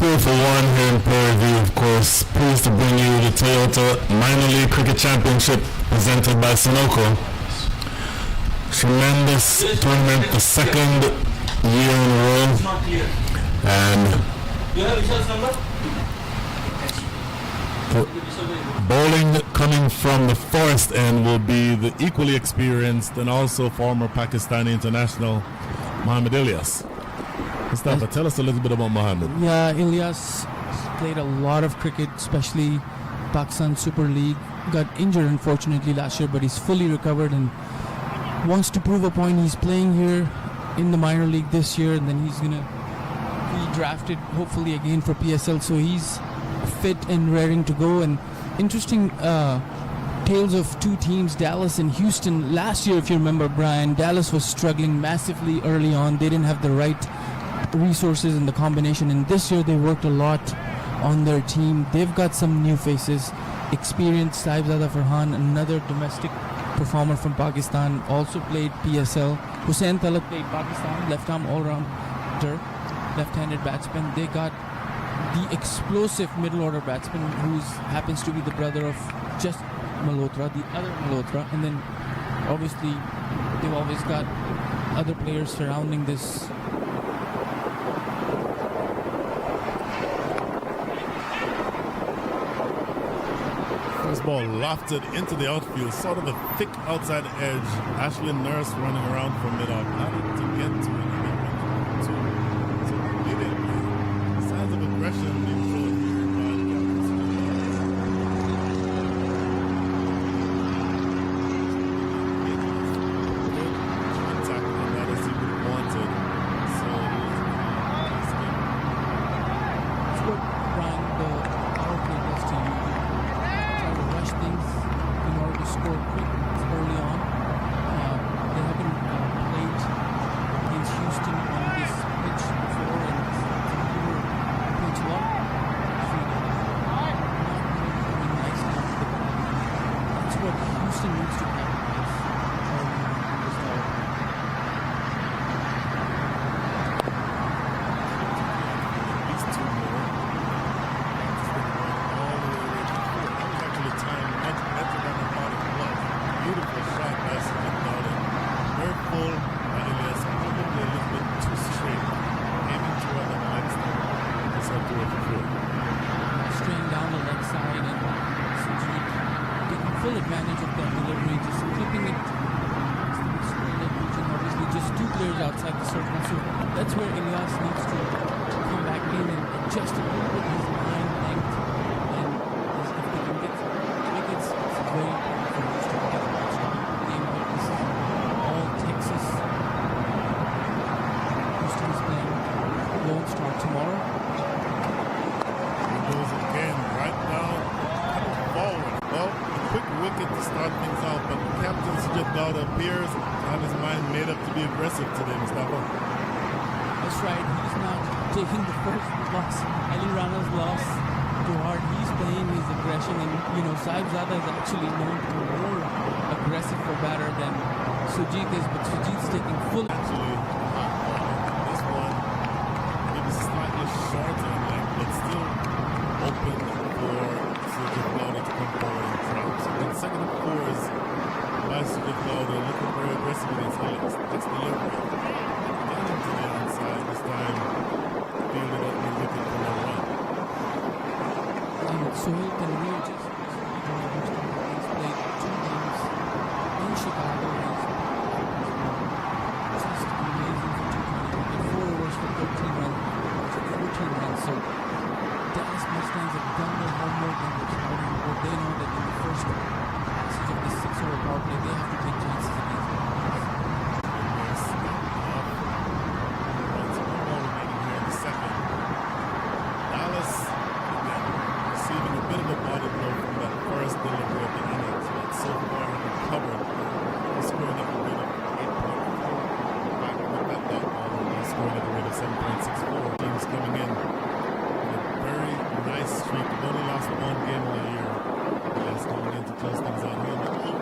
4-for-1 here in Prairie, of course. Pleased to bring you the Toyota Minor League Cricket Championship presented by Sunoco. Tremendous tournament, the second year in a row. And bowling coming from the forest end will be the equally experienced and also former Pakistani international Mohammad Ilyas. Mustafa, tell us a little bit about Mohammad. Yeah, Ilyas played a lot of cricket, especially Pakistan Super League. Got injured unfortunately last year, but he's fully recovered and wants to prove a point. He's playing here in the minor league this year, and then he's gonna be drafted hopefully again for PSL. So he's fit and raring to go. And interesting tales of two teams, Dallas and Houston. Last year, if you remember, Brian, Dallas was struggling massively early on. They didn't have the right resources in the combination, and this year they worked a lot on their team. They've got some new faces, experienced Saibzada Farhan, another domestic performer from Pakistan, also played PSL. Hussain Talab played Pakistan, left arm all-rounder, left-handed batsman. They got the explosive middle order batsman who happens to be the brother of just Malhotra, the other Malhotra, and then obviously they've always got other players surrounding this. First ball lofted into the outfield, sort of a thick outside edge. Ashlyn Nurse running around from mid-off, planning to get to it. Signs of aggression being shown here by contact, and that is he would have wanted. So That's what Brian, the power play does to you. Try to rush things in order to score quick early on. They haven't played against Houston on this pitch before, and pitch a lot. So not coming nicely off the ball. That's what Houston needs to capitalize early on in this ball. at least two more. All the way to the fourth. That was actually timed much better than I thought it was. Beautiful shot by Sajid Dowden. Very full by Ilyas, probably a little bit too straight. Aiming toward the leg side. Just had to go for four. Straying down the leg side, and Sajid taking full advantage of that delivery, just clipping it square leg region. Obviously, just two players outside the circle, so that's where Ilyas needs to come back in and adjust a little bit his line length. And if they can get wickets, it's very important for Houston to get a game. But this is all Texas. Houston is playing Lone Star tomorrow. He goes again, right down, coming forward. Well, a quick wicket to start things off, but Captain Sajid Dowden appears to have his mind made up to be aggressive today, Mustafa. That's right, he's not taking the first loss, Ali Rana's loss to heart. He's playing his aggression, and Saibzada is actually known to be more aggressive for batter than Sujit is, but Sujit's taking full. Actually, this one maybe slightly shorter in length, but still open for Sajid Dowden to come forward and trap. So the second and four is by Sajid Dowden, looking very aggressive against Ilyas. That's delivery. Getting to the outside this time, fielded up and looking for a run. And Sohail Tanveer just he's played 2 games in Chicago. He's just amazing for 220. 4 overs for 13 runs, 14 runs. So Dallas Mustangs have done their homework and they're scouting report. They know that in the first passage of the 6-over power play, they have to take chances against the Mustangs. Dallas, again, receiving a bit of a body blow from that first delivery of the innings, but so far have recovered. They're scoring at the rate of 8.4. Back with that dot ball, they're scoring at the rate of 7.64. Teams coming in with a very nice streak. They've only lost 1 game all year. Yes, coming in to close things out here. But looking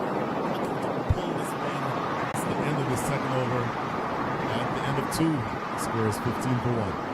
to pull this one. It's the end of the second over. At the end of 2, the score is 15-1.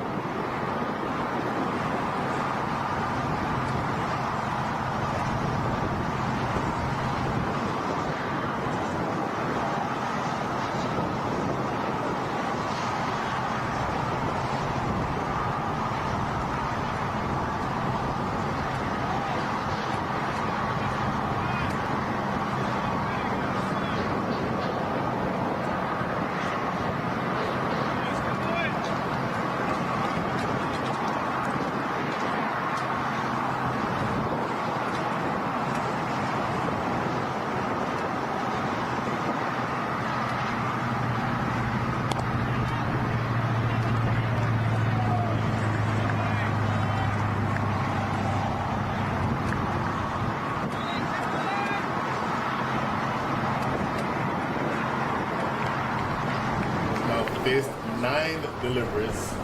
faced 9 deliveries.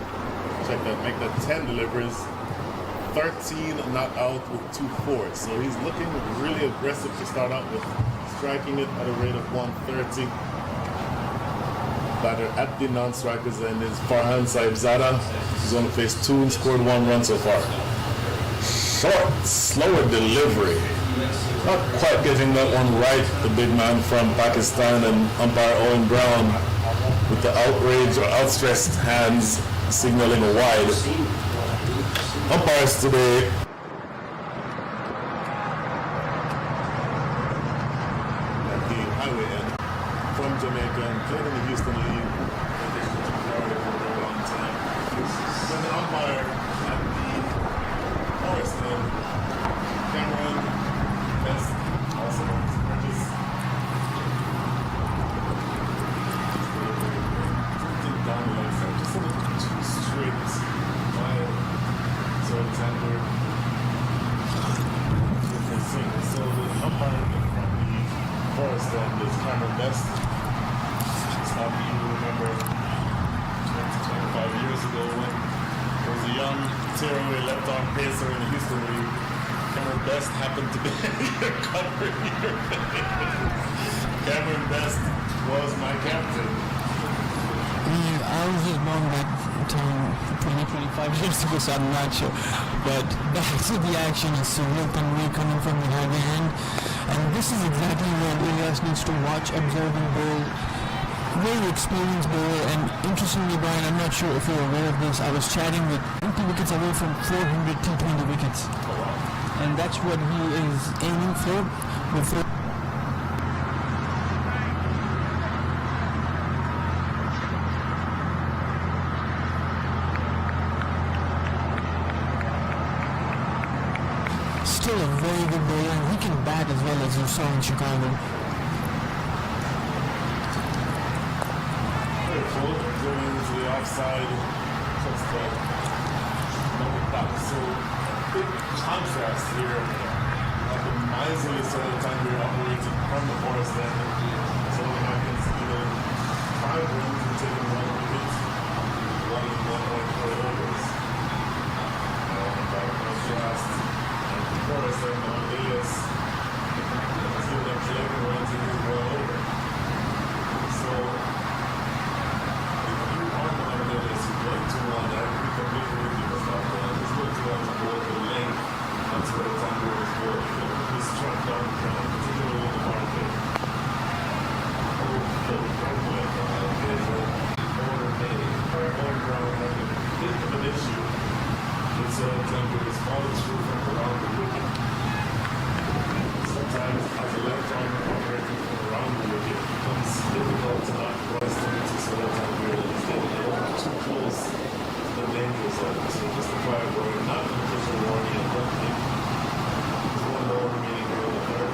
Check that, make that 10 deliveries. 13 not out with 2 fours. So he's looking really aggressive to start out with, striking it at a rate of 130. Batter at the non-strikers end is Farhan Saibzada. He's only faced 2 and scored 1 run so far. Short, slower delivery. Not quite getting that one right. The big man from Pakistan and umpire Owen Brown with the outrage or outstretched hands signaling a wide. Umpires today at the highway end from Jamaica and played in the Houston League in addition to Prairie for a very long time. Then the umpire at the forest end, Cameron Best, also known as Burgess. Drifting down the line side, just a little too straight. So tender, different things. So the umpire from the forest end is Cameron Best. Some of you remember 20, 25 years ago when there was a young tearaway left-arm pacer in the Houston League. Cameron Best happened to be your cover here. Cameron Best was my captain. I was just born that time 20-25 years ago, so I'm not sure. But back to the action is Surreal Tanveer coming from the highway end. And this is exactly where Ilyas needs to watch, observe and bowl. Very experienced bowler, and interestingly, Brian, I'm not sure if you're aware of this, I was chatting with 20 wickets away from 400 T20 wickets. And that's what he is aiming for. Still a very good bowler, and he can bat as well, as you saw in Chicago. Going into the offside, just double back. So big contrast here. Like the miserly sort of time we're operating from the forest end. So it happens, 5 runs and taking 1 wicket, 1.4 overs. And by contrast, the forest end on Ilyas has given them 11 runs and 1 over. So sometimes as a left arm operating from around the wicket, it becomes difficult to not cross into sort of too close to the danger zone. So just a quiet word, not an official warning. I don't think there's 1 lower remaining here in the 3rd.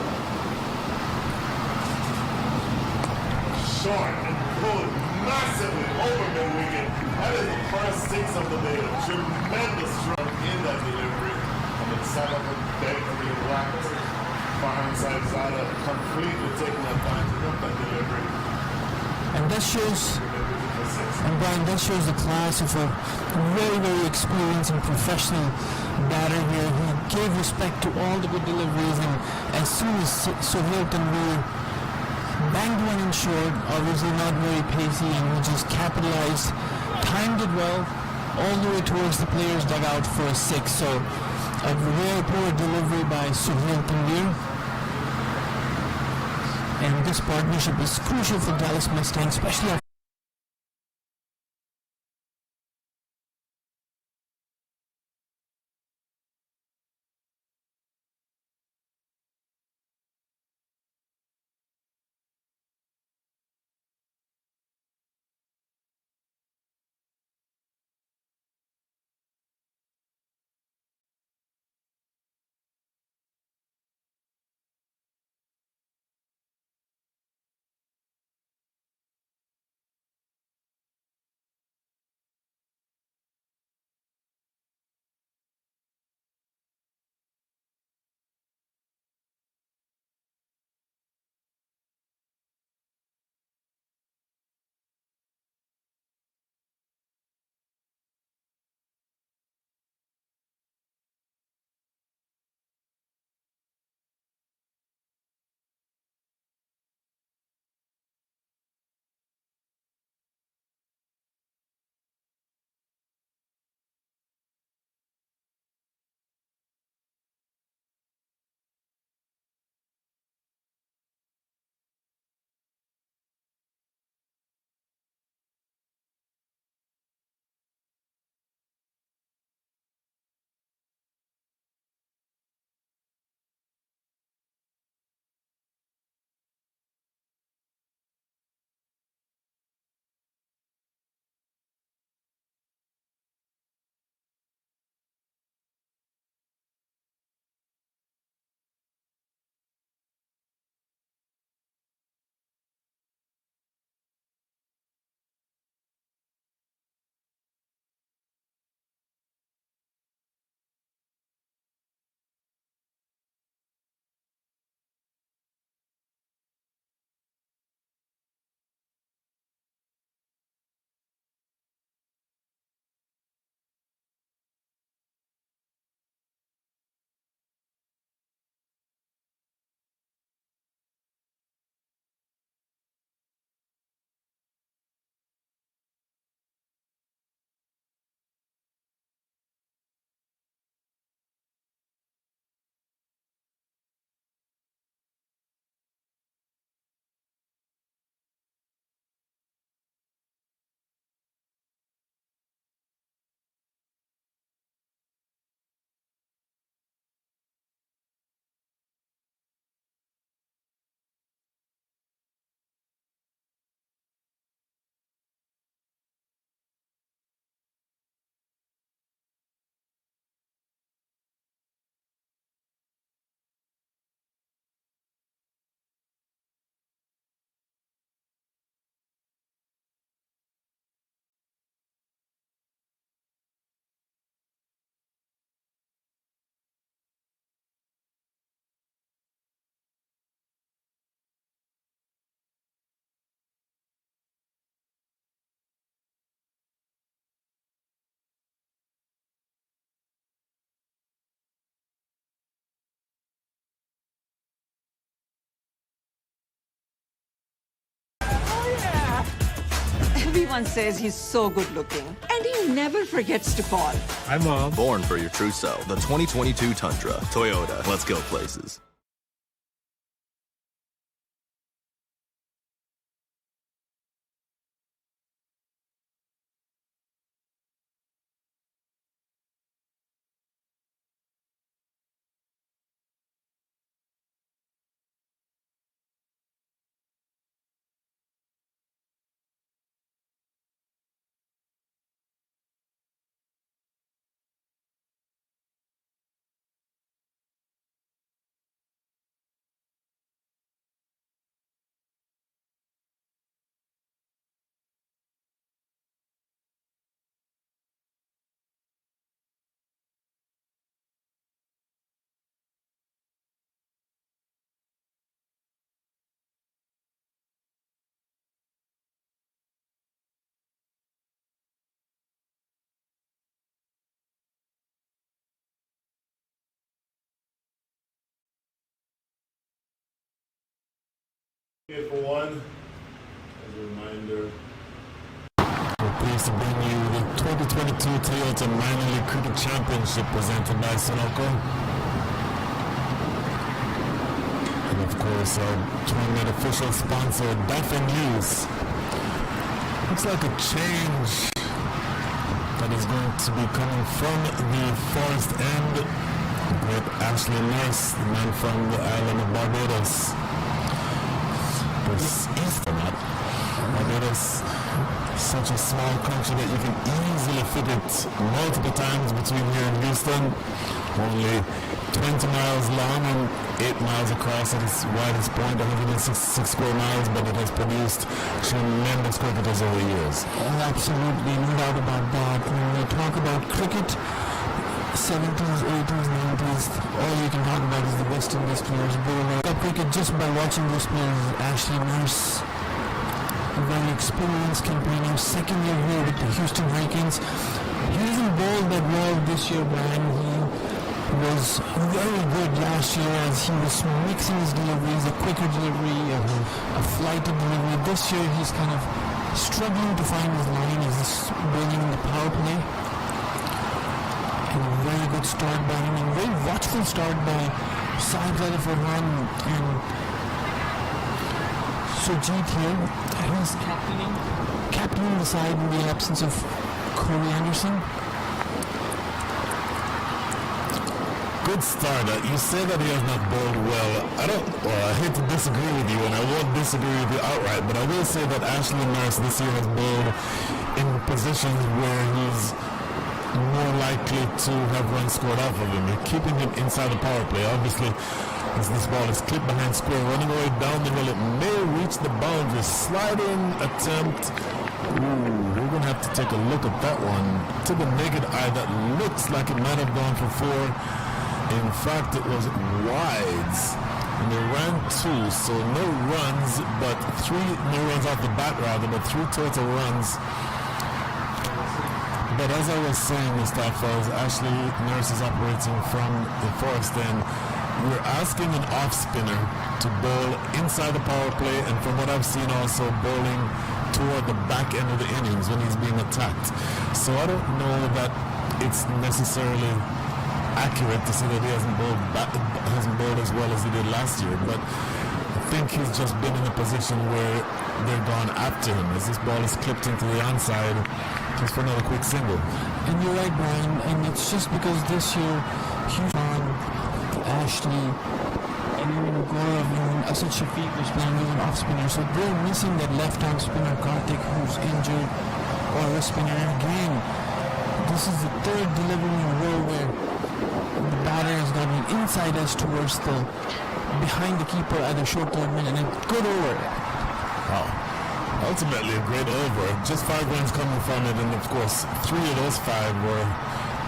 Short and pulled massively over mid-wicket. That is the first 6 of the day. A tremendous run in that delivery. And it sat up and begged for the whacked. Farhan Saibzada completely taking advantage of that delivery. And that shows, and Brian, that shows the class of a very, very experienced and professional batter here. He gave respect to all the good deliveries, and as soon as Surreal Tanveer banged one in short, obviously not very pacey, and he just capitalized, timed it well, all the way towards the player's dugout for a 6. So a very poor delivery by Surreal Tanveer. And this partnership is crucial for Dallas Mustangs, especially Everyone says he's so good looking, and he never forgets to call. Hi, Mom. Born for your true self. The 2022 Tundra. Toyota. Let's go places. Okay, for one, as a reminder, We're pleased to bring you the 2022 Toyota Minor League Cricket Championship presented by Sunoco. And of course, our tournament official sponsor, Daffy News. Looks like a change that is going to be coming from the Forest End with Ashley Nurse, the man from the island of Barbados. This is not. Barbados, such a small country that you can easily fit it multiple times between here and Houston. Only 20 miles long and 8 miles across at its widest point, 166 square miles, but it has produced tremendous cricketers over the years. Absolutely, no doubt about that. When we talk about cricket, 70s, 80s, 90s, all you can talk about is the West Indies players. But cricket, just by watching those players, Ashley Nurse, a very experienced campaigner, second year here with the Houston Hurricanes. He hasn't bowled that well this year, Brian. He was very good last year as he was mixing his deliveries, a quicker delivery, a flighted delivery. This year he's kind of struggling to find his line as he's bowling in the power play. And a very good start by him, and very watchful start by Saib Farhan and Surjit here. He's captaining the side in the absence of Corey Anderson. Good start. You say that he has not bowled well. I hate to disagree with you, and I won't disagree with you outright, but I will say that Ashley Nurse this year has bowled in positions where he's more likely to have runs scored off of him. You're keeping him inside the power play. Obviously, as this ball is clipped behind square, running away down the hill, it may reach the boundary. Sliding attempt. Ooh, we're going to have to take a look at that one. To the naked eye, that looks like it might have gone for 4. In fact, it was wides. And they ran 2, so no runs, but 3, no runs off the bat rather, but 3 total runs. But as I was saying, Mustafa, as Ashley Nurse is operating from the Forest End, we're asking an off spinner to bowl inside the power play, and from what I've seen also bowling toward the back end of the innings when he's being attacked. So I don't know that it's necessarily accurate to say that he hasn't bowled as well as he did last year, but I think he's just been in a position where they're gone after him as this ball is clipped into the onside just for another quick single. And you're right, Brian, and it's just because this year Houston, Ashley, and even Gaurav and Asad Shafiq was playing with an off spinner, so they're missing that left-arm spinner Karthik who's injured, or a spinner. And again, this is the 3rd delivery in a row where the batter has gotten inside us towards the behind the keeper at the short third minute, and a good over. Wow. Ultimately a great over. Just 5 runs coming from it, and of course 3 of those 5 were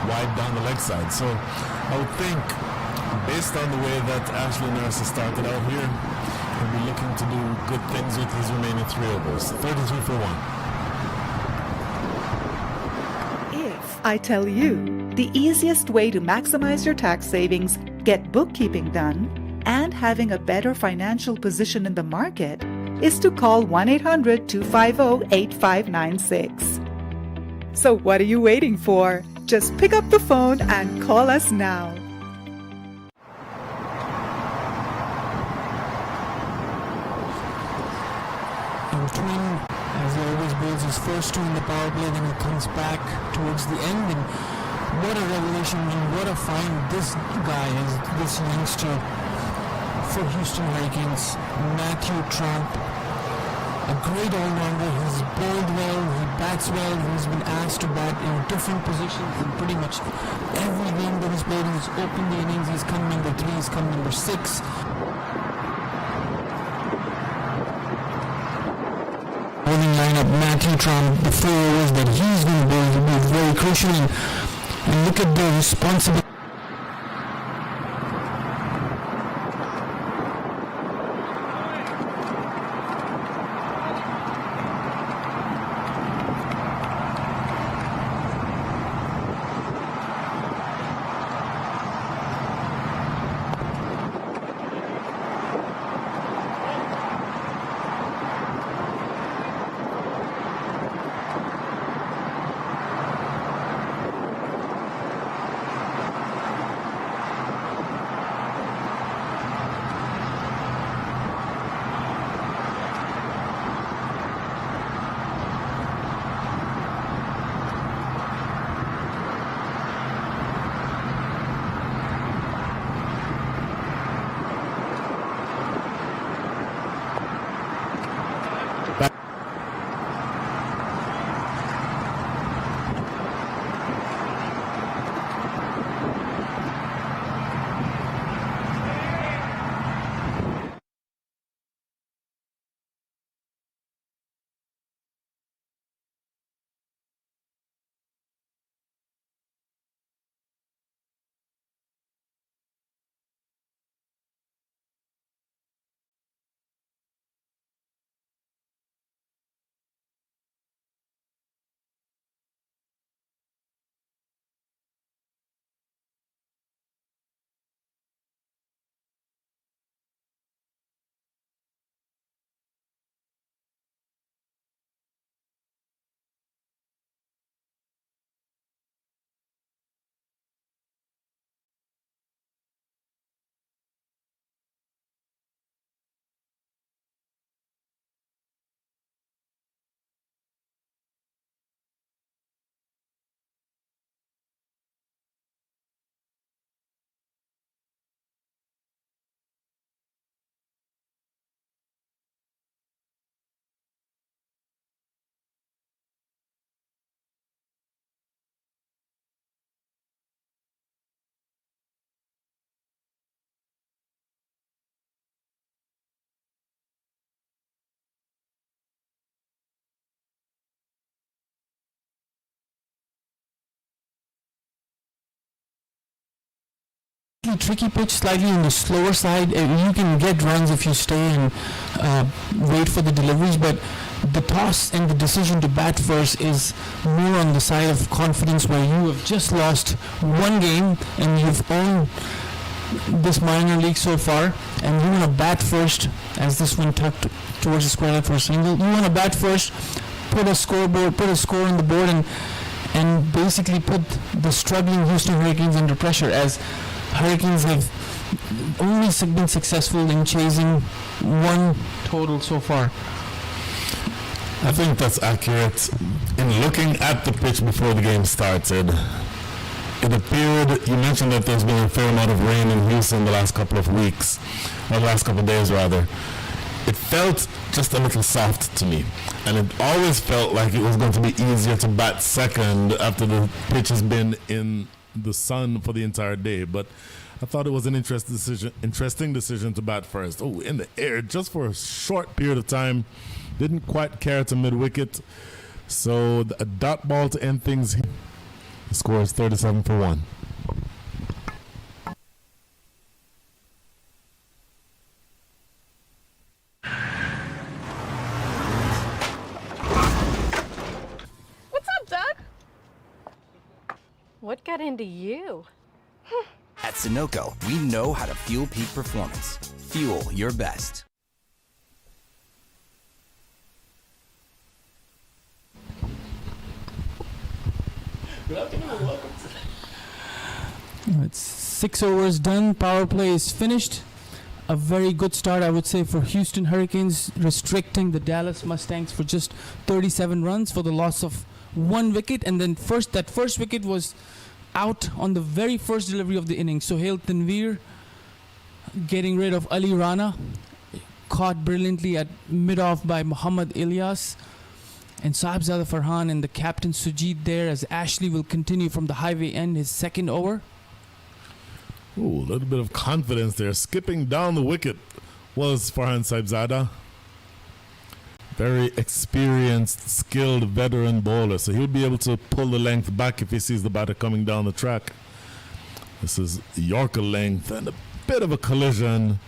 wide down the leg side. So I would think, based on the way that Ashley Nurse has started out here, he'll be looking to do good things with his remaining 3 overs. 33 for 1. If I tell you the easiest way to maximize your tax savings, get bookkeeping done, and having a better financial position in the market, is to call 1-800-250-8596. So what are you waiting for? Just pick up the phone and call us now. And Twin, as he always bowls his first two in the power play, then he comes back towards the end. And what a revelation and what a find this guy is, this youngster for Houston Hurricanes, Matthew Trump. A great all-rounder. He's bowled well, he bats well, he's been asked to bat in different positions in pretty much every game that he's played. He's opened the innings, he's come number 3, he's come number 6. Bowling lineup, Matthew Trump, the 4 overs that he's going to bowl will be very crucial. And look at the responsibility. Tricky pitch, slightly on the slower side. You can get runs if you stay and wait for the deliveries, but the toss and the decision to bat first is more on the side of confidence, where you have just lost one game and you've owned this minor league so far, and you want to bat first, as this one tucked towards the square leg for a single. You want to bat first, put a score on the board, and basically put the struggling Houston Hurricanes under pressure, as Hurricanes have only been successful in chasing one total so far. I think that's accurate. In looking at the pitch before the game started, it appeared, you mentioned that there's been a fair amount of rain in Houston the last couple of weeks, or the last couple of days rather. It felt just a little soft to me, and it always felt like it was going to be easier to bat second after the pitch has been in the sun for the entire day. But I thought it was an interesting decision to bat first. Oh, in the air just for a short period of time. Didn't quite carry to mid-wicket. So a dot ball to end things. The score is 37 for 1. What's up, Doug? What got into you? At Sunoco, we know how to fuel peak performance. Fuel your best. It's 6 overs done. Power play is finished. A very good start, I would say, for Houston Hurricanes, restricting the Dallas Mustangs for just 37 runs for the loss of 1 wicket. And then that first wicket was out on the very first delivery of the inning. Sohail Tanveer getting rid of Ali Rana, caught brilliantly at mid-off by Muhammad Ilyas. And Sahibzada Farhan and the captain Sujit there, as Ashley will continue from the highway end his second over. Ooh, a little bit of confidence there. Skipping down the wicket was Farhan Sahibzada. Very experienced, skilled veteran bowler. So he'll be able to pull the length back if he sees the batter coming down the track. This is Yorker length and a bit of a collision.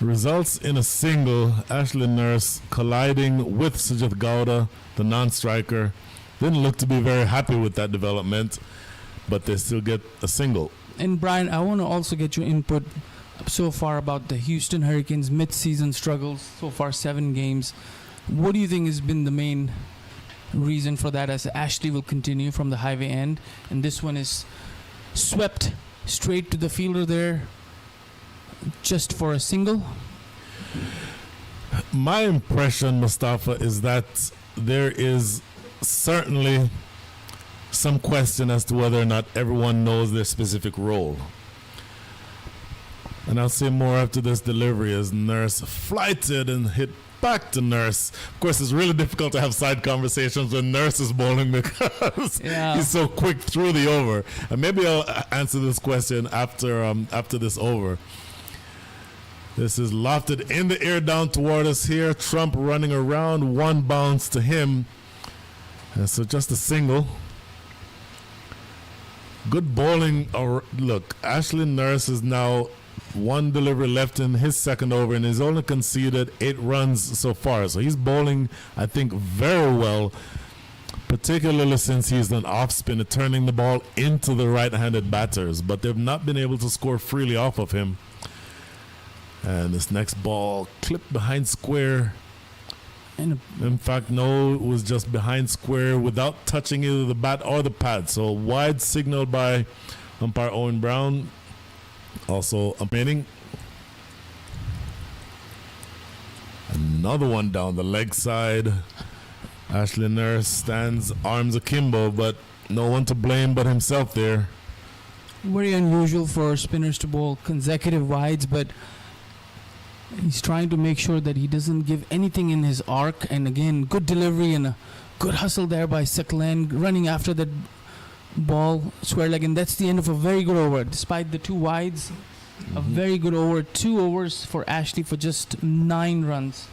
Results in a single. Ashley Nurse colliding with Sujit Gowda, the non-striker. Didn't look to be very happy with that development, but they still get a single. And Brian, I want to also get your input so far about the Houston Hurricanes mid-season struggles. So far 7 games. What do you think has been the main reason for that, as Ashley will continue from the highway end, and this one is swept straight to the fielder there just for a single? My impression, Mustafa, is that there is certainly some question as to whether or not everyone knows their specific role. And I'll say more after this delivery as Nurse flighted and hit back to Nurse. Of course, it's really difficult to have side conversations when Nurse is bowling because he's so quick through the over. And maybe I'll answer this question after this over. This is lofted in the air down toward us here. Trump running around, 1 bounce to him. And so just a single. Good bowling. Look, Ashley Nurse is now 1 delivery left in his second over, and he's only conceded 8 runs so far. So he's bowling, I think, very well, particularly since he's an off spinner, turning the ball into the right-handed batters. But they've not been able to score freely off of him. And this next ball clipped behind square. In fact, no, it was just behind square without touching either the bat or the pad. So wide signal by umpire Owen Brown. Also remaining. Another one down the leg side. Ashley Nurse stands arms akimbo, but no one to blame but himself there. Very unusual for spinners to bowl consecutive wides, but he's trying to make sure that he doesn't give anything in his arc. And again, good delivery and a good hustle there by Seklan, running after that ball, square leg. And that's the end of a very good over. Despite the 2 wides, a very good over. 2 overs for Ashley for just 9 runs.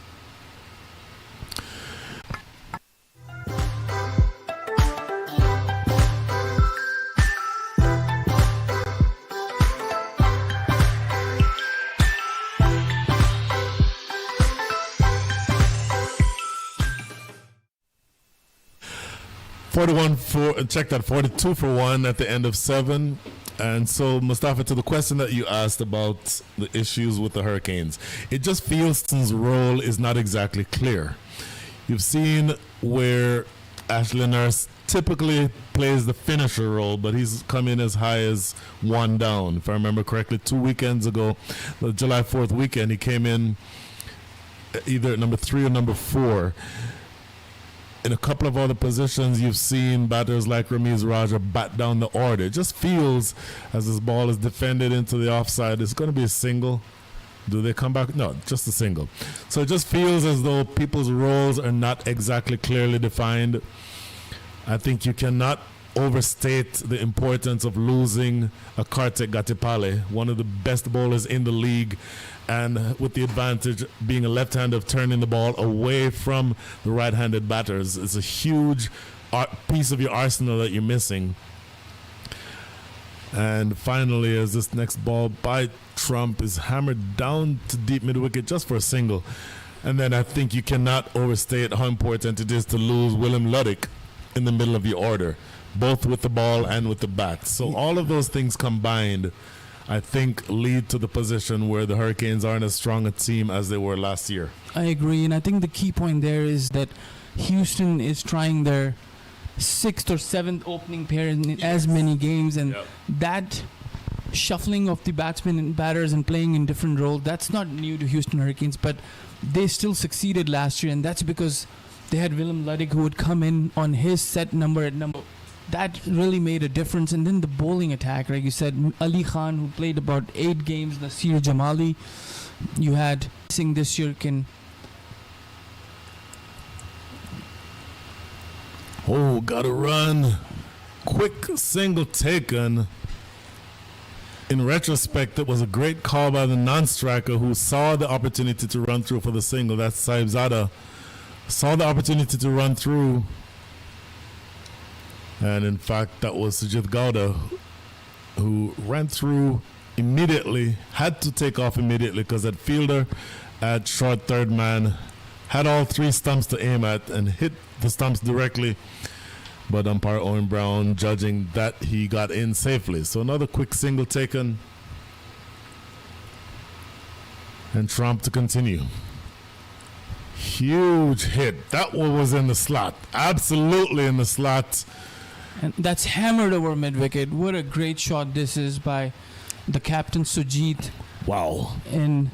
Check that, 42 for 1 at the end of 7. And so, Mustafa, to the question that you asked about the issues with the Hurricanes, it just feels his role is not exactly clear. You've seen where Ashley Nurse typically plays the finisher role, but he's come in as high as 1 down. If I remember correctly, 2 weekends ago, the July 4th weekend, he came in either number 3 or number 4. In a couple of other positions, you've seen batters like Ramiz Raja bat down the order. It just feels, as this ball is defended into the offside, it's going to be a single. Do they come back? No, just a single. So it just feels as though people's roles are not exactly clearly defined. I think you cannot overstate the importance of losing a Kartik Gatipale, one of the best bowlers in the league, and with the advantage being a left-hander of turning the ball away from the right-handed batters. It's a huge piece of your arsenal that you're missing. And finally, as this next ball by Trump is hammered down to deep mid-wicket just for a single. And then I think you cannot overstate how important it is to lose Willem Luddick in the middle of your order, both with the ball and with the bat. So all of those things combined, I think, lead to the position where the Hurricanes aren't as strong a team as they were last year. I agree, and I think the key point there is that Houston is trying their sixth or seventh opening pair in as many games, and Yep. that shuffling of the batsmen and batters and playing in different roles, that's not new to Houston Hurricanes, but they still succeeded last year, and that's because they had Willem Ludwig who would come in on his set number at number. That really made a difference. And then the bowling attack, like you said, Ali Khan, who played about 8 games, Nasir Jamali, you had Singh this year can. Oh, got to run. Quick single taken. In retrospect, it was a great call by the non-striker who saw the opportunity to run through for the single. That's Saibzada. Saw the opportunity to run through. And in fact, that was Sujit Gowda who ran through immediately, had to take off immediately because that fielder at short third man had all 3 stumps to aim at and hit the stumps directly. But umpire Owen Brown judging that he got in safely. So another quick single taken. And Trump to continue. Huge hit. That one was in the slot. Absolutely in the slot. And that's hammered over mid-wicket. What a great shot this is by the captain Sujit. Wow. And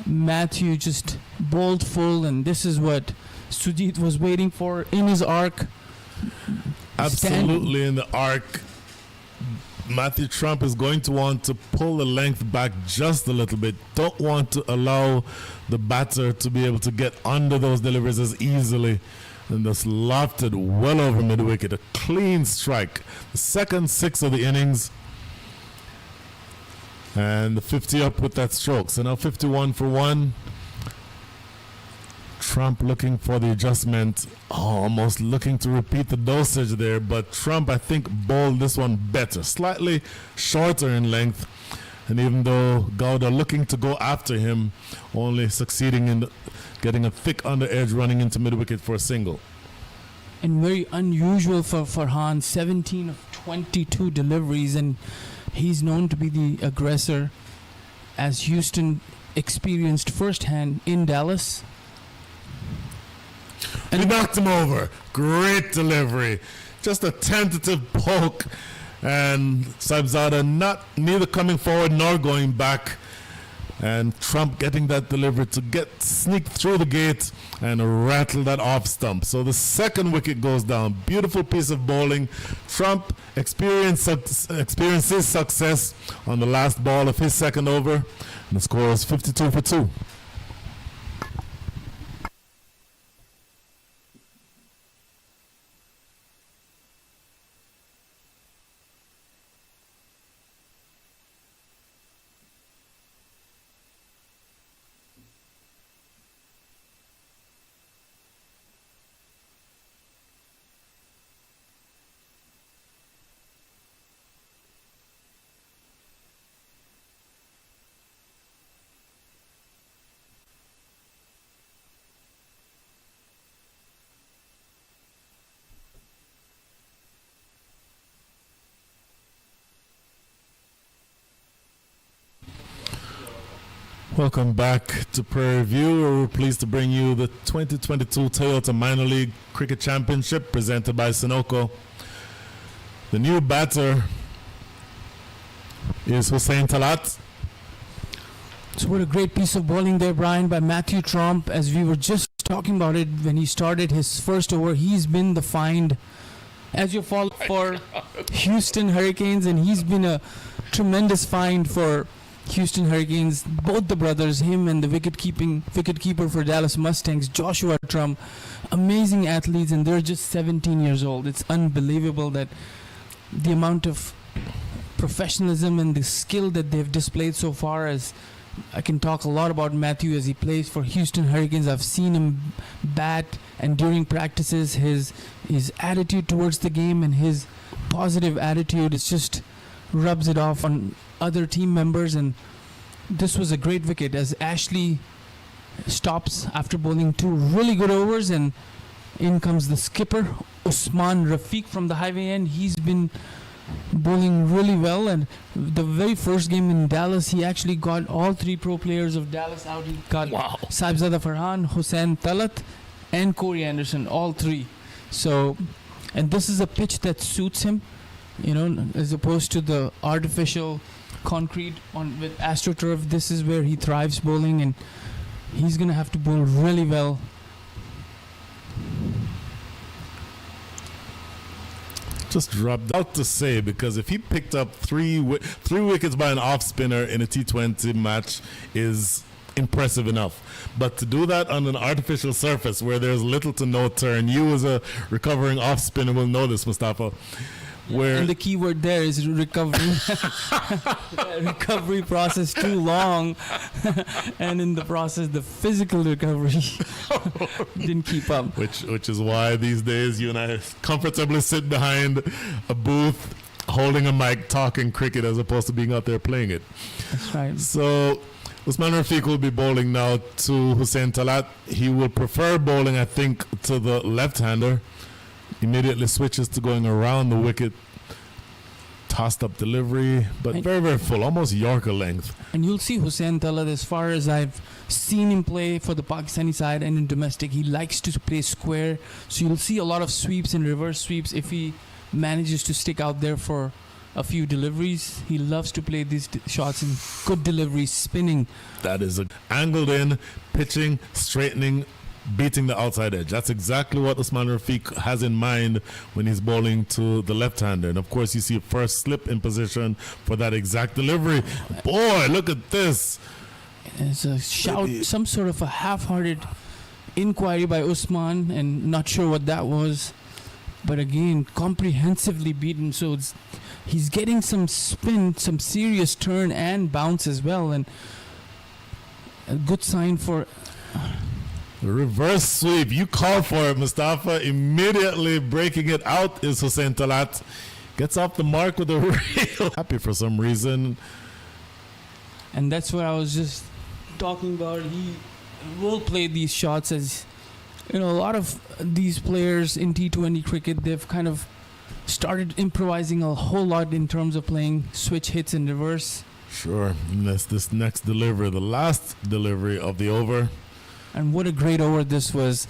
Matthew just bowled full, and this is what Sujit was waiting for in his arc. Absolutely in the arc. Matthew Trump is going to want to pull the length back just a little bit. Don't want to allow the batter to be able to get under those deliveries as easily. And just lofted well over mid-wicket. A clean strike. The second 6 of the innings. And the 50 up with that stroke. So now 51 for 1. Trump looking for the adjustment. Almost looking to repeat the dosage there. But Trump, I think, bowled this one better. Slightly shorter in length. And even though Gowda looking to go after him, only succeeding in getting a thick under edge running into mid-wicket for a single. And very unusual for Farhan, 17 of 22 deliveries, and he's known to be the aggressor, as Houston experienced firsthand in Dallas. And he knocked him over. Great delivery. Just a tentative poke. And Saibzada neither coming forward nor going back. And Trump getting that delivery to sneak through the gate and rattle that off stump. So the second wicket goes down. Beautiful piece of bowling. Trump experiences success on the last ball of his second over. And the score is 52 for 2. Welcome back to Prairie View. We're pleased to bring you the 2022 Toyota Minor League Cricket Championship presented by Sunoco. The new batter is Hussein Talat. So what a great piece of bowling there, Brian, by Matthew Trump. As we were just talking about it when he started his first over, he's been the find as you follow for Houston Hurricanes, and he's been a tremendous find for Houston Hurricanes. Both the brothers, him and the wicketkeeper for Dallas Mustangs, Joshua Trump, amazing athletes, and they're just 17 years old. It's unbelievable that the amount of professionalism and the skill that they've displayed so far. As I can talk a lot about Matthew as he plays for Houston Hurricanes. I've seen him bat, and during practices his attitude towards the game and his positive attitude, it's just rubs it off on other team members. And this was a great wicket as Ashley stops after bowling 2 really good overs, and in comes the skipper Usman Rafiq from the highway end. He's been bowling really well, and the very first game in Dallas he actually got all 3 pro players of Dallas out. He got Saibzada Farhan, Hussein Talat and Corey Anderson, all 3. So And this is a pitch that suits him, you know, as opposed to the artificial concrete with AstroTurf. This is where he thrives bowling, and he's going to have to bowl really well. Just dropped out to say, because if he picked up three wickets by an off spinner in a T20 match is impressive enough. But to do that on an artificial surface where there's little to no turn, you as a recovering off spinner will know this, Mustafa. And the key word there is recovery. Recovery process too long, and in the process, the physical recovery didn't keep up. Which is why these days you and I comfortably sit behind a booth, holding a mic, talking cricket as opposed to being out there playing it. That's right. So Usman Rafiq will be bowling now to Hussein Talat. He will prefer bowling, I think, to the left-hander. Immediately switches to going around the wicket. Tossed up delivery, but very, very full, almost Yorker length. And you'll see Hussein Talat, as far as I've seen him play for the Pakistani side and in domestic, he likes to play square. So you'll see a lot of sweeps and reverse sweeps if he manages to stick out there for a few deliveries. He loves to play these shots in good deliveries, spinning. That is angled in, pitching, straightening, beating the outside edge. That's exactly what Usman Rafiq has in mind when he's bowling to the left-hander. And of course, you see a first slip in position for that exact delivery. Boy, look at this. It's a shout, some sort of a half-hearted inquiry by Usman, and not sure what that was. But again, comprehensively beaten. So he's getting some spin, some serious turn and bounce as well. And a good sign for... Reverse sweep. You called for it, Mustafa. Immediately breaking it out is Hussein Talat. Gets off the mark with a real happy for some reason. And that's what I was just talking about. He will play these shots, as you know, a lot of these players in T20 cricket, they've kind of started improvising a whole lot in terms of playing switch hits in reverse. Sure. And that's this next delivery, the last delivery of the over. And what a great over this was.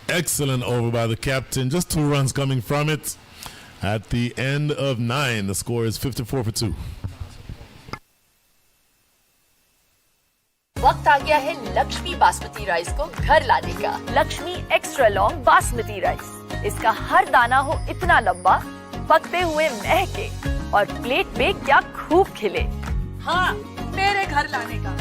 Excellent over by the captain. Just 2 runs coming from it. At the end of 9, the score is 54 for 2. वक्त आ गया है Lakshmi basmati rice को घर लाने का। Lakshmi extra long basmati rice. इसका हर दाना हो इतना लंबा, पकते हुए महके और प्लेट पे क्या खूब खिले। हाँ, मेरे घर लाने का।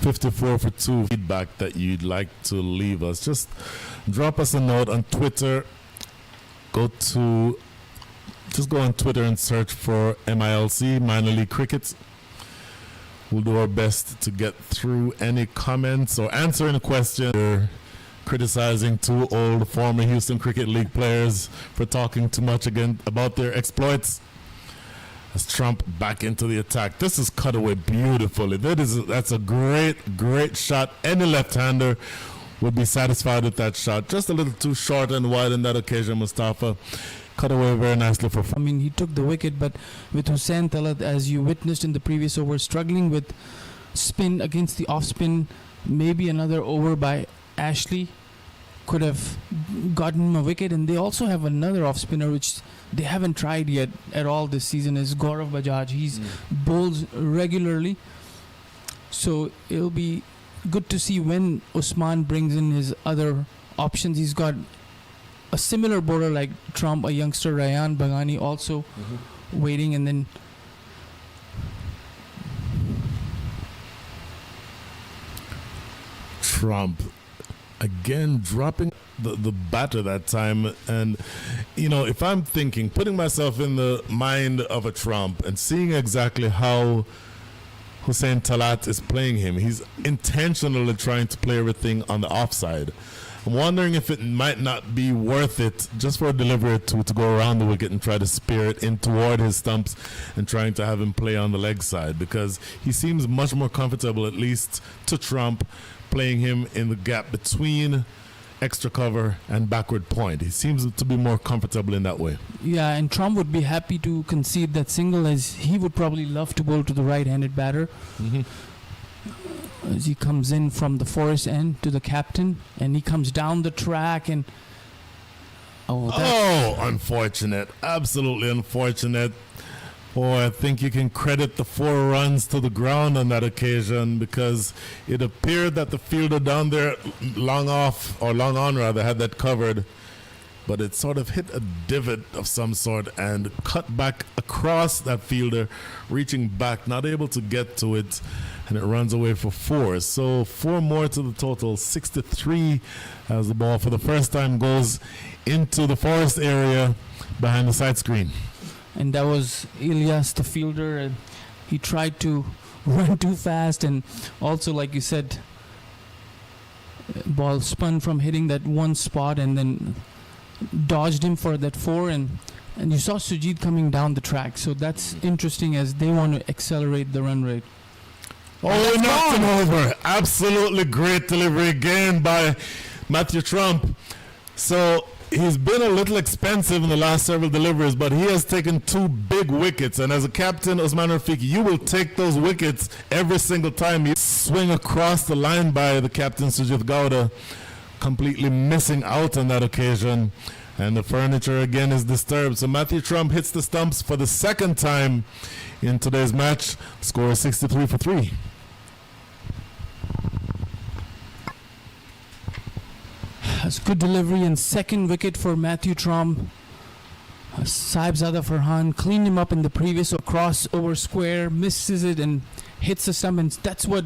54 for 2. Feedback that you'd like to leave us, just drop us a note on Twitter. Just go on Twitter and search for MiLC, Minor League Cricket. We'll do our best to get through any comments or answer any question. We're criticizing 2 old former Houston Cricket League players for talking too much again about their exploits. As Trump back into the attack. This is cut away beautifully. That's a great shot. Any left-hander would be satisfied with that shot. Just a little too short and wide on that occasion, Mustafa. Cut away very nicely for... I mean, he took the wicket, but with Hussein Talat, as you witnessed in the previous over, struggling with spin against the off-spin, maybe another over by Ashley could have gotten him a wicket. And they also have another off-spinner, which they haven't tried yet at all this season, is Gaurav Bajaj. He's bowls regularly. So it'll be good to see when Usman brings in his other options. He's got a similar bowler like Trump, a youngster, Ryan Bhagani, also waiting. And then Trump again dropping the batter that time. And you know, if I'm putting myself in the mind of a Trump and seeing exactly how Hussein Talat is playing him, he's intentionally trying to play everything on the offside. I'm wondering if it might not be worth it just for a delivery or two to go around the wicket and try to spear it in toward his stumps and trying to have him play on the leg side, because he seems much more comfortable, at least to Trump, playing him in the gap between extra cover and backward point. He seems to be more comfortable in that way. Yeah, and Trump would be happy to concede that single, as he would probably love to bowl to the right-handed batter. as he comes in from the forest end to the captain, and he comes down the track and unfortunate. Absolutely unfortunate. Boy, I think you can credit the 4 runs to the ground on that occasion, because it appeared that the fielder down there, long on had that covered, but it sort of hit a divot of some sort and cut back across that fielder, reaching back, not able to get to it, and it runs away for 4. So 4 more to the total, 6-3, as the ball for the first time goes into the forest area behind the side screen. And that was Ilyas, the fielder, and he tried to run too fast, and also, like you said, ball spun from hitting that one spot and then dodged him for that 4, and you saw Sujit coming down the track, so that's interesting as they want to accelerate the run rate. Oh, he knocked him over. Absolutely great delivery again by Matthew Trump. So he's been a little expensive in the last several deliveries, but he has taken 2 big wickets. And as a captain, Usman Rafiq, you will take those wickets every single time you swing across the line by the captain, Sujit Gowda, completely missing out on that occasion. And the furniture again is disturbed. So Matthew Trump hits the stumps for the second time in today's match. Score is 63-3. That's good delivery and second wicket for Matthew Trump. Saibzada Farhan cleaned him up in the previous crossover square, misses it and hits the stump, and that's what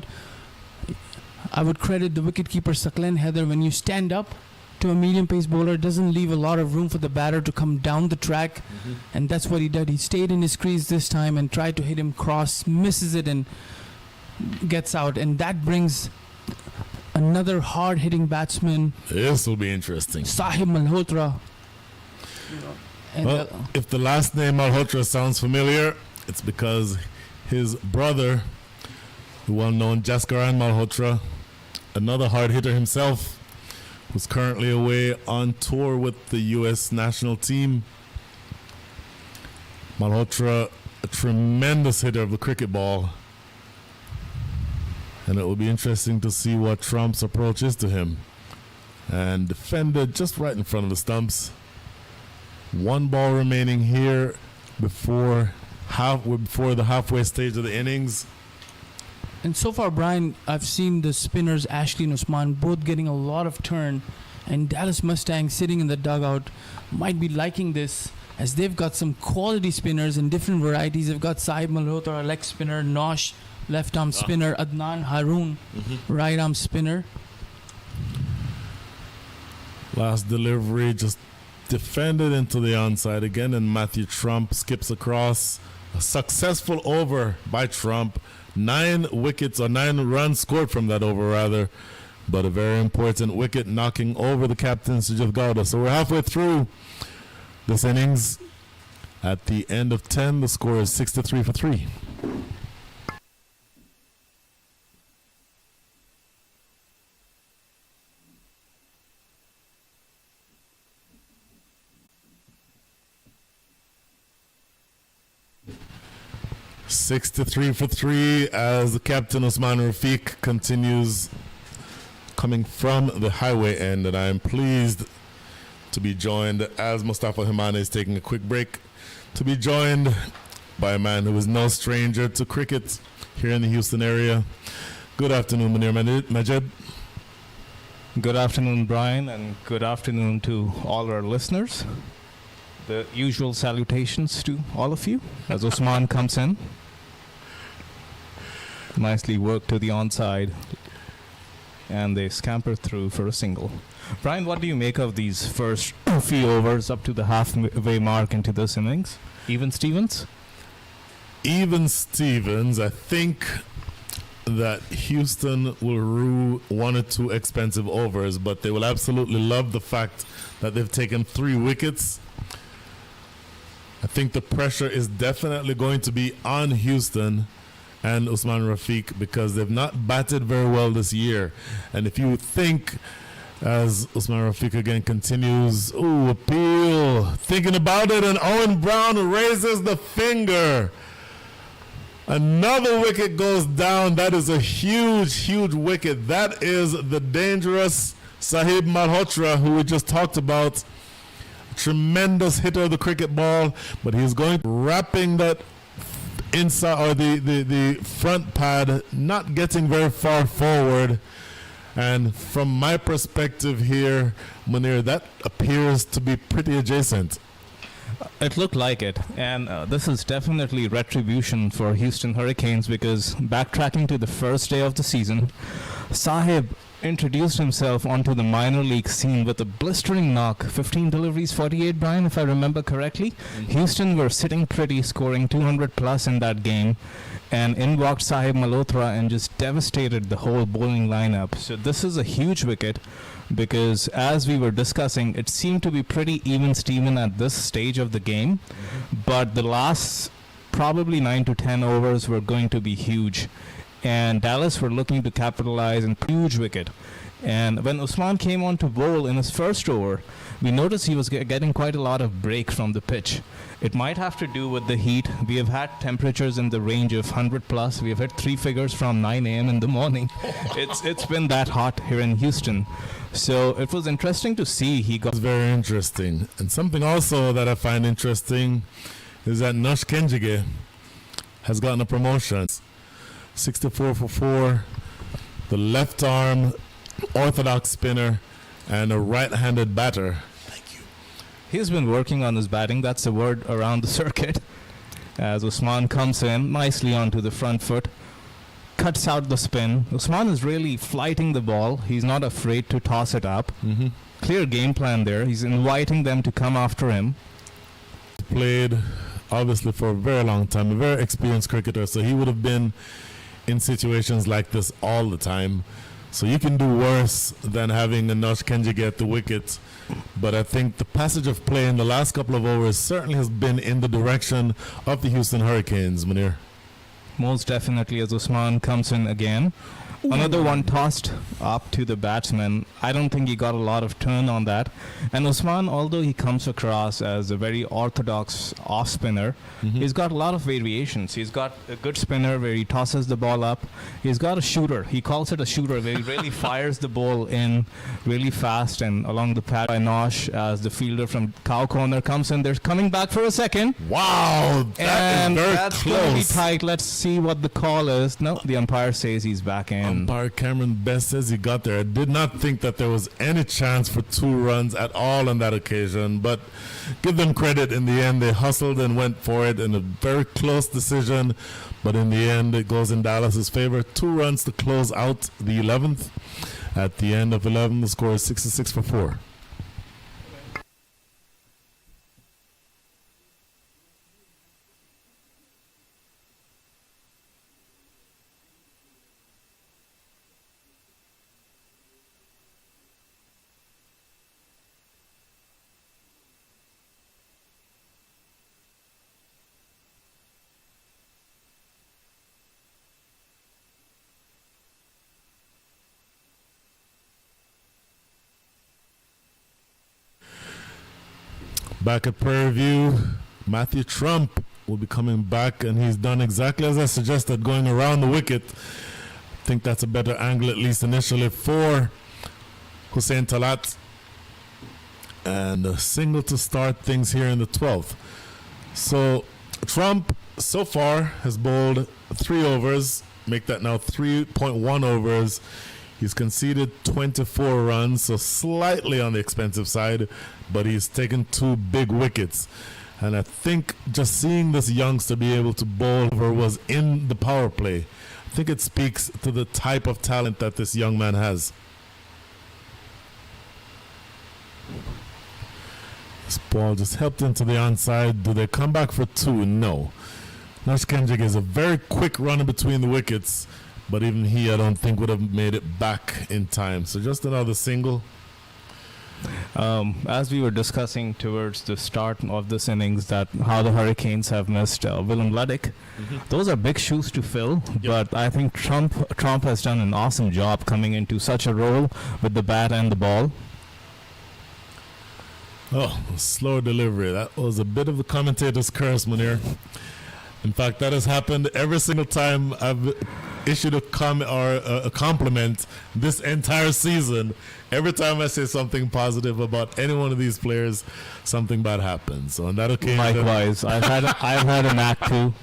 I would credit the wicketkeeper Saklen Heather. When you stand up to a medium pace bowler, it doesn't leave a lot of room for the batter to come down the track, and that's what he did. He stayed in his crease this time and tried to hit him cross, misses it and gets out, and that brings another hard-hitting batsman. This will be interesting. Sahib Malhotra. Well, if the last name Malhotra sounds familiar, it's because his brother, the well-known Jaskaran Malhotra, another hard hitter himself, who's currently away on tour with the U.S. national team. Malhotra, a tremendous hitter of the cricket ball. And it will be interesting to see what Trump's approach is to him. And defended just right in front of the stumps. 1 ball remaining here before the halfway stage of the innings. And so far, Brian, I've seen the spinners, Ashley and Usman, both getting a lot of turn. And Dallas Mustangs sitting in the dugout might be liking this, as they've got some quality spinners in different varieties. They've got Sahib Malhotra, leg spinner, Nosh, left arm spinner, Adnan Haroon, right arm spinner. Last delivery just defended into the onside again, and Matthew Trump skips across. A successful over by Trump. 9 wickets, or 9 runs scored from that over rather, but a very important wicket knocking over the captain Sujit Gowda. So we're halfway through this innings. At the end of 10, the score is 63-3. (63-3) as the captain Usman Rafiq continues coming from the highway end, and I am pleased to be joined, as Mustafa Himani is taking a quick break, to be joined by a man who is no stranger to cricket here in the Houston area. Good afternoon, Munir Majid. Good afternoon, Brian, and good afternoon to all our listeners. The usual salutations to all of you as Usman comes in. Nicely worked to the onside, and they scamper through for a single. Brian, what do you make of these first few overs up to the halfway mark into this innings? Even Stevens? Even Stevens. I think that Houston will rue 1 or 2 expensive overs, but they will absolutely love the fact that they've taken 3 wickets. I think the pressure is definitely going to be on Houston and Usman Rafiq, because they've not batted very well this year. And if you think, as Usman Rafiq again continues, appeal, thinking about it, and Owen Brown raises the finger. Another wicket goes down. That is a huge, huge wicket. That is the dangerous Sahib Malhotra, who we just talked about. Tremendous hitter of the cricket ball, but he's going wrapping that inside or the front pad, not getting very far forward. And from my perspective here, Munir, that appears to be pretty adjacent. It looked like it, and this is definitely retribution for Houston Hurricanes, because backtracking to the first day of the season, Sahib introduced himself onto the minor league scene with a blistering knock, 15 deliveries, 48, Brian, if I remember correctly. Houston were sitting pretty, scoring 200 plus in that game, and in walked Sahib Malhotra and just devastated the whole bowling lineup. So this is a huge wicket, because as we were discussing, it seemed to be pretty even-steven at this stage of the game, but the last probably 9 to 10 overs were going to be huge, and Dallas were looking to capitalize on huge wicket. And when Usman came on to bowl in his first over, we noticed he was getting quite a lot of break from the pitch. It might have to do with the heat. We have had temperatures in the range of 100 plus. We have hit 3 figures from 9 a.m. in the morning. It's been that hot here in Houston. So it was interesting to see he got... It's very interesting. And something also that I find interesting is that Nush Kenjige has gotten a promotion. 64 for 4, the left arm orthodox spinner, and a right-handed batter. He's been working on his batting. That's the word around the circuit. As Usman comes in nicely onto the front foot, cuts out the spin. Usman is really flighting the ball. He's not afraid to toss it up. Clear game plan there. He's inviting them to come after him. Played, obviously, for a very long time. A very experienced cricketer, so he would have been in situations like this all the time. So you can do worse than having Anush Kenji get the wicket. But I think the passage of play in the last couple of overs certainly has been in the direction of the Houston Hurricanes, Munir. Most definitely, as Usman comes in again. Another one tossed up to the batsman. I don't think he got a lot of turn on that. And Usman, although he comes across as a very orthodox off spinner, he's got a lot of variations. He's got a good spinner where he tosses the ball up. He's got a shooter. He calls it a shooter, where he really fires the ball in really fast and along the pad. By Nosh, as the fielder from Cow Corner comes in. They're coming back for a second. Wow, that is very that's close. going to be tight. Let's see what the call is. No, the umpire says he's back in. Umpire Cameron Best says he got there. I did not think that there was any chance for 2 runs at all on that occasion, but give them credit. In the end, they hustled and went for it in a very close decision, but in the end, it goes in Dallas's favor. 2 runs to close out the 11th. At the end of 11, the score is 66 for 4. Back at Prairie View, Matthew Trump will be coming back, and he's done exactly as I suggested, going around the wicket. I think that's a better angle, at least initially, for Hussein Talat. And a single to start things here in the 12th. So Trump so far has bowled 3 overs, make that now 3.1 overs. He's conceded 24 runs, so slightly on the expensive side, but he's taken 2 big wickets. And I think just seeing this youngster be able to bowl over was in the power play. I think it speaks to the type of talent that this young man has. This ball just helped into the onside. Do they come back for 2? No. Nash Kenjig is a very quick runner between the wickets, but even he, I don't think, would have made it back in time. So just another single. As we were discussing towards the start of this innings, that how the Hurricanes have missed Willem Luddick. Those are big shoes to fill, but I think Trump has done an awesome job coming into such a role with the bat and the ball. Oh, slow delivery. That was a bit of the commentator's curse, Munir. In fact, that has happened every single time I've issued a comment or a compliment this entire season. Every time I say something positive about any one of these players, something bad happens. So on that occasion, Likewise, I've had an act too.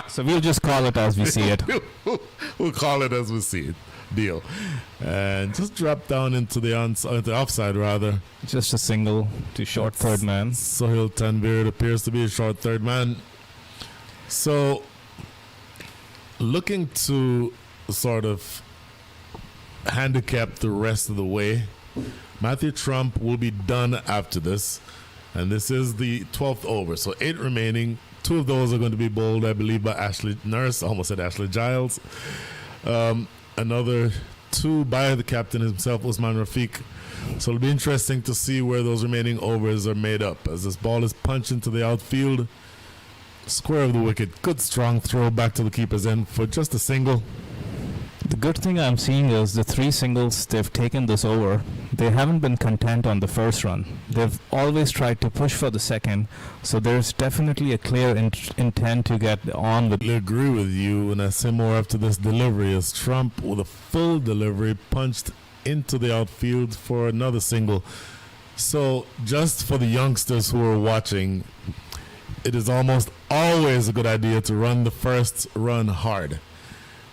So we'll just call it as we see it. We'll call it as we see it. Deal. And just drop down into the offside rather. Just a single to short third man. Sohail Tanvir, it appears to be a short third man. So looking to sort of handicap the rest of the way, Matthew Trump will be done after this. And this is the 12th over. So 8 remaining. 2 of those are going to be bowled, I believe, by Ashley Nurse. I almost said Ashley Giles. Another 2 by the captain himself, Usman Rafiq. So it'll be interesting to see where those remaining overs are made up. As this ball is punched into the outfield, square of the wicket. Good strong throw back to the keeper's end for just a single. The good thing I'm seeing is the 3 singles they've taken this over, they haven't been content on the first run. They've always tried to push for the second, so there's definitely a clear intent to get on with. I agree with you, and I say more after this delivery as Trump with a full delivery punched into the outfield for another single. So just for the youngsters who are watching, it is almost always a good idea to run the first run hard.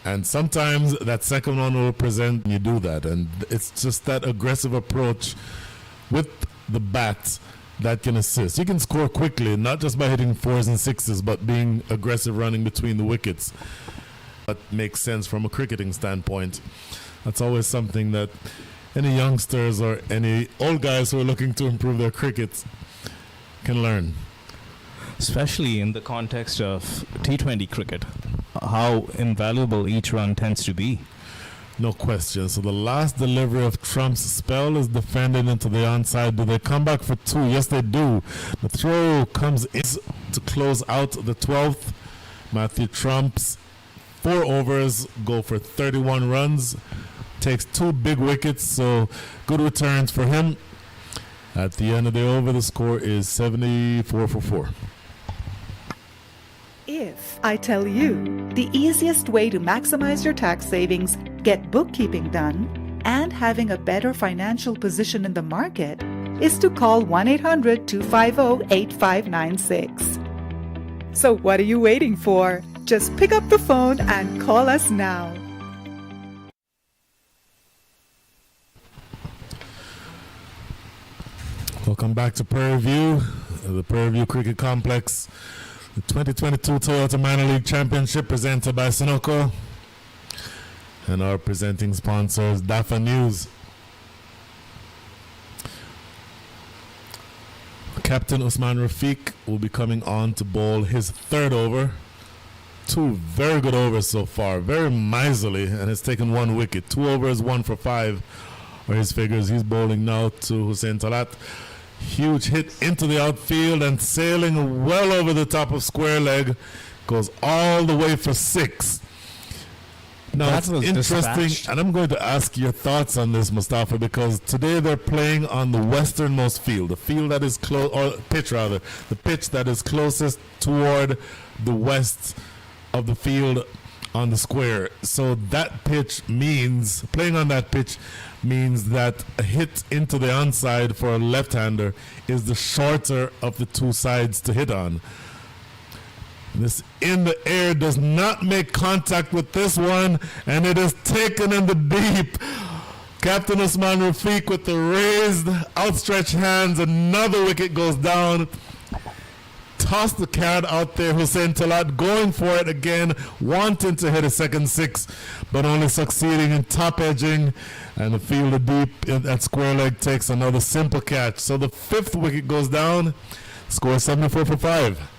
And sometimes that second one will present, you do that. And it's just that aggressive approach with the bat that can assist. You can score quickly, not just by hitting 4s and 6s, but being aggressive running between the wickets. That makes sense from a cricketing standpoint. That's always something that any youngsters or any old guys who are looking to improve their crickets can learn. Especially in the context of T20 cricket, how invaluable each run tends to be. No question. So the last delivery of Trump's spell is defended into the onside. Do they come back for 2? Yes, they do. The throw comes in to close out the 12th. Matthew Trump's 4 overs go for 31 runs. Takes 2 big wickets, so good returns for him. At the end of the over, the score is 74 for 4. If I tell you the easiest way to maximize your tax savings, get bookkeeping done, and having a better financial position in the market is to call 1-800-250-8596. So what are you waiting for? Just pick up the phone and call us now. Welcome back to Prairie View, the Prairie View Cricket Complex. The 2022 Toyota Minor League Championship presented by Sunoco. And our presenting sponsors, DAFA News. Captain Usman Rafiq will be coming on to bowl his 3rd over. 2 very good overs so far, very miserly, and has taken 1 wicket. 2 overs, 1 for 5 are his figures. He's bowling now to Hussein Talat. Huge hit into the outfield and sailing well over the top of square leg. Goes all the way for 6. Now That it's was interesting, dispatched. and I'm going to ask your thoughts on this, Mustafa, because today they're playing on the westernmost field, the field that is close, or pitch rather, the pitch that is closest toward the west of the field on the square. So that pitch means, playing on that pitch means that a hit into the onside for a left-hander is the shorter of the 2 sides to hit on. This in the air does not make contact with this one, and it is taken in the deep. Captain Usman Rafiq with the raised, outstretched hands. Another wicket goes down. Toss the card out there. Hussein Talat going for it again, wanting to hit a second 6, but only succeeding in top edging. And the fielder deep at square leg takes another simple catch. So the 5th wicket goes down. Score 74 for 5.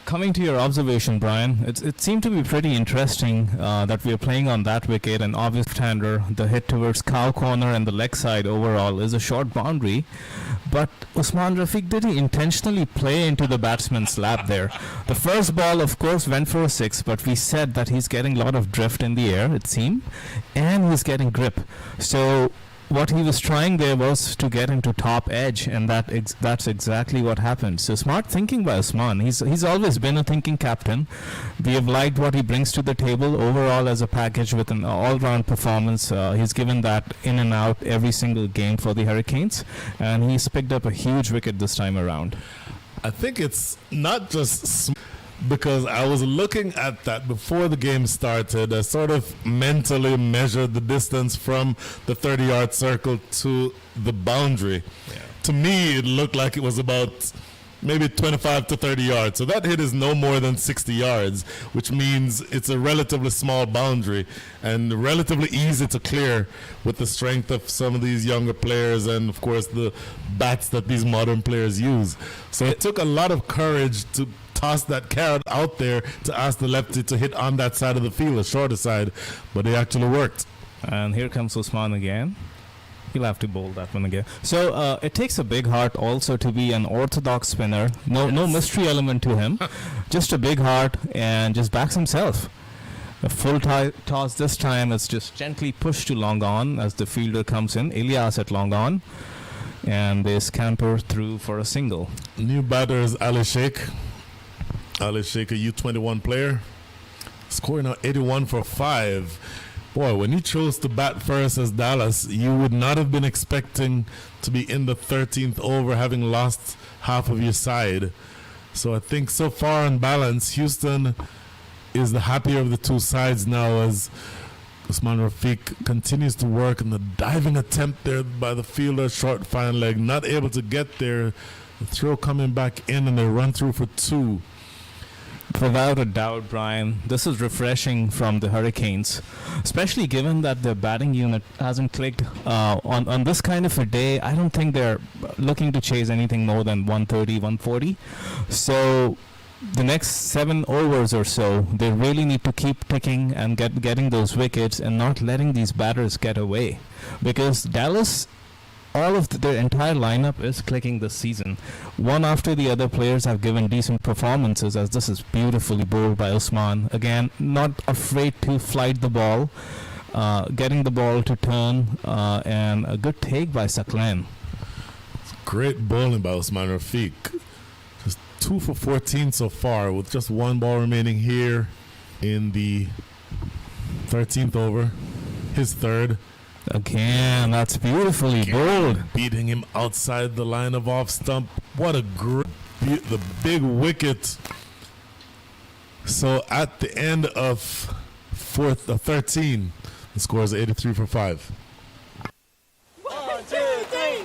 Coming to your observation, Brian, it seemed to be pretty interesting that we are playing on that wicket, and obvious left-hander, the hit towards cow corner and the leg side overall is a short boundary. But Usman Rafiq, did he intentionally play into the batsman's lap there? The first ball, of course, went for a 6, but we said that he's getting a lot of drift in the air, it seemed, and he's getting grip. So what he was trying there was to get into top edge, and that's exactly what happened. So smart thinking by Usman. He's always been a thinking captain. We have liked what he brings to the table overall as a package with an all-round performance. He's given that in and out every single game for the Hurricanes, and he's picked up a huge wicket this time around. I think it's not just because I was looking at that before the game started. I sort of mentally measured the distance from the 30-yard circle to the boundary. Yeah. To me, it looked like it was about maybe 25 to 30 yards. So that hit is no more than 60 yards, which means it's a relatively small boundary and relatively easy to clear with the strength of some of these younger players and, of course, the bats that these modern players use. So it took a lot of courage to toss that carrot out there to ask the lefty to hit on that side of the field, the shorter side, but it actually worked. And here comes Usman again. He'll have to bowl that one again. So it takes a big heart also to be an orthodox spinner. No mystery element to him. Just a big heart and just backs himself. A full toss this time is just gently pushed to long on as the fielder comes in. Ilyas at long on. And they scamper through for a single. New batter is Ali Sheikh. Ali Sheikh, a U21 player, scoring now 81 for 5. Boy, when he chose to bat first as Dallas, you would not have been expecting to be in the 13th over, having lost half of your side. So I think so far on balance, Houston is the happier of the two sides now as Usman Rafiq continues to work in the diving attempt there by the fielder, short fine leg, not able to get there. The throw coming back in and they run through for 2. Without a doubt, Brian, this is refreshing from the Hurricanes, especially given that their batting unit hasn't clicked on this kind of a day. I don't think they're looking to chase anything more than 130, 140. So the next 7 overs or so, they really need to keep ticking and getting those wickets and not letting these batters get away, because Dallas, all of their entire lineup is clicking this season. One after the other, players have given decent performances, as this is beautifully bowled by Usman. Again, not afraid to flight the ball, getting the ball to turn, and a good take by Saklan. Great bowling by Usman Rafiq. Just 2 for 14 so far, with just 1 ball remaining here in the 13th over, his third. Again, that's beautifully bowled. Beating him outside the line of off stump. What a great, the big wicket. So at the end of 13, the score is 83 for 5. 1, 2, 3.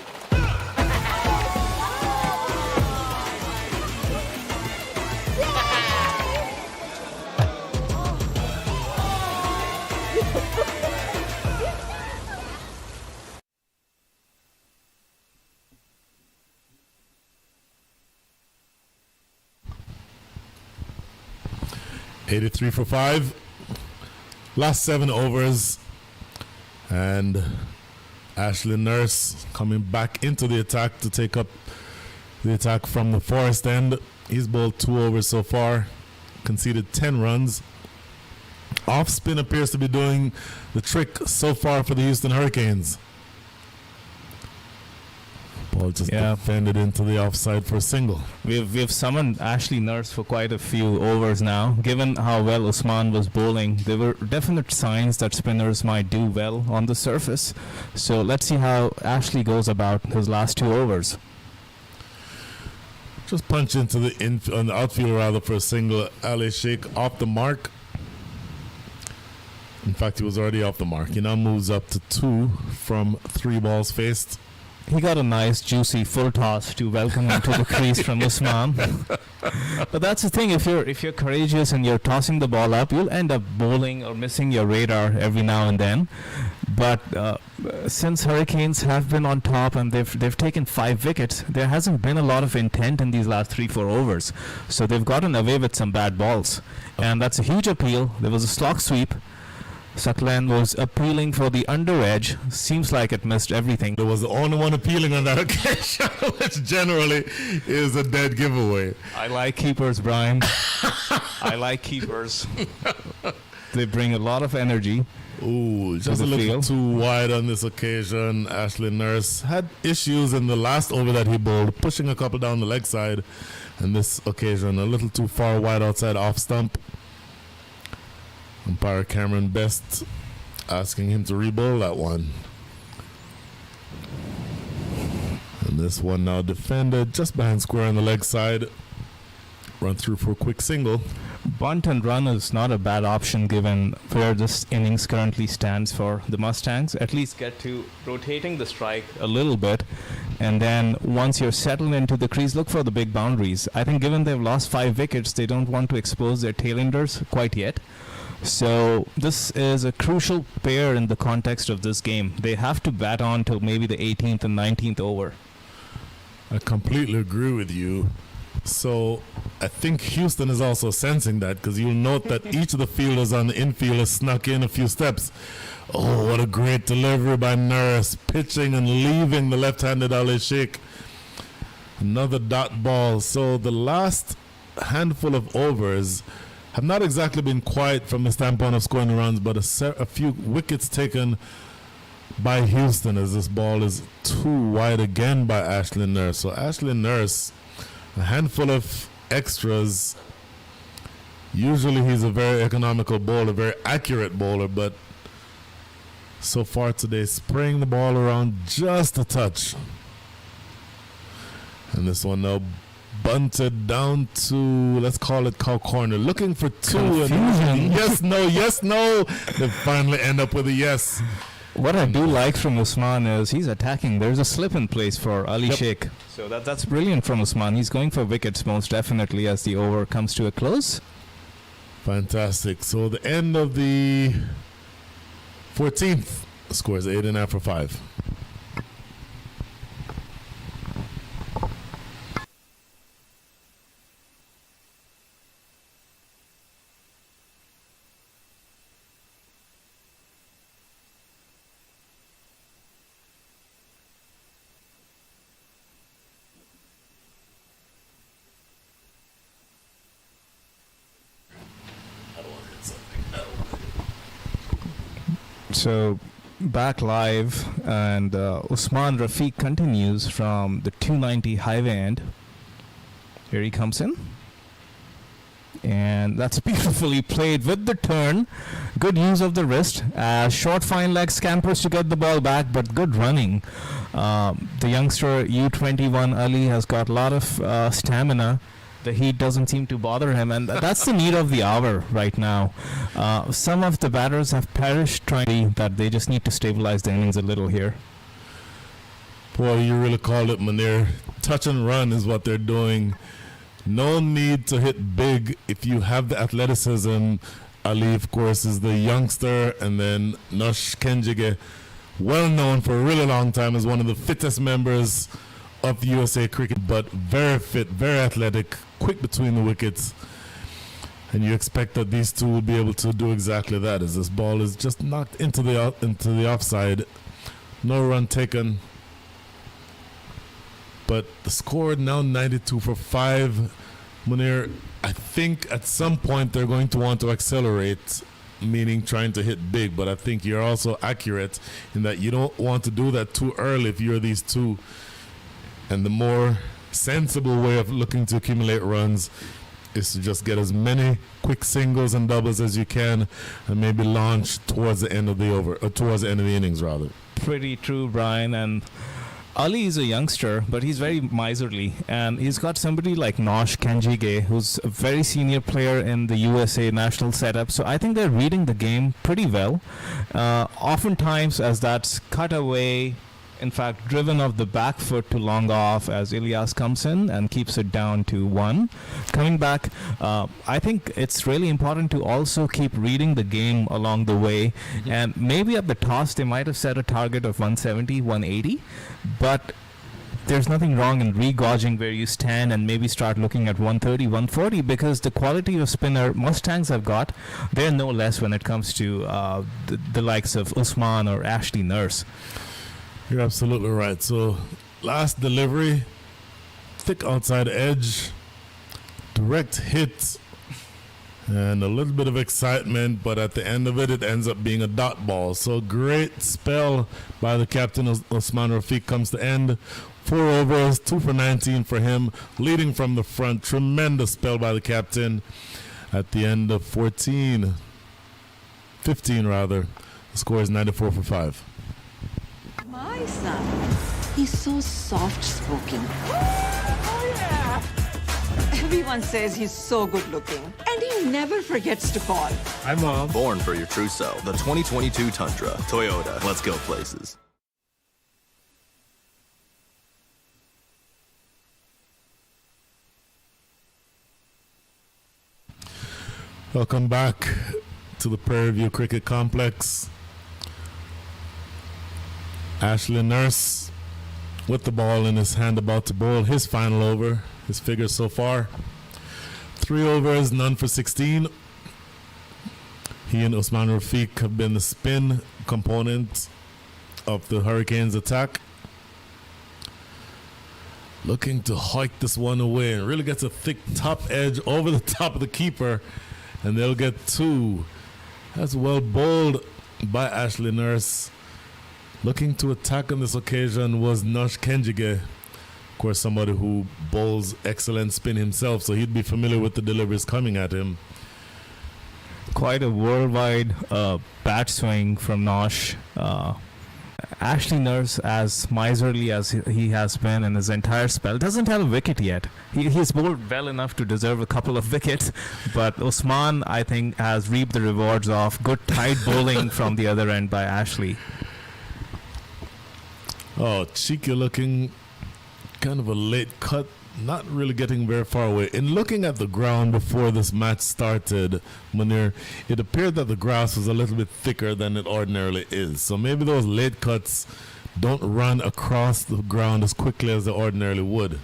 83 for 5. Last 7 overs. And Ashley Nurse coming back into the attack to take up the attack from the Forest end. He's bowled 2 overs so far. Conceded 10 runs. Off spin appears to be doing the trick so far for the Houston Hurricanes. Ball just defended into the offside for a single. We've summoned Ashley Nurse for quite a few overs now. Given how well Usman was bowling, there were definite signs that spinners might do well on the surface. So let's see how Ashley goes about his last 2 overs. Just punch into the outfield rather for a single. Ali Sheikh off the mark. In fact, he was already off the mark. He now moves up to 2 from 3 balls faced. He got a nice, juicy full toss to welcome him to the crease from Usman. But that's the thing, if you're courageous and you're tossing the ball up, you'll end up bowling or missing your radar every now and then. But since Hurricanes have been on top and they've taken 5 wickets, there hasn't been a lot of intent in these last 3-4 overs. So they've gotten away with some bad balls. And that's a huge appeal. There was a slog sweep. Saklan was appealing for the under edge. Seems like it missed everything. There was the only one appealing on that occasion, which generally is a dead giveaway. I like keepers, Brian. I like keepers. They bring a lot of energy. Ooh, just a little too wide on this occasion. Ashley Nurse had issues in the last over that he bowled, pushing a couple down the leg side. And this occasion, a little too far wide outside off stump. Umpire Cameron Best asking him to re-bowl that one. And this one now defended just behind square on the leg side. Run through for a quick single. Bunt and run is not a bad option given where this innings currently stands for the Mustangs. At least get to rotating the strike a little bit, and then once you're settled into the crease, look for the big boundaries. I think given they've lost 5 wickets, they don't want to expose their tailenders quite yet. So this is a crucial pair in the context of this game. They have to bat on till maybe the 18th and 19th over. I completely agree with you. So I think Houston is also sensing that, because you'll note that each of the fielders on the infield has snuck in a few steps. Oh, what a great delivery by Nurse, pitching and leaving the left-handed Ali Sheikh. Another dot ball. So the last handful of overs have not exactly been quiet from the standpoint of scoring runs, but a few wickets taken by Houston as this ball is too wide again by Ashley Nurse. So Ashley Nurse, a handful of extras. Usually he's a very economical bowler, very accurate bowler, but so far today spraying the ball around just a touch. And this one now bunted down to, let's call it cow corner, looking for 2. And yes, no. They finally end up with a yes. What I do like from Usman is he's attacking. There's a slip in place for Ali Sheikh. So that's brilliant from Usman. He's going for wickets most definitely as the over comes to a close. Fantastic. So the end of the 14th scores 8.5 for 5. So back live, and Usman Rafiq continues from the 290 highway end. Here he comes in. And that's beautifully played with the turn. Good use of the wrist. Short fine leg scampers to get the ball back, but good running. The youngster U21 Ali has got a lot of stamina. The heat doesn't seem to bother him, and that's the need of the hour right now. Some of the batters have perished trying that they just need to stabilize the innings a little here. Boy, you really called it, Munir. Touch and run is what they're doing. No need to hit big if you have the athleticism. Ali, of course, is the youngster, and then Nush Kenjige, well known for a really long time as one of the fittest members of USA cricket, but very fit, very athletic, quick between the wickets. And you expect that these two will be able to do exactly that, as this ball is just knocked into the offside. No run taken. But the score now 92 for 5. Munir, I think at some point they're going to want to accelerate, meaning trying to hit big, but I think you're also accurate in that you don't want to do that too early if you're these two. And the more sensible way of looking to accumulate runs is to just get as many quick singles and doubles as you can, and maybe launch towards the end of the over, or towards the end of the innings rather. Pretty true, Brian. And Ali is a youngster, but he's very miserly, and he's got somebody like Nosh Kenjige, who's a very senior player in the USA national setup. So I think they're reading the game pretty well. Oftentimes, as that's cut away, in fact, driven off the back foot to long off as Ilyas comes in and keeps it down to 1. Coming back, I think it's really important to also keep reading the game along the way. And maybe at the toss, they might have set a target of 170, 180. But there's nothing wrong in re-gauging where you stand and maybe start looking at 130, 140, because the quality of spinner Mustangs have got, they're no less when it comes to the likes of Usman or Ashley Nurse. You're absolutely right. So last delivery, thick outside edge, direct hit, And a little bit of excitement, but at the end of it, it ends up being a dot ball. So great spell by the captain. Osman Rafiq comes to end. 4 overs, 2 for 19 for him, leading from the front. Tremendous spell by the captain. At the end of 15 rather. The score is 94 for 5. My son, he's so soft-spoken. Oh, yeah. Everyone says he's so good-looking, and he never forgets to call. Hi, Mom. Born for your true self. The 2022 Tundra. Toyota. Let's go places. Welcome back to the Prairie View Cricket Complex. Ashley Nurse with the ball in his hand, about to bowl his final over. His figures so far: 3 overs, none for 16. He and Osman Rafiq have been the spin component of the Hurricanes' attack. Looking to hike this one away, and really gets a thick top edge over the top of the keeper, and they'll get 2. That's well bowled by Ashley Nurse. Looking to attack on this occasion was Nosh Kenjige. Of course, somebody who bowls excellent spin himself, so he'd be familiar with the deliveries coming at him. Quite a worldwide bat swing from Nosh. Ashley Nurse, as miserly as he has been in his entire spell, doesn't have a wicket yet. He's bowled well enough to deserve a couple of wickets, but Osman, I think, has reaped the rewards of good tight bowling from the other end by Ashley. Oh, cheeky looking, kind of a late cut, not really getting very far away. In looking at the ground before this match started, Munir, it appeared that the grass was a little bit thicker than it ordinarily is. So maybe those late cuts don't run across the ground as quickly as they ordinarily would.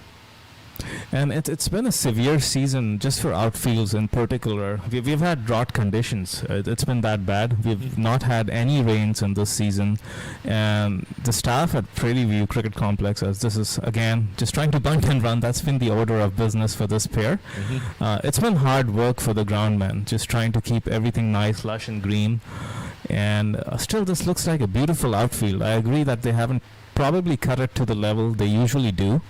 And it's been a severe season just for outfields in particular. We've had drought conditions. It's been that bad. We've not had any rains in this season. And the staff at Prairie View Cricket Complex, as this is, again, just trying to bunt and run. That's been the order of business for this pair. It's been hard work for the groundmen, just trying to keep everything nice, lush and green. And still, this looks like a beautiful outfield. I agree that they haven't probably cut it to the level they usually do,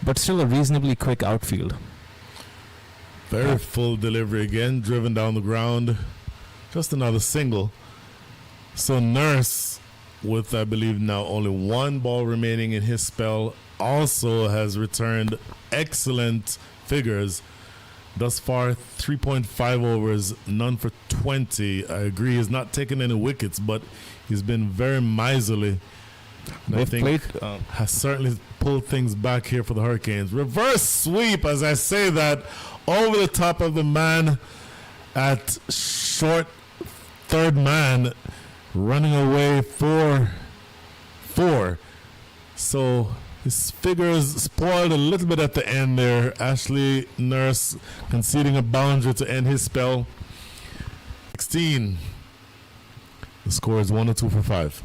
but still a reasonably quick outfield. Very full delivery again, driven down the ground. Just another single. So Nurse, with I believe now only 1 ball remaining in his spell, also has returned excellent figures. Thus far, 3.5 overs, none for 20. I agree, he's not taken any wickets, but he's been very miserly. I think has certainly pulled things back here for the Hurricanes. Reverse sweep, as I say that, over the top of the man at short third man, running away for 4. So his figures spoiled a little bit at the end there. Ashley Nurse conceding a boundary to end his spell. 16. The score is 102 for 5.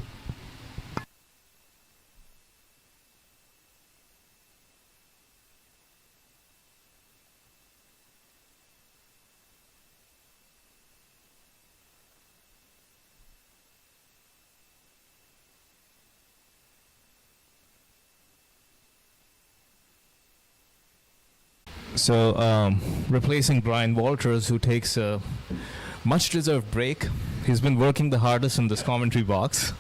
So, replacing Brian Walters, who takes a much-deserved break. He's been working the hardest in this commentary box.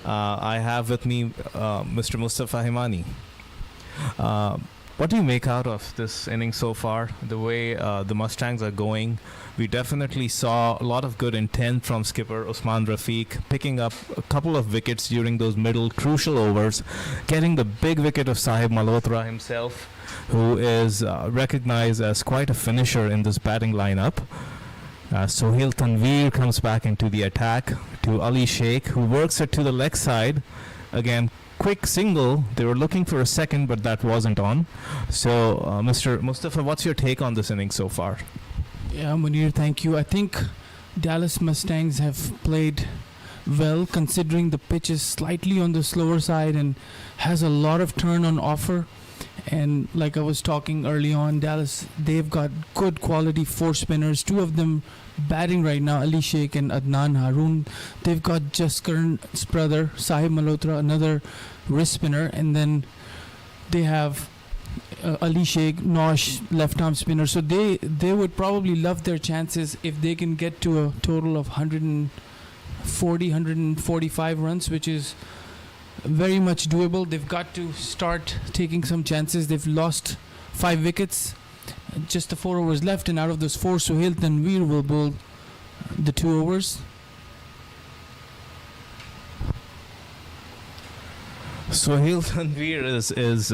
I have with me Mr. Mustafa Himani. What do you make out of this inning so far? The way the Mustangs are going, we definitely saw a lot of good intent from skipper Osman Rafiq, picking up a couple of wickets during those middle crucial overs, getting the big wicket of Sahib Malhotra himself, who is recognized as quite a finisher in this batting lineup. Sohail Tanveer comes back into the attack to Ali Sheikh, who works it to the leg side. Again, quick single. They were looking for a second, but that wasn't on. So, Mr. Mustafa, what's your take on this inning so far? Yeah, Munir, thank you. I think Dallas Mustangs have played well, considering the pitch is slightly on the slower side and has a lot of turn on offer. And like I was talking early on, Dallas, they've got good quality four spinners. Two of them batting right now, Ali Sheikh and Adnan Haroon. They've got Jaskaran's brother, Sahib Malhotra, another wrist spinner. And then they have Ali Sheikh, Nosh, left arm spinner. So they would probably love their chances if they can get to a total of 140, 145 runs, which is very much doable. They've got to start taking some chances. They've lost 5 wickets, just the 4 overs left, and out of those 4, Sohail Tanveer will bowl the 2 overs. Sohail Tanveer is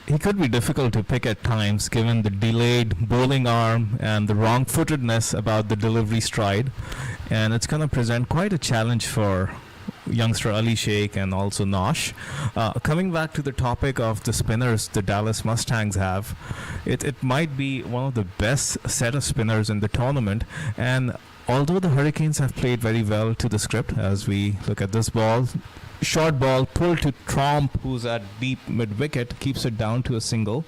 he could be difficult to pick at times given the delayed bowling arm and the wrong-footedness about the delivery stride, and it's going to present quite a challenge for youngster Ali Sheikh and also Nosh. Coming back to the topic of the spinners the Dallas Mustangs have, it might be one of the best set of spinners in the tournament, and although the Hurricanes have played very well to the script, as we look at this ball, short ball pulled to Tromp, who's at deep mid-wicket, keeps it down to a single.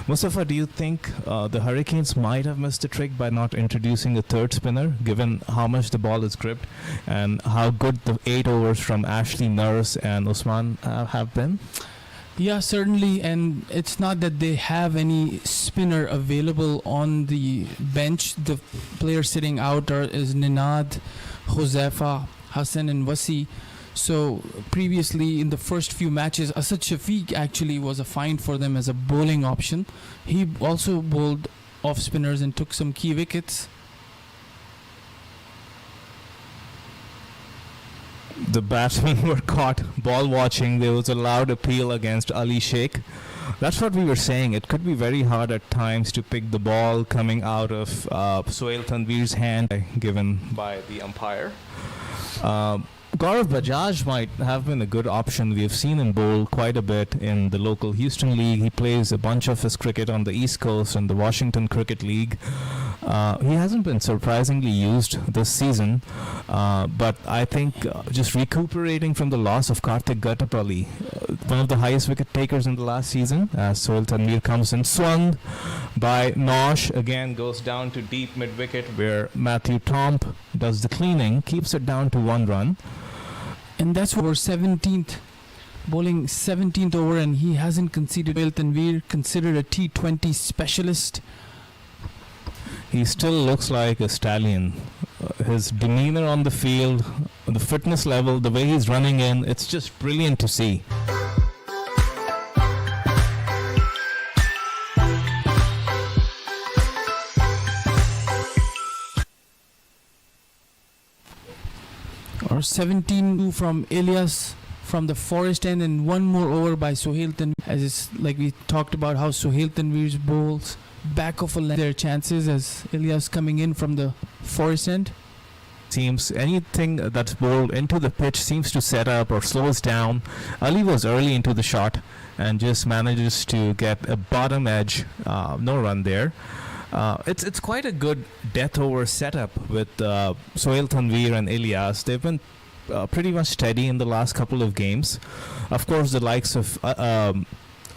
Mustafa, do you think the Hurricanes might have missed the trick by not introducing a third spinner, given how much the ball is gripped and how good the 8 overs from Ashley Nurse and Usman have been? Yeah, certainly, and it's not that they have any spinner available on the bench. The players sitting out is Ninad, Josefa, Hassan and Wasi. So previously in the first few matches, Asad Shafiq actually was a find for them as a bowling option. He also bowled off spinners and took some key wickets. The batsmen were caught ball watching. There was a loud appeal against Ali Sheikh. That's what we were saying. It could be very hard at times to pick the ball coming out of Sohail Tanveer's hand given by the umpire. Gaurav Bajaj might have been a good option. We have seen him bowl quite a bit in the local Houston League. He plays a bunch of his cricket on the East Coast and the Washington Cricket League. He hasn't been surprisingly used this season, but I think just recuperating from the loss of Karthik Gatapalli, one of the highest wicket takers in the last season, as Sohail Tanveer comes in, swung by Nosh, again goes down to deep mid-wicket where Matthew Tromp does the cleaning, keeps it down to 1 run. And that's over 17th, bowling 17th over, and he hasn't conceded. Sohail Tanveer, considered a T20 specialist. He still looks like a stallion. His demeanor on the field, the fitness level, the way he's running in, it's just brilliant to see. Or 17 from Ilyas from the forest end, and 1 more over by Sohail Tanveer. As it's like we talked about how Sohail Tanveer's bowls back of a leg, their chances as Ilyas coming in from the forest end. Seems anything that's bowled into the pitch seems to set up or slows down. Ali was early into the shot and just manages to get a bottom edge, no run there. It's quite a good death over setup with Sohail Tanveer and Ilyas. They've been pretty much steady in the last couple of games. Of course, the likes of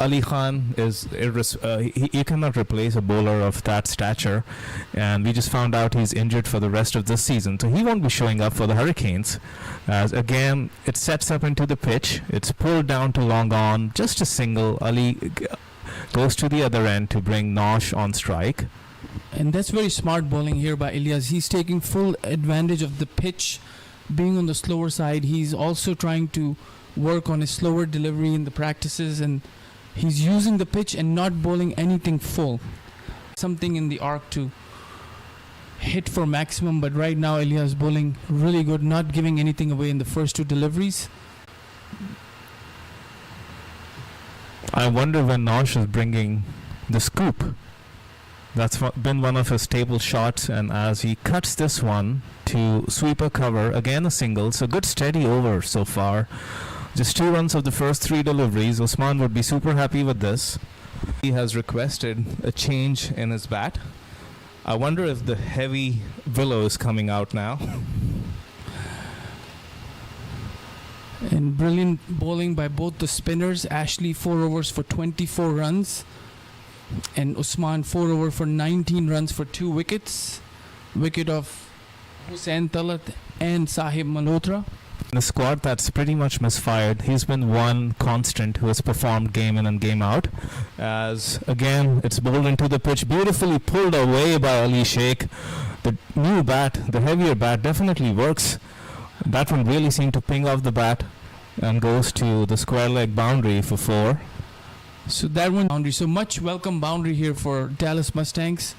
Ali Khan is he cannot replace a bowler of that stature, and we just found out he's injured for the rest of this season, so he won't be showing up for the Hurricanes. As again, it sets up into the pitch. It's pulled down to long on, just a single. Ali goes to the other end to bring Nosh on strike. And that's very smart bowling here by Ilyas. He's taking full advantage of the pitch being on the slower side. He's also trying to work on his slower delivery in the practices, and he's using the pitch and not bowling anything full. Something in the arc to hit for maximum, but right now Ilyas bowling really good, not giving anything away in the first 2 deliveries. I wonder when Nosh is bringing the scoop. That's been one of his stable shots, and as he cuts this one to sweep a cover, again a single, so good steady over so far. Just 2 runs of the first 3 deliveries. Usman would be super happy with this. He has requested a change in his bat. I wonder if the heavy Willow is coming out now. And brilliant bowling by both the spinners. Ashley 4 overs for 24 runs. And Usman 4 over for 19 runs for 2 wickets. Wicket of Hussain Talat and Sahib Malhotra. In a squad that's pretty much misfired, he's been one constant who has performed game in and game out. As again, it's bowled into the pitch, beautifully pulled away by Ali Sheikh. The new bat, the heavier bat, definitely works. That one really seemed to ping off the bat and goes to the square leg boundary for 4. So that one boundary. So much welcome boundary here for Dallas Mustangs.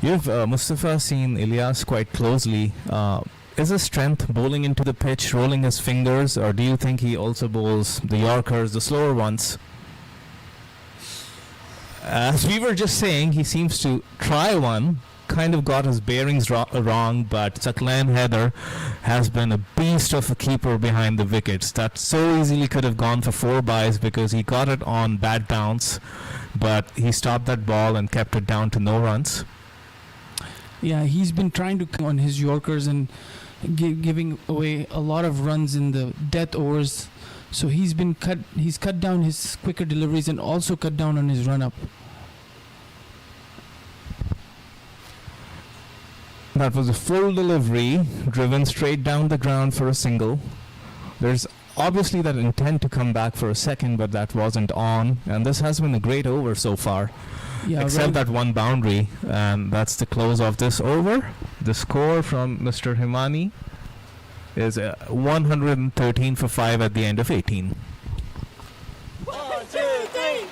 You've, Mustafa, seen Ilyas quite closely. Is his strength bowling into the pitch, rolling his fingers, or do you think he also bowls the Yorkers, the slower ones? As we were just saying, he seems to try one, kind of got his bearings wrong, but Saklan Heather has been a beast of a keeper behind the wickets. That so easily could have gone for 4 byes because he got it on bad bounce, but he stopped that ball and kept it down to no runs. Yeah, he's been trying to on his Yorkers and giving away a lot of runs in the death overs. So he's cut down his quicker deliveries and also cut down on his run up. That was a full delivery, driven straight down the ground for a single. There's obviously that intent to come back for a second, but that wasn't on. And this has been a great over so far. Yeah, except that one boundary, and that's the close of this over. The score from Mr. Himani is 113 for 5 at the end of 18. 1, 2, 3.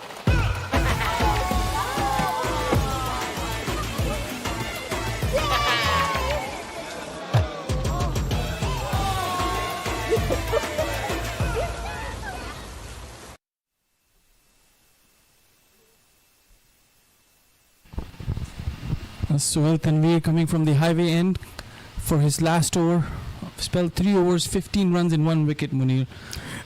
Sohail Tanveer coming from the highway end for his last over. Spelled 3 overs, 15 runs and 1 wicket, Munir.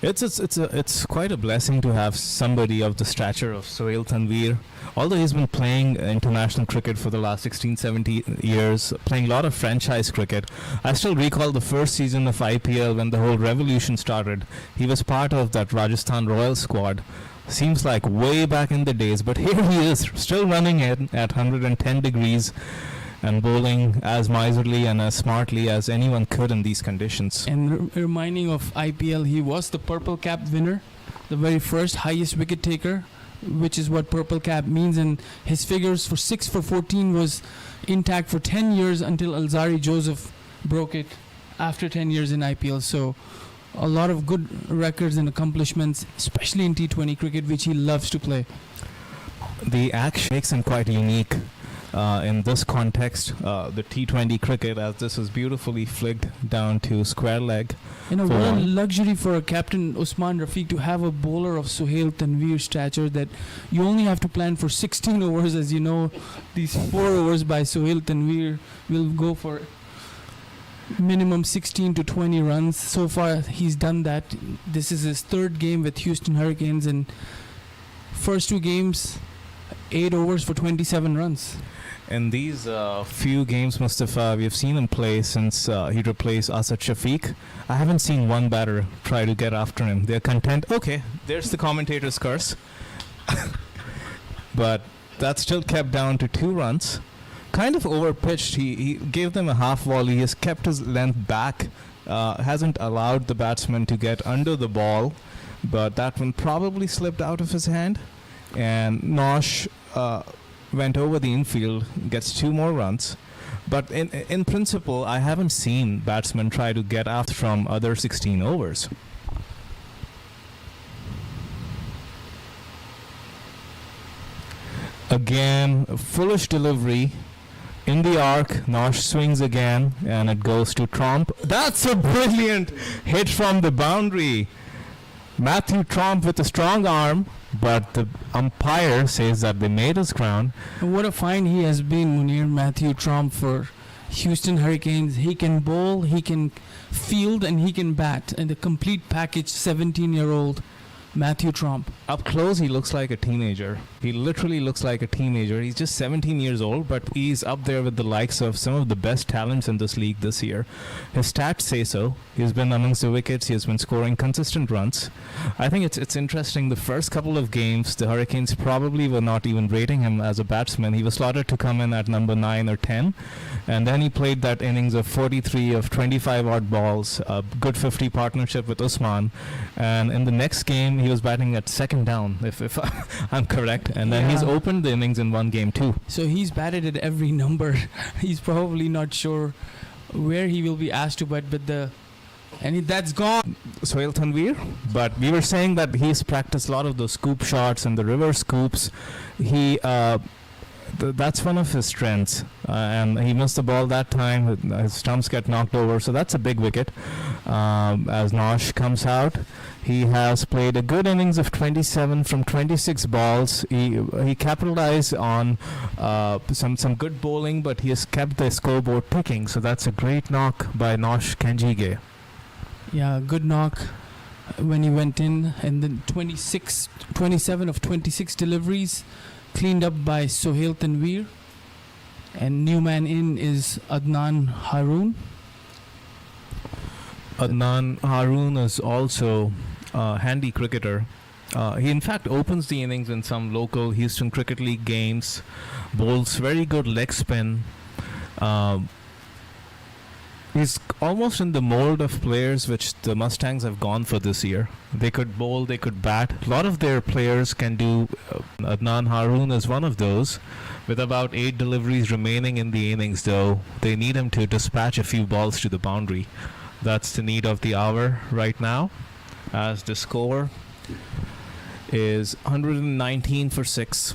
It's quite a blessing to have somebody of the stature of Sohail Tanveer. Although he's been playing international cricket for the last 16, 17 years, playing a lot of franchise cricket. I still recall the first season of IPL when the whole revolution started. He was part of that Rajasthan Royal squad. Seems like way back in the days, but here he is, still running in at 110 degrees and bowling as miserly and as smartly as anyone could in these conditions. And reminding of IPL, he was the purple cap winner, the very first highest wicket taker, which is what purple cap means. And his figures for 6 for 14 was intact for 10 years until Alzari Joseph broke it after 10 years in IPL. So a lot of good records and accomplishments, especially in T20 cricket, which he loves to play. The action makes him quite unique in this context, the T20 cricket, as this is beautifully flicked down to square leg. You know, what a luxury for a captain Usman Rafiq to have a bowler of Sohail Tanveer's stature, that you only have to plan for 16 overs. As you know, these 4 overs by Sohail Tanveer will go for minimum 16 to 20 runs. So far he's done that. This is his 3rd game with Houston Hurricanes, and first 2 games 8 overs for 27 runs. In these few games, Mustafa, we've seen him play since he replaced Asad Shafiq. I haven't seen one batter try to get after him. They're content. Okay, there's the commentator's curse. But that's still kept down to 2 runs. Kind of overpitched. He gave them a half volley. He has kept his length back. Hasn't allowed the batsman to get under the ball. But that one probably slipped out of his hand. And Nosh went over the infield, gets 2 more runs. But in principle, I haven't seen batsmen try to get after from other 16 overs. Again, a foolish delivery. In the arc, Nosh swings again, and it goes to Tromp. That's a brilliant hit from the boundary. Matthew Tromp with a strong arm, but the umpire says that they made his ground. What a find he has been, Munir, Matthew Tromp, for Houston Hurricanes. He can bowl, he can field, and he can bat. And the complete package, 17-year-old Matthew Trump. Up close, he looks like a teenager. He literally looks like a teenager. He's just 17 years old, but he's up there with the likes of some of the best talents in this league this year. His stats say so. He's been amongst the wickets. He has been scoring consistent runs. I think it's interesting. The first couple of games, the Hurricanes probably were not even rating him as a batsman. He was slotted to come in at number 9 or 10. And then he played that innings of 43 of 25 odd balls, a good 50 partnership with Usman. And in the next game, he was batting at second down, if I'm correct. And then he's opened the innings in one game too. So he's batted at every number. He's probably not sure where he will be asked to bat, but that's gone. Sohail Tanvir, but we were saying that he's practiced a lot of those scoop shots and the reverse scoops. That's one of his strengths, and he missed the ball that time. His stumps get knocked over, so that's a big wicket. As Nosh comes out, he has played a good innings of 27 from 26 balls. He capitalized on some good bowling, but he has kept the scoreboard ticking. So that's a great knock by Nosh Kenjige. Yeah, good knock when he went in, and then 27 of 26 deliveries. Cleaned up by Sohail Tanvir, and new man in is Adnan Haroon. Adnan Haroon is also a handy cricketer. He in fact opens the innings in some local Houston Cricket League games, bowls very good leg spin. He's almost in the mold of players which the Mustangs have gone for this year. They could bowl, they could bat. A lot of their players can do. Adnan Haroon is one of those. With about 8 deliveries remaining in the innings, though, they need him to dispatch a few balls to the boundary. That's the need of the hour right now, as the score is 119 for 6.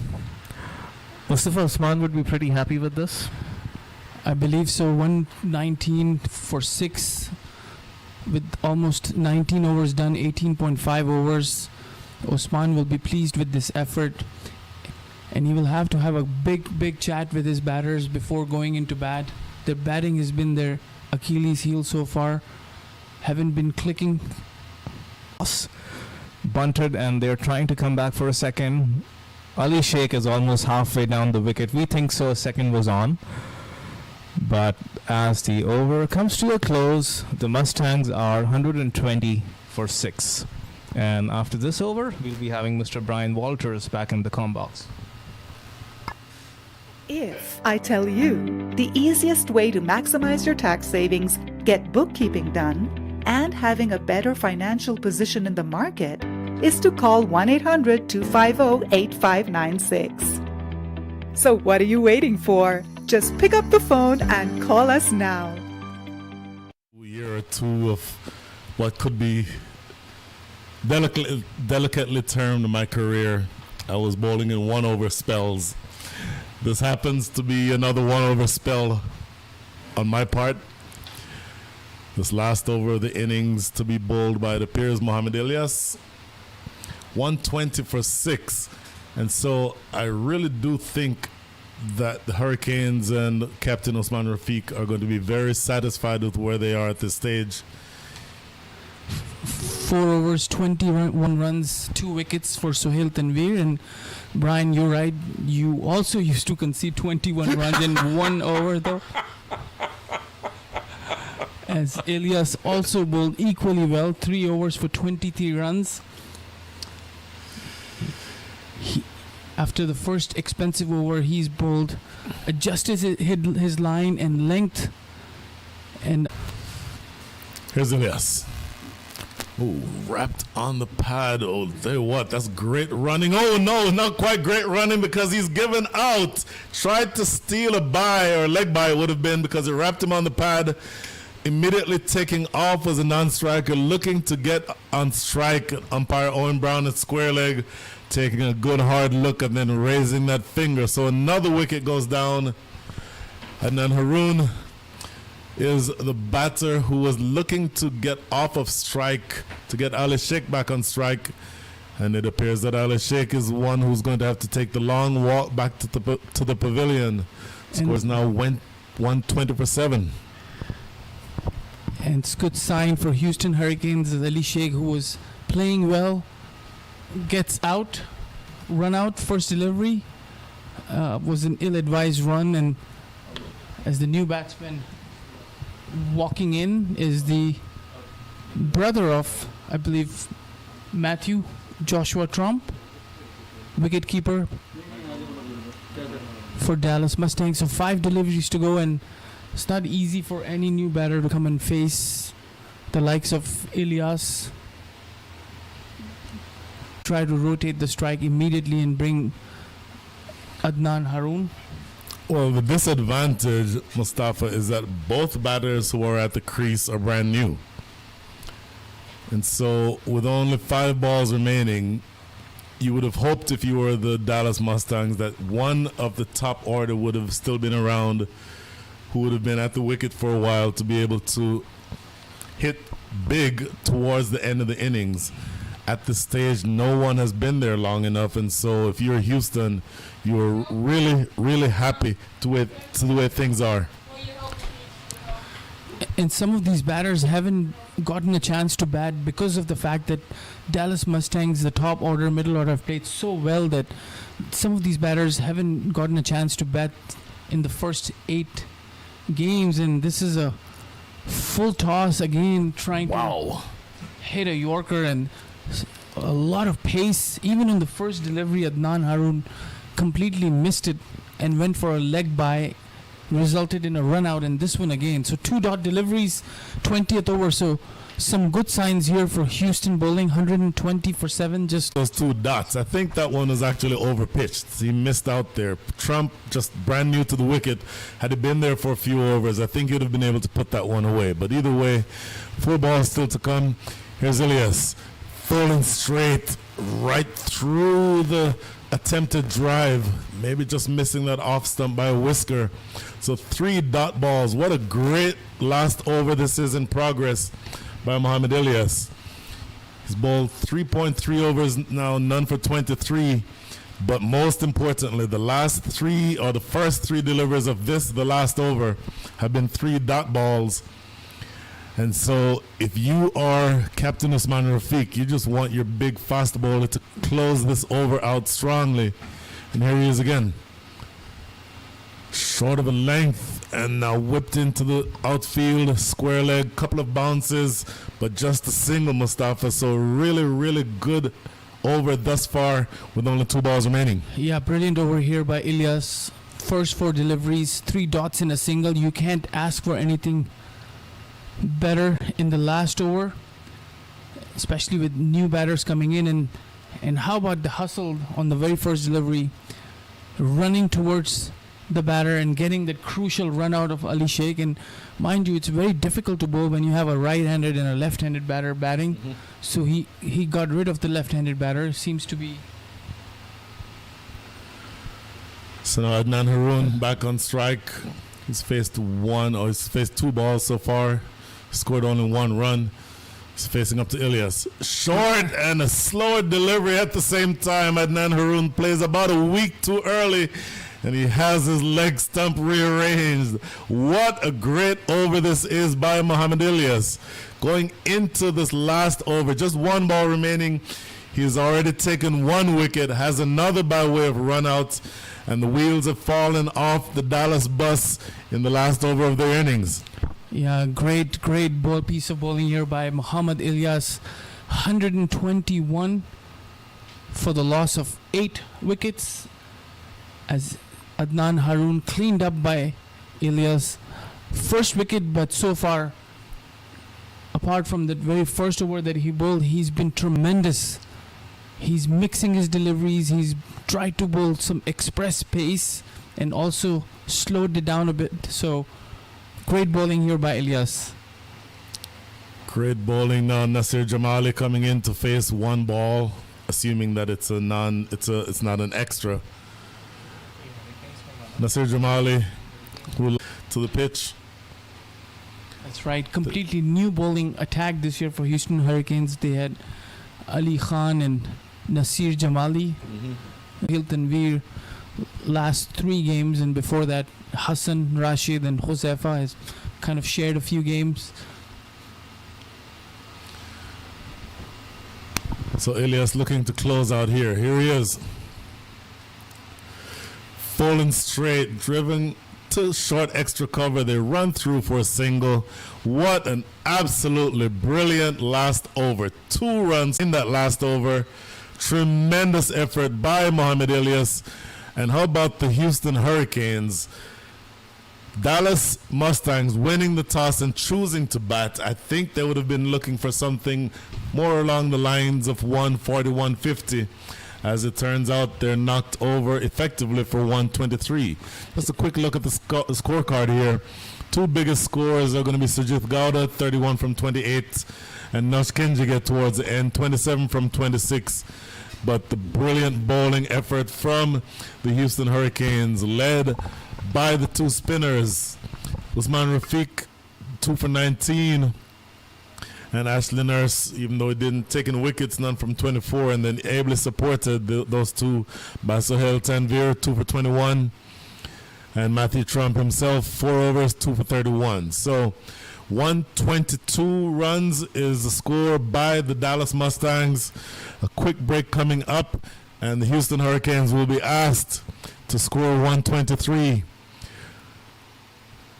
Mustafa Usman would be pretty happy with this. I believe so. 119 for 6 with almost 19 overs done, 18.5 overs. Osman will be pleased with this effort, and he will have to have a big chat with his batters before going into bat. Their batting has been their Achilles heel so far. Haven't been clicking. Bunted, and they're trying to come back for a second. Ali Sheikh is almost halfway down the wicket. We think so. A second was on. But as the over comes to a close, the Mustangs are 120 for 6. And after this over, we'll be having Mr. Brian Walters back in the comm box. If I tell you the easiest way to maximize your tax savings, get bookkeeping done, and having a better financial position in the market is to call 1-800-250-8596. So what are you waiting for? Just pick up the phone and call us now. A year or two of what could be delicately termed in my career. I was bowling in 1-over spells. This happens to be another 1-over spell on my part. This last over of the innings to be bowled by the Piers Mohamed Ilyas. 120 for 6. And so I really do think that the Hurricanes and Captain Osman Rafiq are going to be very satisfied with where they are at this stage. 4 overs, 21 runs, 2 wickets for Sohail Tanvir. And Brian, you're right. You also used to concede 21 runs in 1 over, though. As Ilyas also bowled equally well, 3 overs for 23 runs. After the first expensive over, he's bowled, adjusted his line and length. And here's Ilyas. Oh, wrapped on the pad. Oh, there what? That's great running. Oh, no, not quite great running because he's given out. Tried to steal a bye, or leg bye would have been, because it wrapped him on the pad. Immediately taking off as a non-striker, looking to get on strike. Umpire Owen Brown at square leg, taking a good hard look and then raising that finger. So another wicket goes down. And then Haroon is the batter who was looking to get off of strike to get Ali Sheikh back on strike. And it appears that Ali Sheikh is one who's going to have to take the long walk back to the pavilion. Scores now 120 for 7. And it's a good sign for Houston Hurricanes. Ali Sheikh, who was playing well, gets out, run out, first delivery. Was an ill-advised run, and as the new batsman walking in is the brother of, I believe, Matthew, Joshua Trump, wicketkeeper for Dallas Mustangs. So 5 deliveries to go, and it's not easy for any new batter to come and face the likes of Ilyas. Try to rotate the strike immediately and bring Adnan Haroon. Well, the disadvantage, Mustafa, is that both batters who are at the crease are brand new. And so, with only 5 balls remaining, you would have hoped, if you were the Dallas Mustangs, that one of the top order would have still been around, who would have been at the wicket for a while, to be able to hit big towards the end of the innings. At this stage, no one has been there long enough, and so if you're Houston, you're really, really happy to the way things are. And some of these batters haven't gotten a chance to bat because of the fact that Dallas Mustangs, the top order, middle order, have played so well that some of these batters haven't gotten a chance to bat in the first 8 games. And this is a full toss again, trying to hit a Yorker, and a lot of pace. Even in the first delivery, Adnan Haroon completely missed it and went for a leg by, resulted in a run out, and this one again. So 2 dot deliveries, 20th over. So some good signs here for Houston bowling. 120 for 7. Just those 2 dots. I think that one was actually overpitched. He missed out there. Trump, just brand new to the wicket, had he been there for a few overs, I think he'd have been able to put that one away. But either way, 4 balls still to come. Here's Ilyas, falling straight right through the attempted drive, maybe just missing that off stump by a whisker. So 3 dot balls. What a great last over this is in progress by Mohamed Ilyas. He's bowled 3.3 overs now, none for 23. But most importantly, the last 3, or the first 3 deliveries of this, the last over, have been 3 dot balls. And so if you are Captain Usman Rafiq, you just want your big fast bowler to close this over out strongly. And here he is again. Short of a length, and now whipped into the outfield, square leg, couple of bounces, but just a single, Mustafa. So really, really good over thus far with only 2 balls remaining. Yeah, brilliant over here by Ilyas. First 4 deliveries, 3 dots in a single. You can't ask for anything better in the last over, especially with new batters coming in. And how about the hustle on the very first delivery, running towards the batter and getting that crucial run out of Ali Sheikh. And mind you, it's very difficult to bowl when you have a right-handed and a left-handed batter batting. So he got rid of the left-handed batter. Seems to be. So now Adnan Haroon back on strike. He's faced 2 balls so far. Scored only 1 run. He's facing up to Ilyas. Short and a slower delivery at the same time. Adnan Haroon plays about a week too early, and he has his leg stump rearranged. What a great over this is by Mohamed Ilyas. Going into this last over, just 1 ball remaining. He's already taken 1 wicket, has another by way of run out, and the wheels have fallen off the Dallas bus in the last over of their innings. Yeah, great piece of bowling here by Mohamed Ilyas. 121 for the loss of 8 wickets, as Adnan Haroon cleaned up by Ilyas. First wicket, but so far, apart from that very first over that he bowled, he's been tremendous. He's mixing his deliveries. He's tried to bowl some express pace and also slowed it down a bit. So great bowling here by Ilyas. Great bowling now. Nasir Jamali coming in to face 1 ball, assuming that it's not an extra. Nasir Jamali to the pitch. That's right. Completely new bowling attack this year for Houston Hurricanes. They had Ali Khan and Nasir Jamali. Hilton Veer last 3 games, and before that Hassan, Rashid and Josefa has kind of shared a few games. So Elias looking to close out here. Here he is. Falling straight, driven to short extra cover. They run through for a single. What an absolutely brilliant last over. 2 runs in that last over. Tremendous effort by Muhammad Elias. And how about the Houston Hurricanes? Dallas Mustangs winning the toss and choosing to bat. I think they would have been looking for something more along the lines of 140-150. As it turns out, they're knocked over effectively for 123. Just a quick look at the scorecard here. 2 biggest scores are going to be Sujith Gowda, 31 from 28, and Nosh Kenjiget towards the end, 27 from 26. But the brilliant bowling effort from the Houston Hurricanes, led by the 2 spinners, Usman Rafiq, 2 for 19, and Ashley Nurse, even though he didn't take in wickets, none from 24, and then ably supported those 2 by Sohail Tanvir, 2 for 21, and Matthew Trump himself, 4 overs, 2 for 31. So 122 runs is the score by the Dallas Mustangs. A quick break coming up, and the Houston Hurricanes will be asked to score 123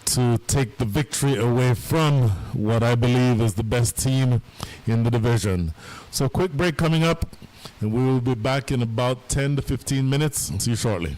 to take the victory away from what I believe is the best team in the division. So quick break coming up, and we will be back in about 10 to 15 minutes. See you shortly.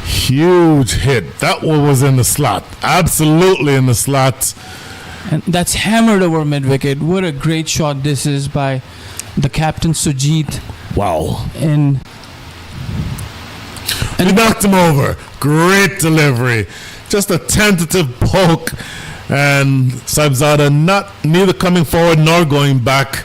Huge hit. That one was in the slot. Absolutely in the slot. And that's hammered over mid-wicket. What a great shot this is by the captain, Sujit. Wow. And he knocked him over. Great delivery. Just a tentative poke. And Saibzada neither coming forward nor going back.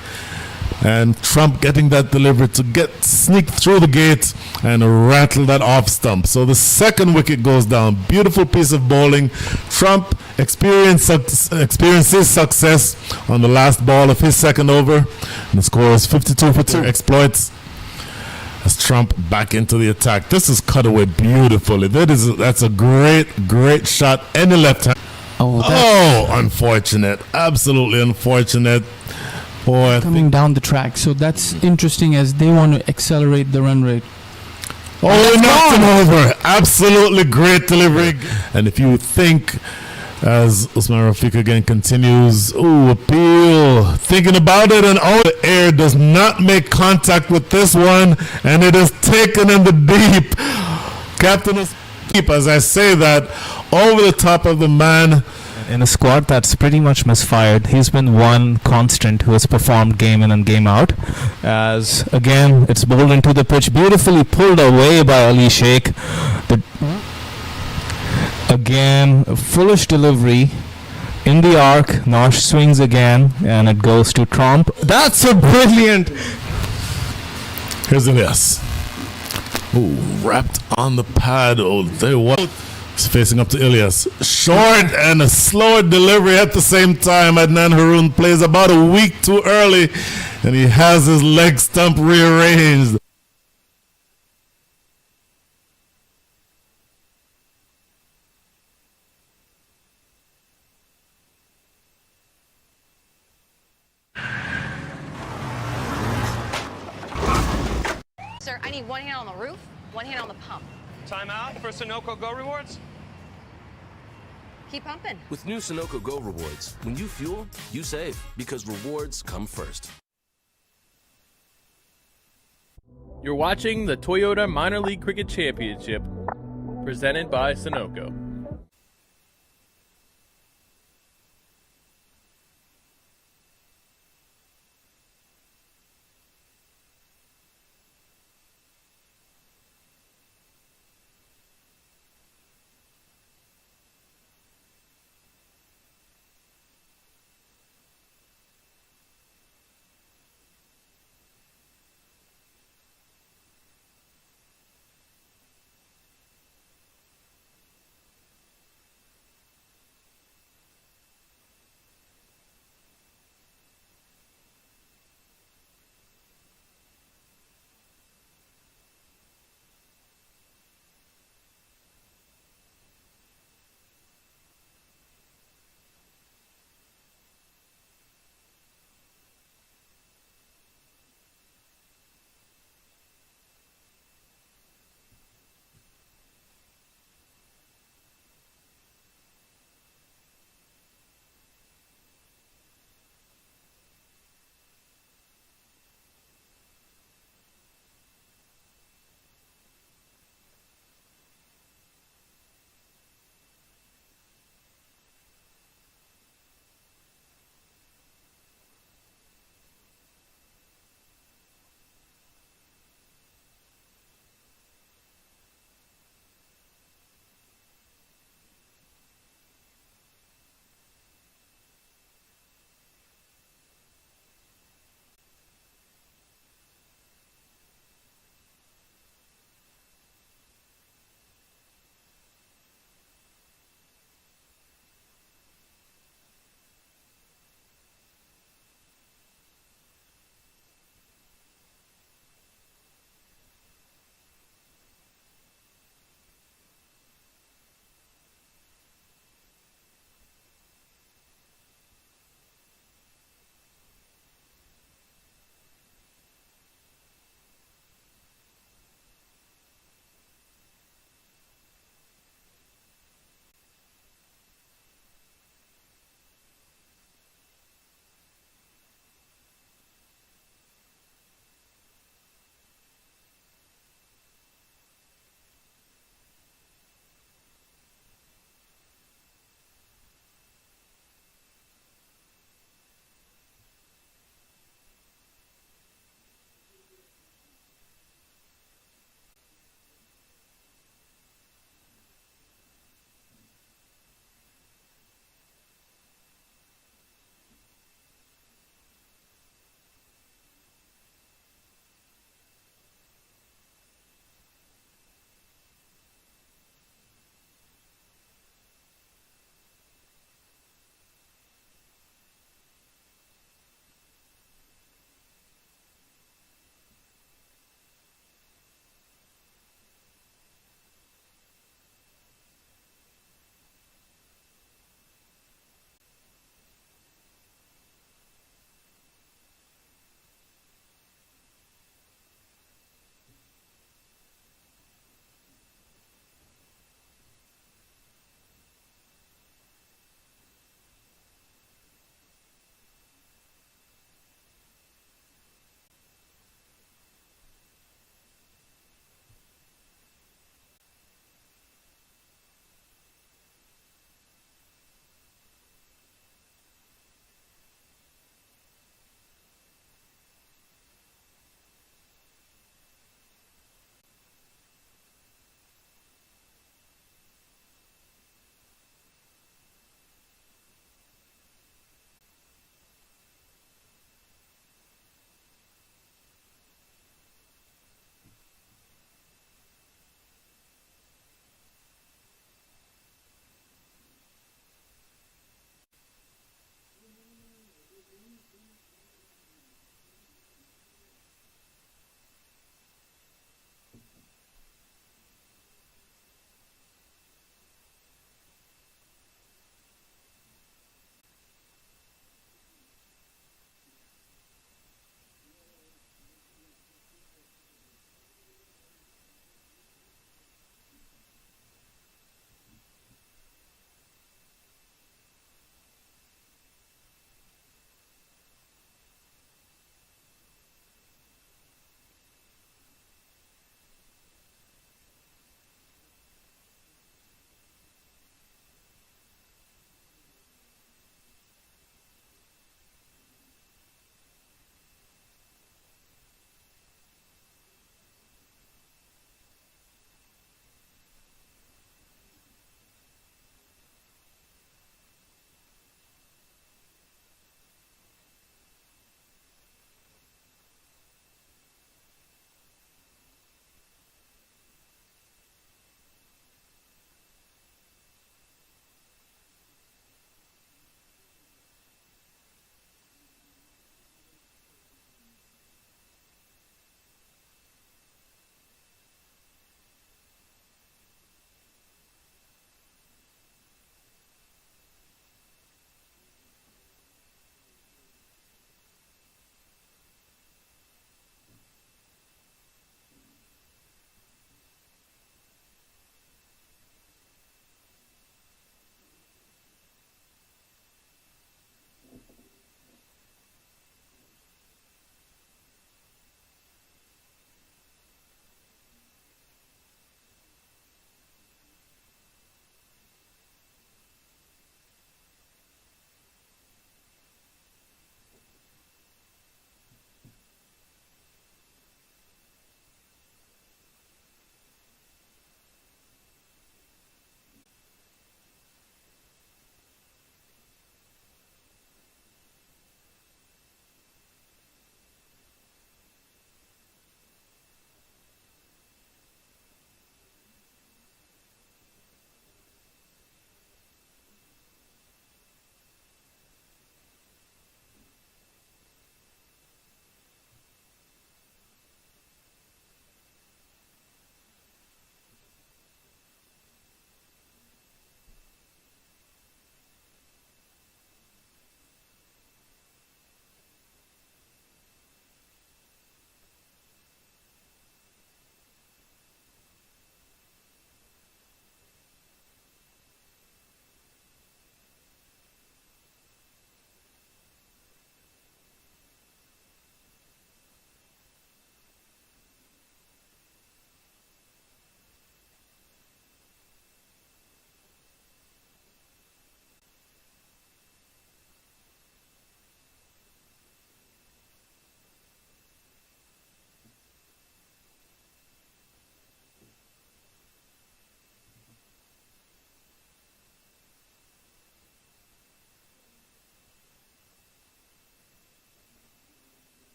And Trump getting that delivery to sneak through the gate and rattle that off stump. So the second wicket goes down. Beautiful piece of bowling. Trump experiences success on the last ball of his second over. And the score is 52 for 2. Exploits as Trump back into the attack. This is cut away beautifully. That's a great shot. Any left hand. Oh, unfortunate. Absolutely unfortunate. Boy, coming down the track. So that's interesting as they want to accelerate the run rate. Oh, he knocked him over. Absolutely great delivery. And if you think, as Usman Rafiq again continues, appeal. Thinking about it, and the air does not make contact with this one, and it is taken in the deep. Captain is deep, as I say that, over the top of the man. In a squad that's pretty much misfired, he's been one constant who has performed game in and game out. As again, it's bowled into the pitch, beautifully pulled away by Ali Sheikh. Again, a foolish delivery in the arc. Nosh swings again, and it goes to Trump. That's a brilliant. Here's Elias. Wrapped on the pad. There was. Facing up to Elias. Short and a slower delivery at the same time. Adnan Haroon plays about a week too early, and he has his leg stump rearranged. Sir, I need one hand on the roof, one hand on the pump. Timeout for Sunoco Go Rewards. Keep pumping. With new Sunoco Go Rewards, when you fuel, you save, because rewards come first. You're watching the Toyota Minor League Cricket Championship, presented by Sunoco.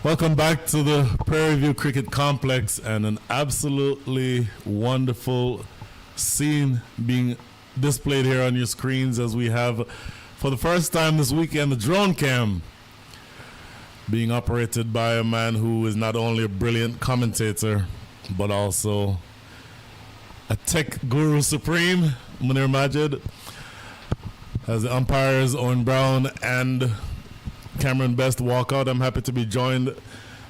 Welcome back to the Prairie View Cricket Complex, and an absolutely wonderful scene being displayed here on your screens as we have, for the first time this weekend, the drone cam being operated by a man who is not only a brilliant commentator but also a tech guru supreme, Munir Majid, as the umpires Owen Brown and Cameron Best walk out. I'm happy to be joined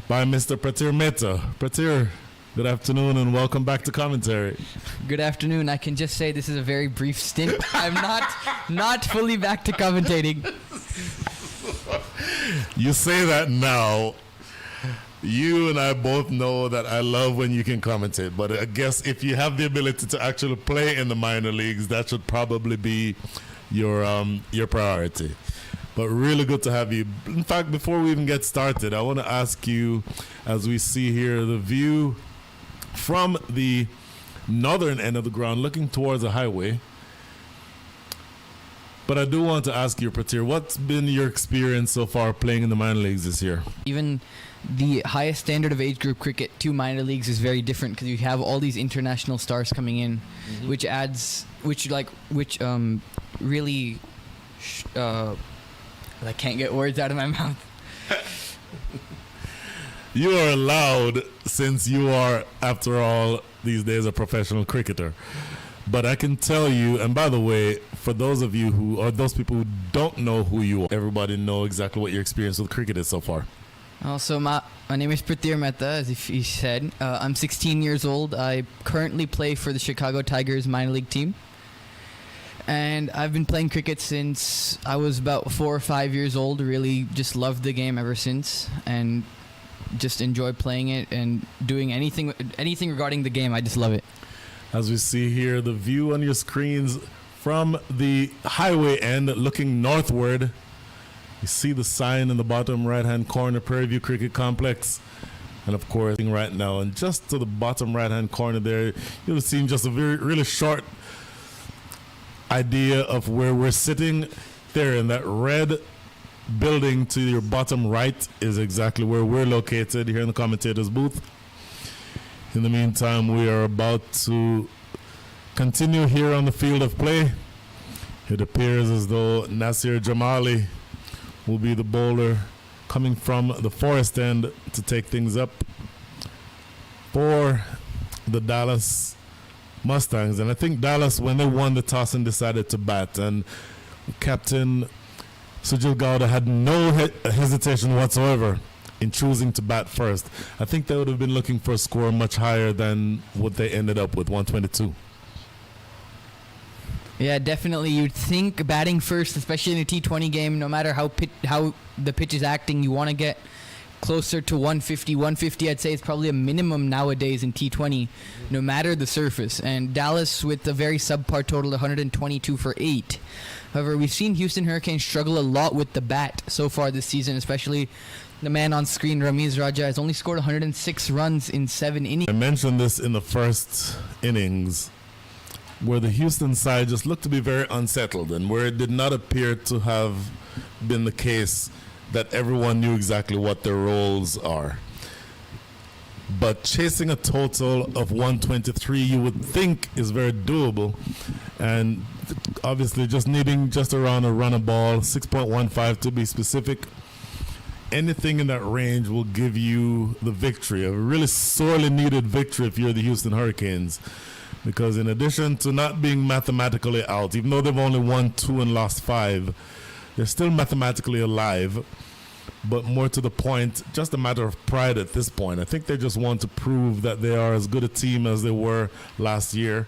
by Mr. Prairie Mehta. Prairie, good afternoon and welcome back to commentary. Good afternoon. I can just say this is a very brief stint. I'm not fully back to commentating. You say that now. You and I both know that I love when you can commentate, but I guess if you have the ability to actually play in the minor leagues, that should probably be your priority. But really good to have you. In fact, before we even get started, I want to ask you, as we see here, the view from the northern end of the ground looking towards the highway. But I do want to ask you, Prairie, what's been your experience so far playing in the minor leagues this year? Even the highest standard of age group cricket to minor leagues is very different because you have all these international stars coming in, which really I can't get words out of my mouth. You are allowed, since you are, after all, these days a professional cricketer. But I can tell you, and by the way, for those of you who, or those people who don't know who you are, everybody know exactly what your experience with cricket is so far. Also, my name is Prairie Mehta, as if he said. I'm 16 years old. I currently play for the Chicago Tigers minor league team. And I've been playing cricket since I was about 4 or 5 years old. Really just loved the game ever since and just enjoy playing it and doing anything regarding the game. I just love it. As we see here, the view on your screens from the highway end looking northward, you see the sign in the bottom right-hand corner, Prairie View Cricket Complex. And of course, right now, and just to the bottom right-hand corner there, you'll see just a really short idea of where we're sitting. There in that red building to your bottom right is exactly where we're located here in the commentator's booth. In the meantime, we are about to continue here on the field of play. It appears as though Nasir Jamali will be the bowler coming from the forest end to take things up for the Dallas Mustangs. And I think Dallas, when they won the toss and decided to bat, and Captain Sujil Gowda had no hesitation whatsoever in choosing to bat first. I think they would have been looking for a score much higher than what they ended up with, 122. Yeah, definitely. You'd think batting first, especially in a T20 game, no matter how the pitch is acting, you want to get closer to 150. 150, I'd say, is probably a minimum nowadays in T20, no matter the surface. And Dallas with a very subpar total, 122 for 8. However, we've seen Houston Hurricanes struggle a lot with the bat so far this season, especially the man on screen, Ramiz Raja, has only scored 106 runs in 7 innings. I mentioned this in the first innings, where the Houston side just looked to be very unsettled, and where it did not appear to have been the case that everyone knew exactly what their roles are. But chasing a total of 123, you would think is very doable, and obviously just needing just around a run a ball, 6.15 to be specific. Anything in that range will give you the victory, a really sorely needed victory if you're the Houston Hurricanes. Because in addition to not being mathematically out, even though they've only won 2 and lost 5, they're still mathematically alive. But more to the point, just a matter of pride at this point. I think they just want to prove that they are as good a team as they were last year.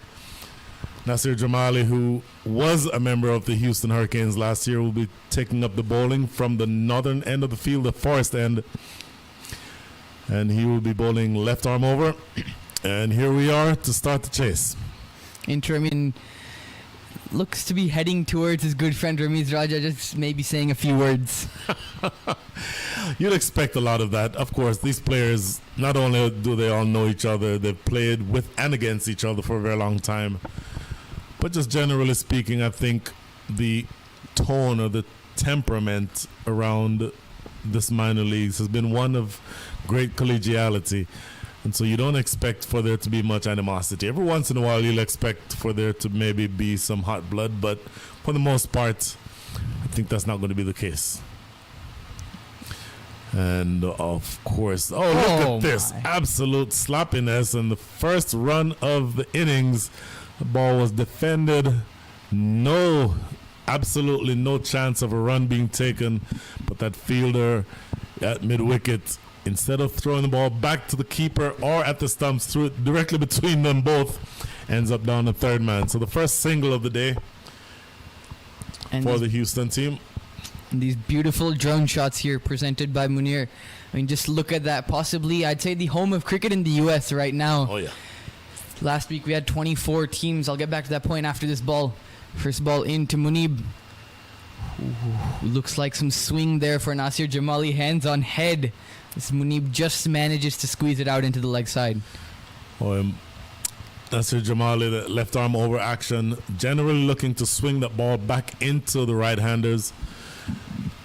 Nasir Jamali, who was a member of the Houston Hurricanes last year, will be taking up the bowling from the northern end of the field, the forest end. And he will be bowling left arm over. And here we are to start the chase. Interim looks to be heading towards his good friend Ramiz Raja, just maybe saying a few words. You'd expect a lot of that. Of course, these players, not only do they all know each other, they've played with and against each other for a very long time. But just generally speaking, I think the tone or the temperament around this minor leagues has been one of great collegiality. And so you don't expect for there to be much animosity. Every once in a while you'll expect for there to maybe be some hot blood, but for the most part, I think that's not going to be the case. And of course, look at this. Absolute sloppiness. And the first run of the innings, the ball was defended. Absolutely no chance of a run being taken. But that fielder at mid-wicket, instead of throwing the ball back to the keeper or at the stumps, threw it directly between them both, ends up down the third man. So the first single of the day for the Houston team. And these beautiful drone shots here presented by Munir. I mean, just look at that. Possibly, I'd say, the home of cricket in the U.S. right now. Oh, yeah. Last week we had 24 teams. I'll get back to that point after this ball. First ball into Munib. Ooh, looks like some swing there for Nasir Jamali. Hands on head. This Munib just manages to squeeze it out into the leg side. Nasir Jamali, the left arm over action, generally looking to swing that ball back into the right-handers.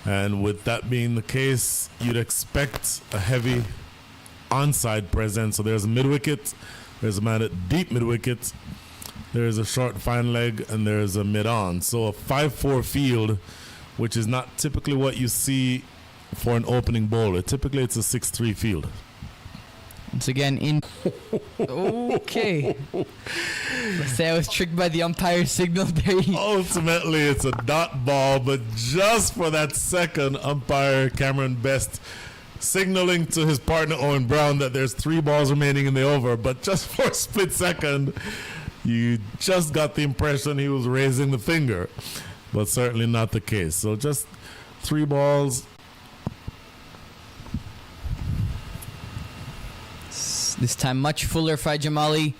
And with that being the case, you'd expect a heavy onside presence. So there's a mid-wicket, there's a man at deep mid-wicket, there's a short fine leg, and there's a mid-on. So a 5-4 field, which is not typically what you see for an opening bowler. Typically it's a 6-3 field. Once again, in. Okay. Let's say I was tricked by the umpire's signal there. Ultimately, it's a dot ball, but just for that second, umpire Cameron Best signaling to his partner Owen Brown that there's 3 balls remaining in the over. But just for a split second, you just got the impression he was raising the finger, but certainly not the case. So just 3 balls. This time much fuller for Jamali.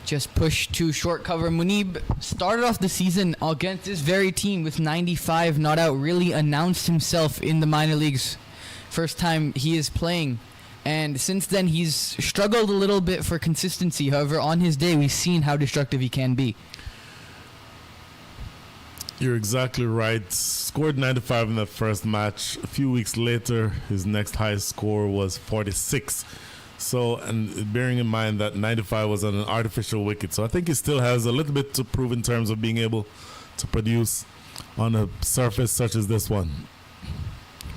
Just pushed to short cover. Munib started off the season against this very team with 95 not out. Really announced himself in the minor leagues. First time he is playing. And since then he's struggled a little bit for consistency. However, on his day we've seen how destructive he can be. You're exactly right. Scored 95 in that first match. A few weeks later, his next highest score was 46. So, and bearing in mind that 95 was on an artificial wicket, so I think he still has a little bit to prove in terms of being able to produce on a surface such as this one.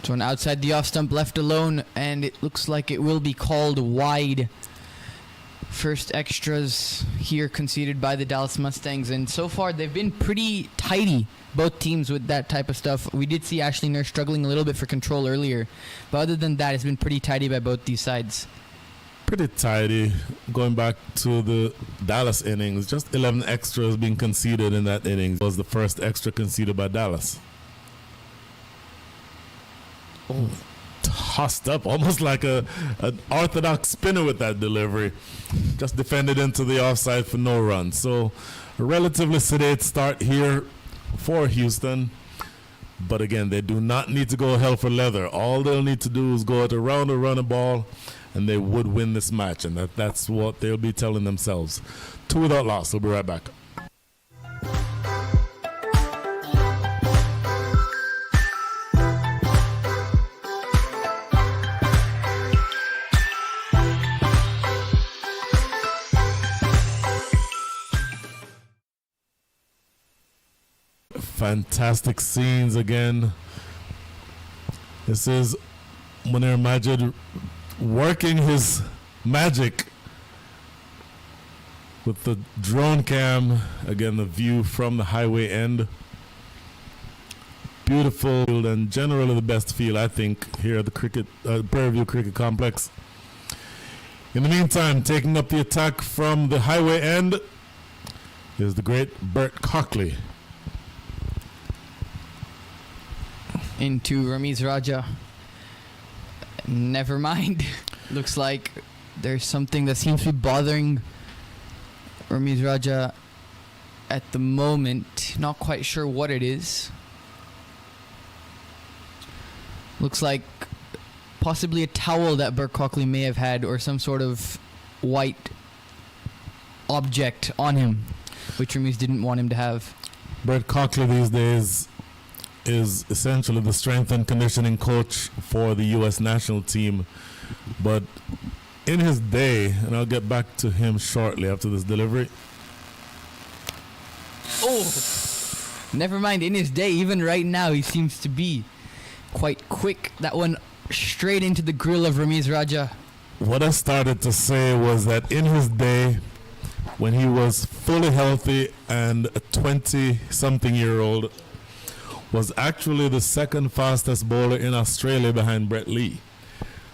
So an outside the off stump left alone, and it looks like it will be called wide. First extras here conceded by the Dallas Mustangs, and so far they've been pretty tidy, both teams, with that type of stuff. We did see Ashley Nurse struggling a little bit for control earlier, but other than that, it's been pretty tidy by both these sides. Pretty tidy. Going back to the Dallas innings, just 11 extras being conceded in that innings. It was the first extra conceded by Dallas. Oh, tossed up, almost like an orthodox spinner with that delivery. Just defended into the offside for no run. So a relatively sedate start here for Houston. But again, they do not need to go hell for leather. All they'll need to do is go at around a run a ball, and they would win this match, and that's what they'll be telling themselves. 2 without loss. We'll be right back. Fantastic scenes again. This is Munir Majid working his magic with the drone cam. Again, the view from the highway end. Beautiful and generally the best feel, I think, here at the Prairie View Cricket Complex. In the meantime, taking up the attack from the highway end is the great Bert Cockley. Into Ramiz Raja. Never mind. Looks like there's something that seems to be bothering Ramiz Raja at the moment. Not quite sure what it is. Looks like possibly a towel that Bert Cockley may have had, or some sort of white object on him, which Ramiz didn't want him to have. Bert Cockley these days is essentially the strength and conditioning coach for the U.S. national team. But in his day, and I'll get back to him shortly after this delivery. Oh, never mind. In his day, even right now, he seems to be quite quick. That one straight into the grill of Ramiz Raja. What I started to say was that in his day, when he was fully healthy and a 20-something-year-old, was actually the second fastest bowler in Australia behind Brett Lee.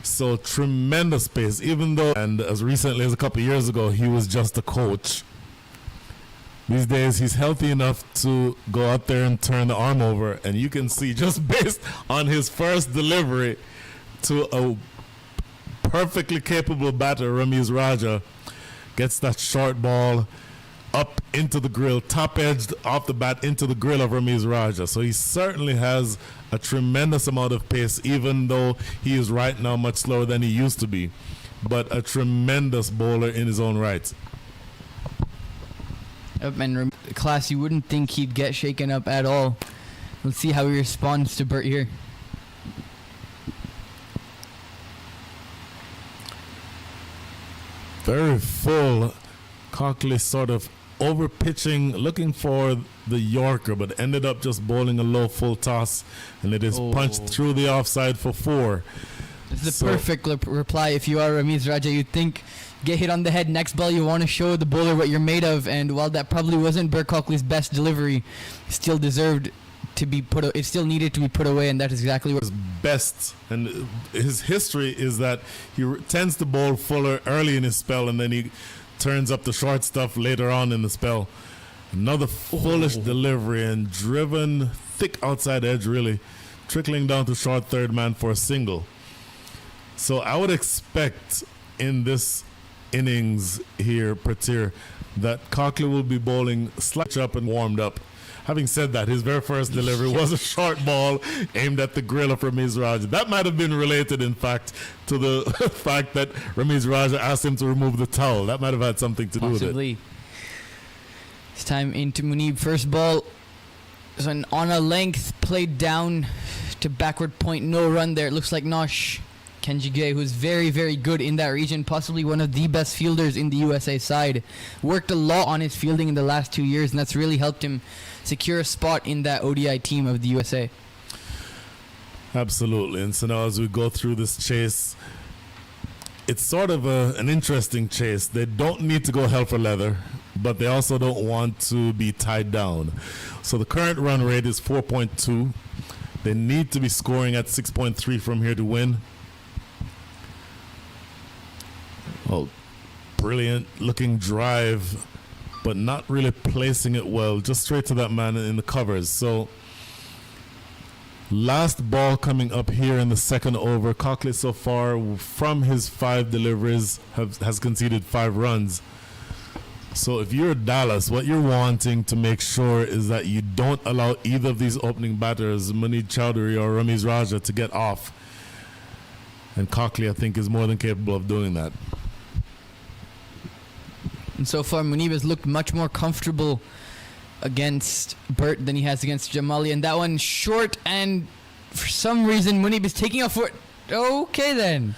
So tremendous pace, even though, and as recently as a couple of years ago, he was just a coach. These days, he's healthy enough to go out there and turn the arm over, and you can see just based on his first delivery to a perfectly capable batter, Ramiz Raja, gets that short ball up into the grill, top-edged off the bat into the grill of Ramiz Raja. So he certainly has a tremendous amount of pace, even though he is right now much slower than he used to be. But a tremendous bowler in his own right. And class, you wouldn't think he'd get shaken up at all. Let's see how he responds to Bert here. Very full. Cockley sort of over pitching, looking for the Yorker, but ended up just bowling a low full toss, and it is punched through the offside for 4. This is the perfect reply. If you are Ramiz Raja, you'd think, get hit on the head, next ball you want to show the bowler what you're made of, and while that probably wasn't Bert Cockley's best delivery, still deserved to be it still needed to be put away, and that is exactly what his best. And his history is that he tends to bowl fuller early in his spell, and then he turns up the short stuff later on in the spell. Another foolish delivery and driven thick outside edge, really trickling down to short third man for a single. So I would expect in this innings here, Prairie, that Cockley will be bowling slightly up and warmed up. Having said that, his very first delivery was a short ball aimed at the grill of Ramiz Raja. That might have been related, in fact, to the fact that Ramiz Raja asked him to remove the towel. That might have had something to do with it. It's time into Munib. First ball is on a length, played down to backward point. No run there. It looks like Nosh Kenjige, who's very, very good in that region, possibly one of the best fielders in the USA side. Worked a lot on his fielding in the last 2 years, and that's really helped him secure a spot in that ODI team of the USA. Absolutely. And so now as we go through this chase, it's sort of an interesting chase. They don't need to go hell for leather, but they also don't want to be tied down. So the current run rate is 4.2. They need to be scoring at 6.3 from here to win. Oh, brilliant looking drive, but not really placing it well, just straight to that man in the covers. So last ball coming up here in the second over. Cockley so far from his 5 deliveries has conceded 5 runs. So if you're Dallas, what you're wanting to make sure is that you don't allow either of these opening batters, Munib Chowdhury or Ramiz Raja, to get off. And Cockley, I think, is more than capable of doing that. And so far, Munib has looked much more comfortable against Bert than he has against Jamali. And that one short, and for some reason, Munib is taking a foot. Okay, then.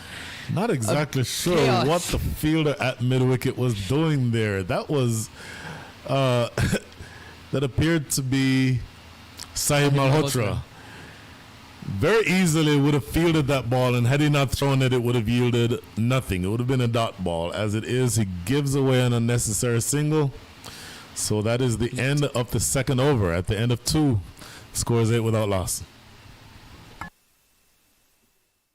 Not exactly sure what the fielder at mid-wicket was doing there. That was, that appeared to be Sahib Malhotra. Very easily would have fielded that ball, and had he not thrown it, it would have yielded nothing. It would have been a dot ball. As it is, he gives away an unnecessary single. So that is the end of the second over. At the end of 2, scores 8 without loss.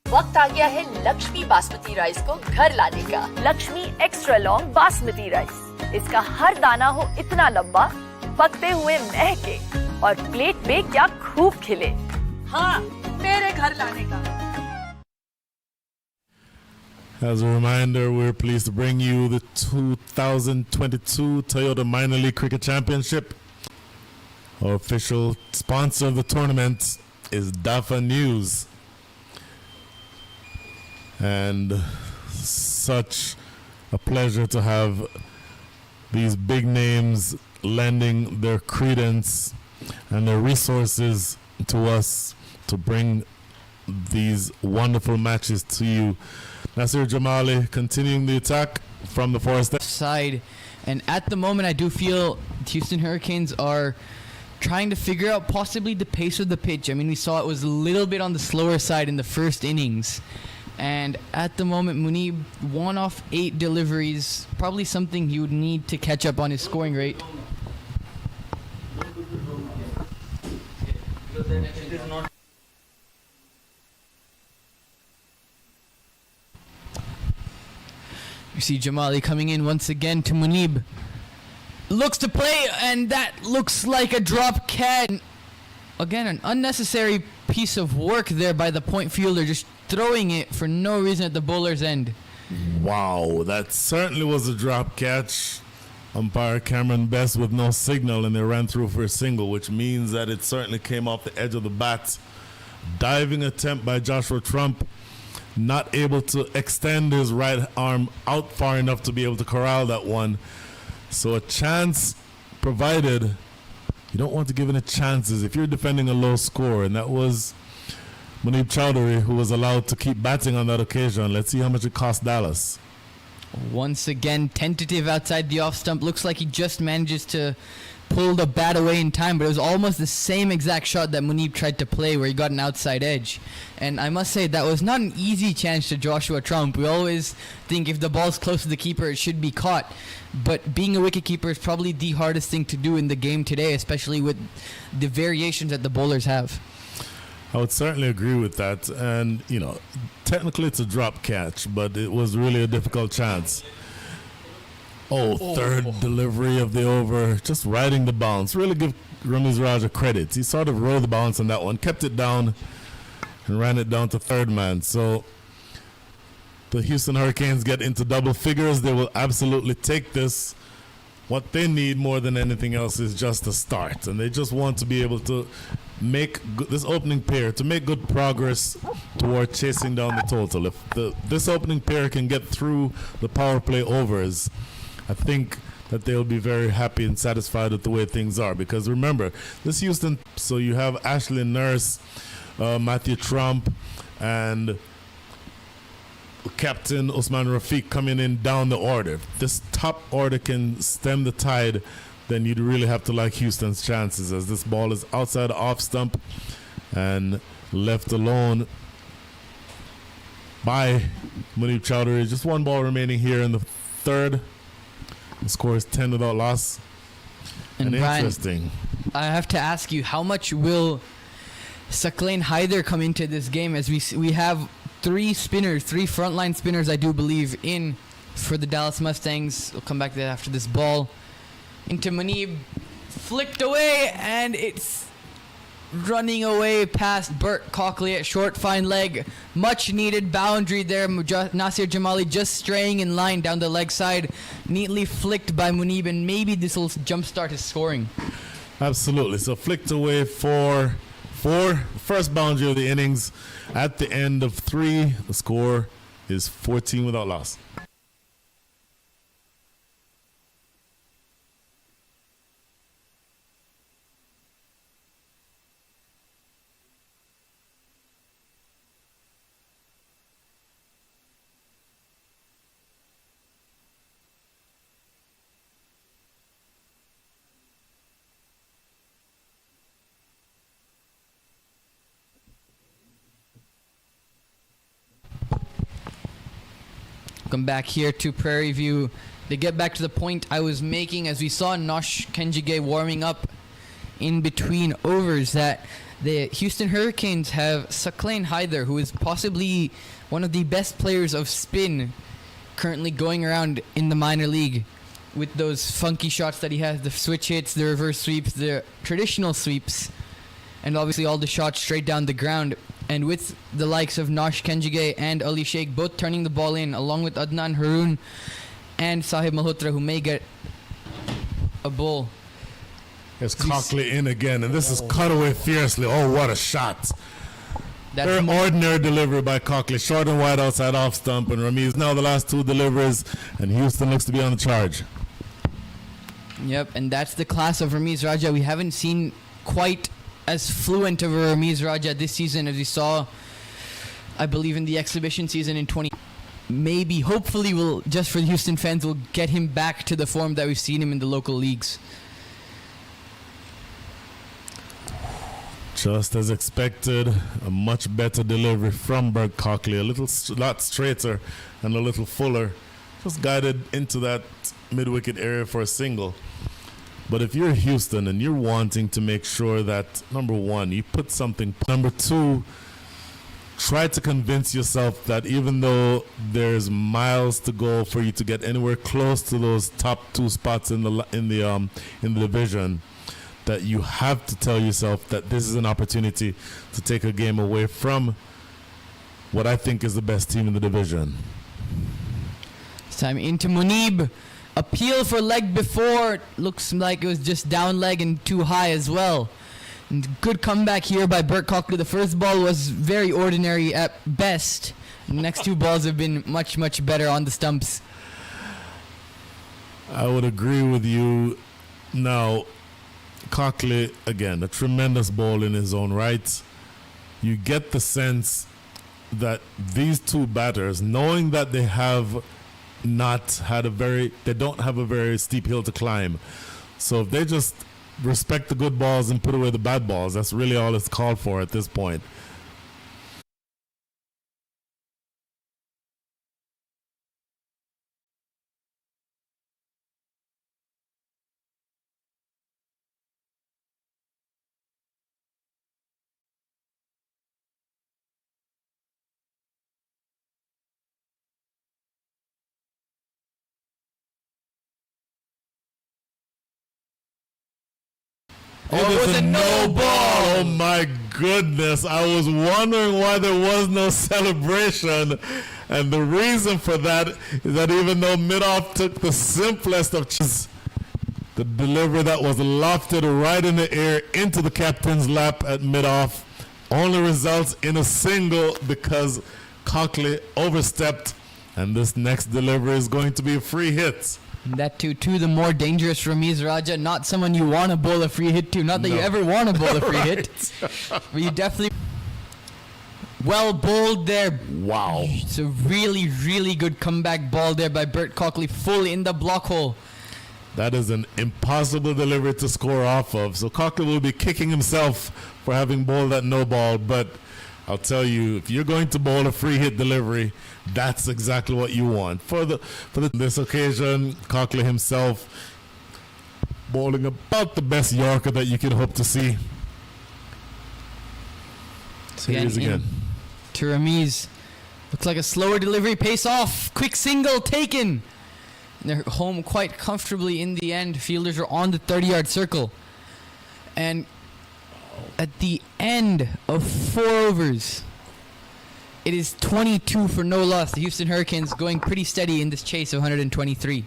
वक्त आ गया है Lakshmi basmati rice को घर लाने का। Lakshmi extra long basmati rice, इसका हर दाना हो इतना लंबा, पकते हुए महके और प्लेट पे क्या खूब खिले। हाँ, मेरे घर लाने का। As a reminder, we're pleased to bring you the 2022 Toyota Minor League Cricket Championship. Our official sponsor of the tournament is DAFA News. And such a pleasure to have these big names lending their credence and their resources to us to bring these wonderful matches to you. Nasir Jamali continuing the attack from the forest side, and at the moment I do feel the Houston Hurricanes are trying to figure out possibly the pace of the pitch. I mean, we saw it was a little bit on the slower side in the first innings, and at the moment Munib 1 off 8 deliveries, probably something he would need to catch up on his scoring rate. You see Jamali coming in once again to Munib. Looks to play, and that looks like a drop catch. Again, an unnecessary piece of work there by the point fielder, just throwing it for no reason at the bowler's end. Wow, that certainly was a drop catch. Umpire Cameron Best with no signal, and they ran through for a single, which means that it certainly came off the edge of the bat. Diving attempt by Joshua Trump, not able to extend his right arm out far enough to be able to corral that one. So a chance provided. You don't want to give any chances if you're defending a low score, and that was Munib Chowdhury who was allowed to keep batting on that occasion. Let's see how much it cost Dallas. Once again, tentative outside the off stump. Looks like he just manages to pull the bat away in time, but it was almost the same exact shot that Munib tried to play where he got an outside edge. And I must say, that was not an easy chance to Joshua Trump. We always think if the ball's close to the keeper, it should be caught. But being a wicketkeeper is probably the hardest thing to do in the game today, especially with the variations that the bowlers have. I would certainly agree with that. And, you know, technically it's a drop catch, but it was really a difficult chance. Third delivery of the over, just riding the bounce. Really give Ramiz Raja credit. He sort of rode the bounce on that one, kept it down, and ran it down to third man. So the Houston Hurricanes get into double figures. They will absolutely take this. What they need more than anything else is just a start, and they just want to be able to make this opening pair, to make good progress toward chasing down the total. If this opening pair can get through the power play overs, I think that they'll be very happy and satisfied with the way things are. Because remember, this Houston, so you have Ashley Nurse, Matthew Trump, and Captain Usman Rafiq coming in down the order. If this top order can stem the tide, then you'd really have to like Houston's chances, as this ball is outside the off stump and left alone by Munib Chowdhury. Just one ball remaining here in the third. The score is 10 without loss. And Brian, interesting. I have to ask you, how much will Saqlain Haider come into this game, as we have three frontline spinners, I do believe, in for the Dallas Mustangs. We'll come back to that after this ball. Into Munib, flicked away, and it's running away past Burt Cockley at short, fine leg. Much needed boundary there. Nasir Jamali just straying in line down the leg side. Neatly flicked by Munib, and maybe this will jumpstart his scoring. Absolutely. So flicked away for first boundary of the innings. At the end of 3, the score is 14 without loss. Come back here to Prairie View. They get back to the point I was making as we saw Nosh Kenjige warming up in between overs, that the Houston Hurricanes have Saqlain Haider, who is possibly one of the best players of spin currently going around in the minor league, with those funky shots that he has, the switch hits, the reverse sweeps, the traditional sweeps, and obviously all the shots straight down the ground. And with the likes of Nosh Kenjige and Ali Sheikh both turning the ball in, along with Adnan Haroon and Sahib Malhotra, who may get a ball. There's Cockley in again, and this is cut away fiercely. Oh, what a shot. Very ordinary delivery by Cockley. Short and wide outside off stump, and Ramiz now the last 2 deliveries, and Houston looks to be on the charge. Yep, and that's the class of Ramiz Raja. We haven't seen quite as fluent of a Ramiz Raja this season as we saw, I believe, in the exhibition season in 20. Maybe, hopefully, will just for the Houston fans, will get him back to the form that we've seen him in the local leagues. Just as expected, a much better delivery from Bert Cockley. A lot straighter and a little fuller. Just guided into that mid-wicket area for a single. But if you're Houston and you're wanting to make sure that, number one, you put something. Number two, try to convince yourself that even though there's miles to go for you to get anywhere close to those top two spots in the division, that you have to tell yourself that this is an opportunity to take a game away from what I think is the best team in the division. This time into Munib. Appeal for leg before. Looks like it was just down leg and too high as well. And good comeback here by Bert Cockley. The first ball was very ordinary at best. The next two balls have been much, much better on the stumps. I would agree with you. Now, Cockley, again, a tremendous ball in his own right. You get the sense that these two batters, knowing that they have they don't have a very steep hill to climb. So if they just respect the good balls and put away the bad balls, that's really all it's called for at this point. It was a no ball. Oh my goodness. I was wondering why there was no celebration. And the reason for that is that even though Midoff took the simplest of the delivery that was lofted right in the air into the captain's lap at Midoff only results in a single because Cockley overstepped, and this next delivery is going to be a free hit. That too, the more dangerous Ramiz Raja, not someone you want to bowl a free hit to. Not that you ever want to bowl a free hit. But you definitely... Well bowled there. Wow. It's a really, really good comeback ball there by Bert Cockley, fully in the block hole. That is an impossible delivery to score off of. So Cockley will be kicking himself for having bowled that no ball. But I'll tell you, if you're going to bowl a free hit delivery, that's exactly what you want. For this occasion, Cockley himself bowling about the best Yorker that you could hope to see. So here he is again. To Ramiz. Looks like a slower delivery. Pace off. Quick single taken. And they're home quite comfortably in the end. Fielders are on the 30-yard circle. And at the end of 4 overs, it is 22 for no loss. The Houston Hurricanes going pretty steady in this chase of 123.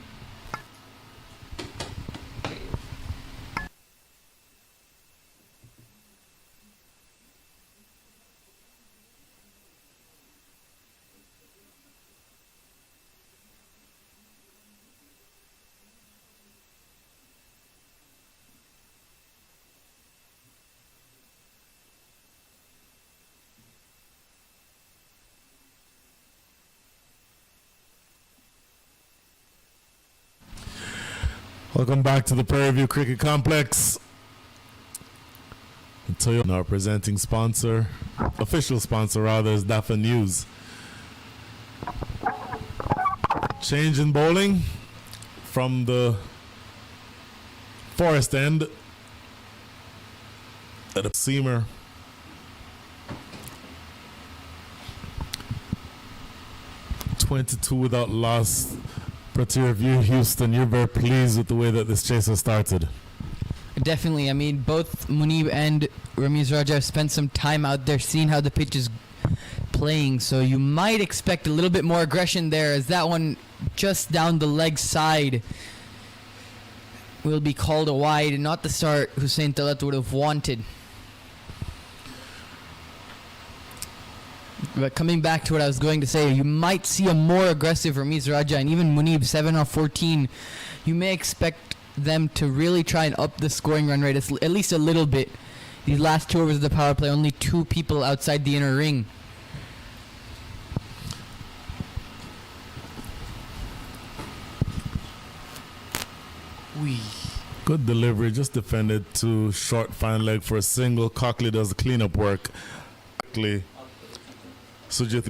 Welcome back to the Prairie View Cricket Complex. Toyota, our presenting sponsor, official sponsor rather, is Dafa News. Change in bowling from the forest end at a seamer. .22 without loss. Prairie View, Houston, you're very pleased with the way that this chase has started. Definitely. I mean, both Munib and Ramiz Raja have spent some time out there seeing how the pitch is playing, so you might expect a little bit more aggression there, as that one just down the leg side will be called a wide, and not the start Hussein Talat would have wanted. But coming back to what I was going to say, you might see a more aggressive Ramiz Raja and even Munib, 7 off 14. You may expect them to really try and up the scoring run rate at least a little bit these last 2 overs of the power play, only 2 people outside the inner ring. Good delivery, just defended to short fine leg for a single. Cockley does the cleanup work. Sujit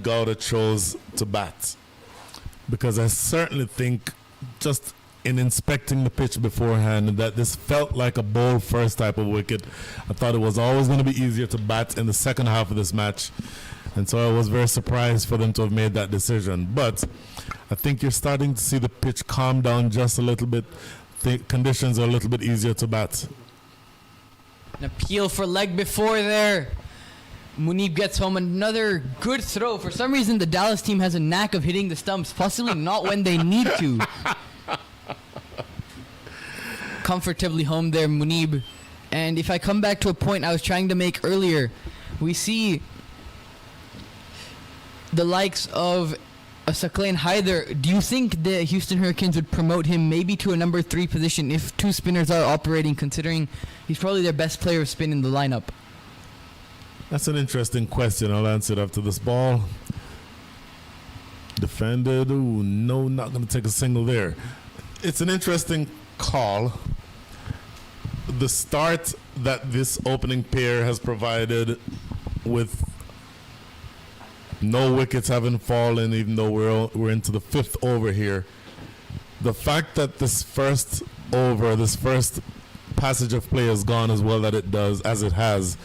Gowda chose to bat, because I certainly think, just in inspecting the pitch beforehand, that this felt like a bowl first type of wicket. I thought it was always going to be easier to bat in the second half of this match, and so I was very surprised for them to have made that decision. But I think you're starting to see the pitch calm down just a little bit. The conditions are a little bit easier to bat. An appeal for leg before there. Munib gets home another good throw. For some reason, the Dallas team has a knack of hitting the stumps, possibly not when they need to. Comfortably home there, Munib. And if I come back to a point I was trying to make earlier, we see the likes of Saqlain Haider. Do you think the Houston Hurricanes would promote him maybe to a number 3 position if 2 spinners are operating, considering he's probably their best player of spin in the lineup? That's an interesting question. I'll answer it after this ball. Defended. Ooh, no, not going to take a single there. It's an interesting call. The start that this opening pair has provided, with no wickets having fallen, even though we're into the 5th over here. The fact that this first over, this first passage of play has gone as well that it does, as it has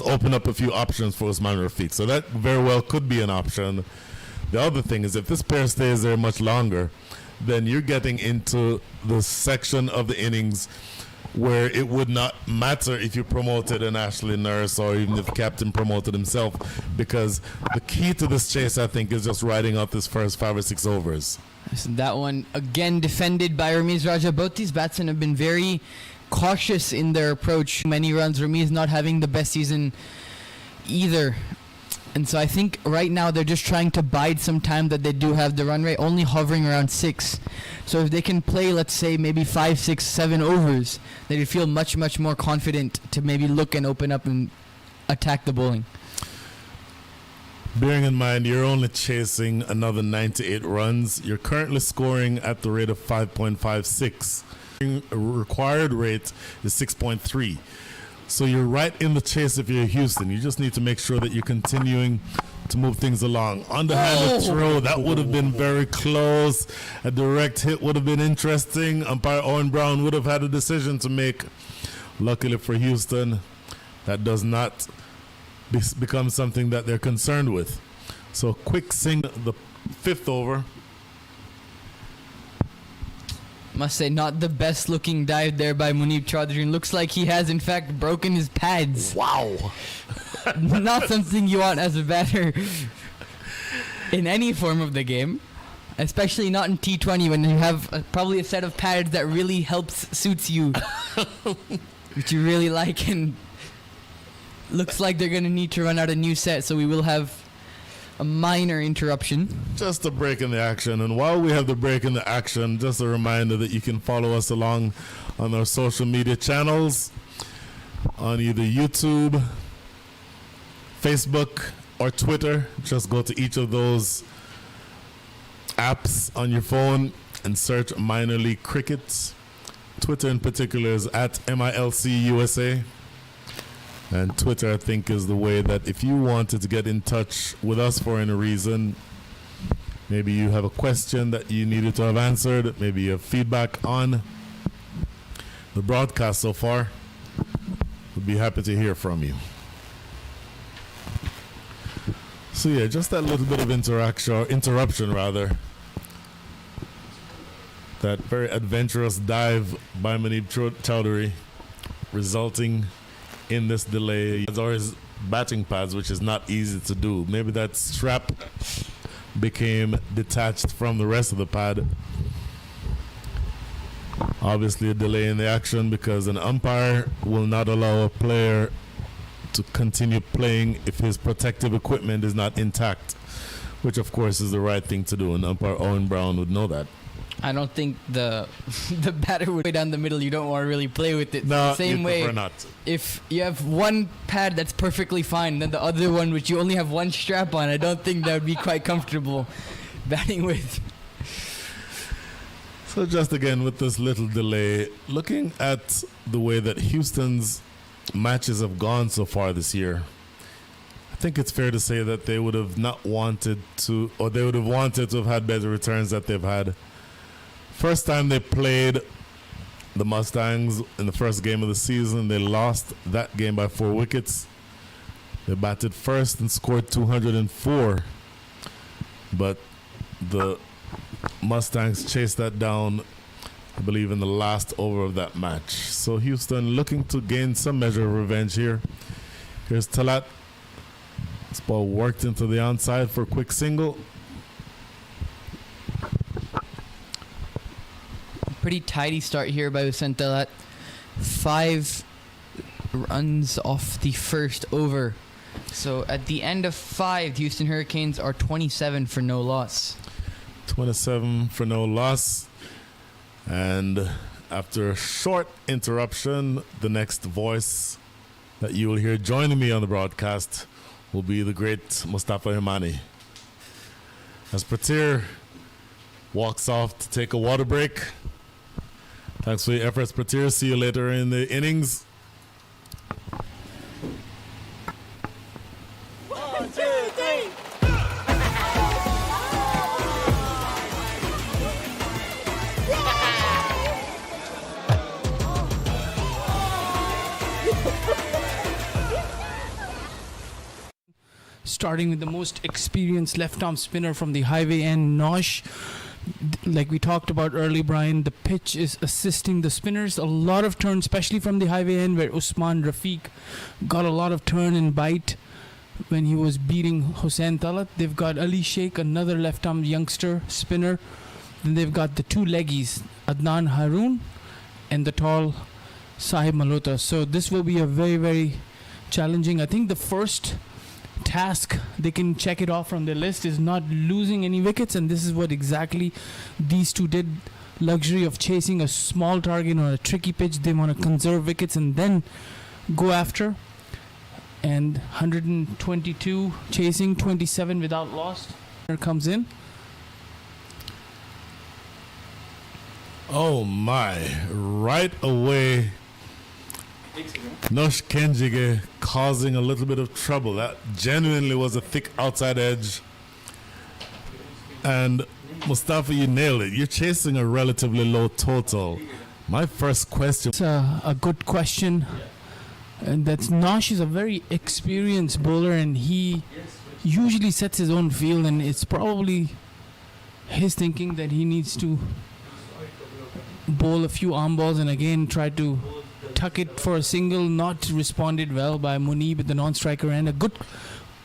opened up a few options for Usman Rafiq. So that very well could be an option. The other thing is, if this pair stays there much longer, then you're getting into the section of the innings where it would not matter if you promoted an Ashley Nurse or even if the captain promoted himself, because the key to this chase, I think, is just riding out this first 5 or 6 overs. That one again defended by Ramiz Raja. Both these batsmen have been very cautious in their approach. Many runs. Ramiz not having the best season either. And so I think right now they're just trying to bide some time that they do have. The run rate only hovering around 6. So if they can play, let's say, maybe 5, 6, 7 overs, they would feel much, much more confident to maybe look and open up and attack the bowling. Bearing in mind you're only chasing another 98 runs. You're currently scoring at the rate of 5.56. Required rate is 6.3. So you're right in the chase if you're Houston. You just need to make sure that you're continuing to move things along. Underhanded throw, that would have been very close. A direct hit would have been interesting. Umpire Owen Brown would have had a decision to make. Luckily for Houston, that does not become something that they're concerned with. So quick sing the 5th over. Must say, not the best looking dive there by Munib Chaudhry. Looks like he has in fact broken his pads. Wow. Not something you want as a batter in any form of the game, especially not in T20 when you have probably a set of pads that really suits you, which you really like. And looks like they're going to need to run out a new set, so we will have a minor interruption. Just a break in the action. And while we have the break in the action, just a reminder that you can follow us along on our social media channels on either YouTube, Facebook, or Twitter. Just go to each of those apps on your phone and search Minor League Cricket. Twitter in particular is at MiLC USA. And Twitter, I think, is the way that if you wanted to get in touch with us for any reason, maybe you have a question that you needed to have answered, maybe you have feedback on the broadcast so far, we'd be happy to hear from you. So yeah, just that little bit of interruption rather. That very adventurous dive by Munib Chaudhry resulting in this delay. As always, batting pads, which is not easy to do. Maybe that strap became detached from the rest of the pad. Obviously a delay in the action because an umpire will not allow a player to continue playing if his protective equipment is not intact, which of course is the right thing to do, and umpire Owen Brown would know that. I don't think the the batter would play down the middle. You don't want to really play with it. No, Same you'd way, prefer not to. if you have one pad that's perfectly fine, then the other one which you only have one strap on, I don't think that would be quite comfortable batting with. So just again with this little delay, looking at the way that Houston's matches have gone so far this year, I think it's fair to say that they would have not wanted to, or they would have wanted to have had better returns that they've had. First time they played the Mustangs in the first game of the season, they lost that game by 4 wickets. They batted first and scored 204, but the Mustangs chased that down, I believe, in the last over of that match. So Houston looking to gain some measure of revenge here. Here's Talat. This ball worked into the onside for a quick single. Pretty tidy start here by Hussein Talat. 5 runs off the first over. So at the end of 5, the Houston Hurricanes are 27 for no loss. 27 for no loss. And after a short interruption, the next voice that you will hear joining me on the broadcast will be the great Mustafa Himani. As Prairie walks off to take a water break. Thanks for your efforts, Prairie. See you later in the innings. Starting with the most experienced left-arm spinner from the highway end, Nosh. Like we talked about early, Brian, the pitch is assisting the spinners. A lot of turn, especially from the highway end, where Usman Rafiq got a lot of turn and bite when he was beating Hussein Talat. They've got Ali Sheikh, another left-arm youngster spinner. Then they've got the 2 leggies, Adnan Haroon and the tall Sahib Malhotra. So this will be a very, very challenging. I think the first task they can check it off from their list is not losing any wickets, and this is what exactly these two did. Luxury of chasing a small target on a tricky pitch. They want to conserve wickets and then go after. And 122 chasing, 27 without loss. Here comes in. Oh my, right away Nosh Kenjige causing a little bit of trouble. That genuinely was a thick outside edge. And Mustafa, you nailed it. You're chasing a relatively low total. My first question. It's a good question. And that's Nosh is a very experienced bowler, and he usually sets his own field, and it's probably his thinking that he needs to bowl a few arm balls and again try to tuck it for a single. Not responded well by Munib at the non-striker end. A good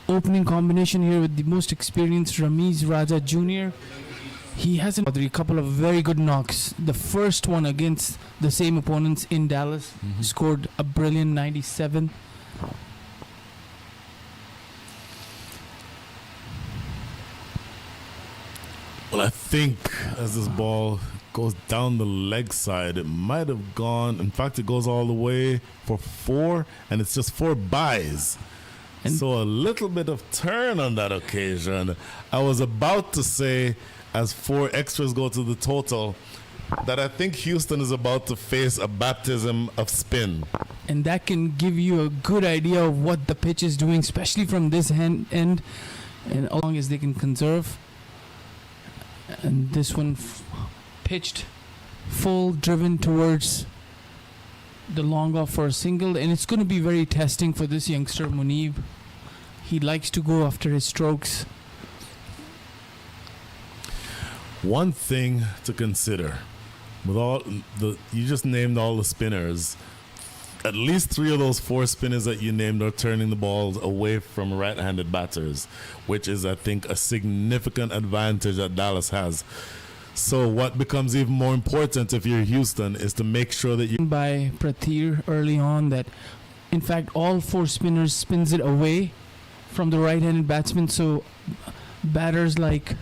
opening combination here with the most experienced Ramiz Raja Jr. He has a couple of very good knocks. The first one against the same opponents in Dallas, scored a brilliant 97. Well, I think as this ball goes down the leg side, it might have gone. In fact, it goes all the way for 4, and it's just 4 byes. And so a little bit of turn on that occasion. I was about to say, as 4 extras go to the total, that I think Houston is about to face a baptism of spin. And that can give you a good idea of what the pitch is doing, especially from this end, and as long as they can conserve. And this one pitched full, driven towards the long off for a single, and it's going to be very testing for this youngster Munib. He likes to go after his strokes. One thing to consider, with all the, you just named all the spinners, at least 3 of those 4 spinners that you named are turning the balls away from right-handed batters, which is, I think, a significant advantage that Dallas has. So what becomes even more important if you're Houston is to make sure that you... By Prairie early on that, in fact, all 4 spinners spins it away from the right-handed batsman, so batters like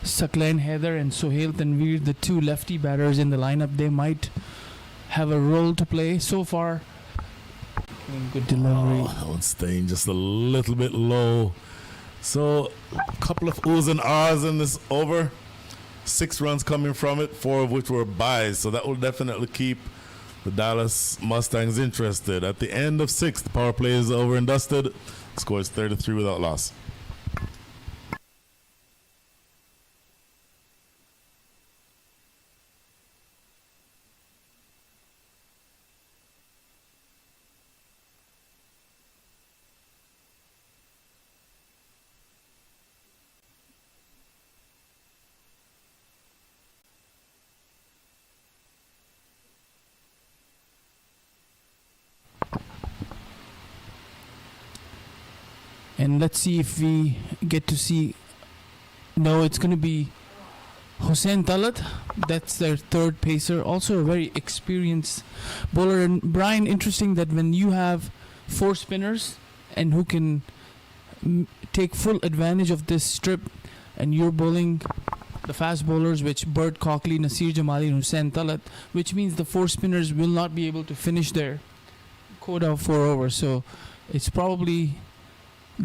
Saklan Heather and Sohail Tanveer, the two lefty batters in the lineup, they might have a role to play. So far, good delivery. Oh, that one's staying just a little bit low. So, a couple of oohs and ahs in this over. 6 runs coming from it, 4 of which were byes. So that will definitely keep the Dallas Mustangs interested. At the end of 6, the power play is over and dusted. Score is 33 without loss. And let's see if we get to see. No, it's going to be Hussein Talat. That's their third pacer. Also a very experienced bowler. And Brian, interesting that when you have 4 spinners and who can take full advantage of this strip, and you're bowling the fast bowlers, which Bert Cockley, Nasir Jamali, and Hussein Talat, which means the 4 spinners will not be able to finish their quota of 4 overs. So it's probably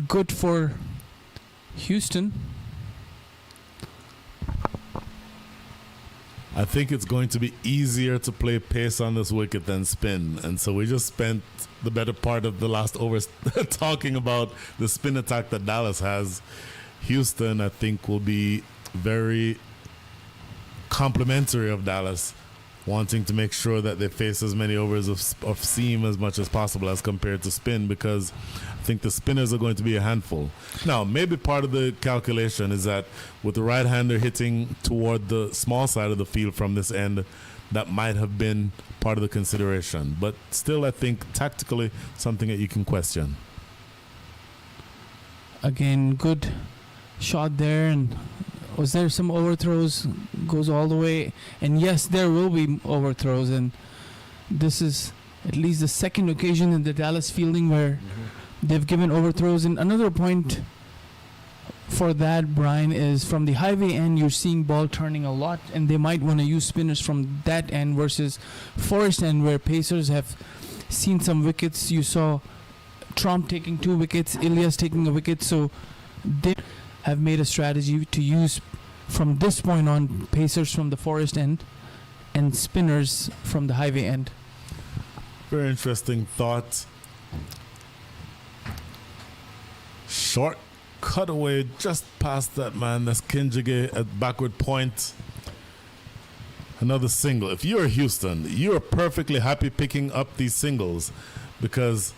good for Houston. I think it's going to be easier to play pace on this wicket than spin. And so we just spent the better part of the last overs talking about the spin attack that Dallas has. Houston, I think, will be very complimentary of Dallas, wanting to make sure that they face as many overs of seam as much as possible as compared to spin, because I think the spinners are going to be a handful. Now, maybe part of the calculation is that with the right-hander hitting toward the small side of the field from this end, that might have been part of the consideration. But still, I think tactically something that you can question. Again, good shot there. And was there some overthrows? Goes all the way. And yes, there will be overthrows. And this is at least the second occasion in the Dallas fielding where they've given overthrows. And another point for that, Brian, is from the highway end, you're seeing ball turning a lot, and they might want to use spinners from that end versus forest end, where Pacers have seen some wickets. You saw Trump taking 2 wickets, Ilyas taking a wicket. So they have made a strategy to use from this point on Pacers from the forest end and spinners from the highway end. Very interesting thought. Short cutaway just past that man. That's Kinjige at backward point. Another single. If you're Houston, you're perfectly happy picking up these singles, because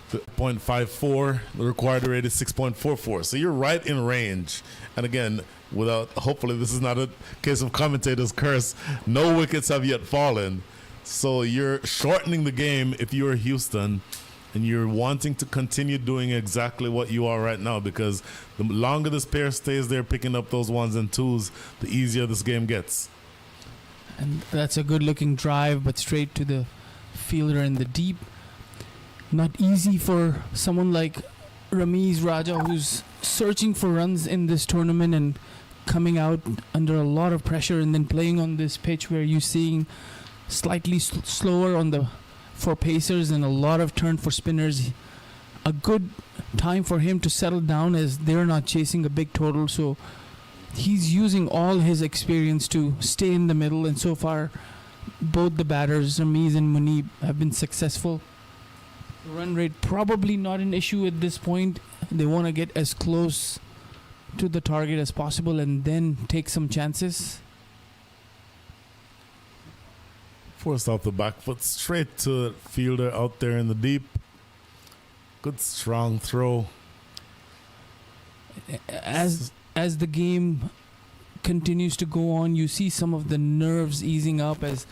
the 0.54, the required rate is 6.44. So you're right in range. And again, hopefully this is not a case of commentator's curse. No wickets have yet fallen. So you're shortening the game if you're Houston, and you're wanting to continue doing exactly what you are right now, because the longer this pair stays there picking up those 1s and 2s, the easier this game gets. And that's a good looking drive, but straight to the fielder in the deep. Not easy for someone like Ramiz Raja, who's searching for runs in this tournament and coming out under a lot of pressure, and then playing on this pitch where you're seeing slightly slower on the for Pacers and a lot of turn for spinners. A good time for him to settle down, as they're not chasing a big total. So he's using all his experience to stay in the middle, and so far both the batters, Ramiz and Munib, have been successful. Run rate probably not an issue at this point. They want to get as close to the target as possible and then take some chances. Forced off the back foot, straight to the fielder out there in the deep. Good strong throw. As the game continues to go on, you see some of the nerves easing up, as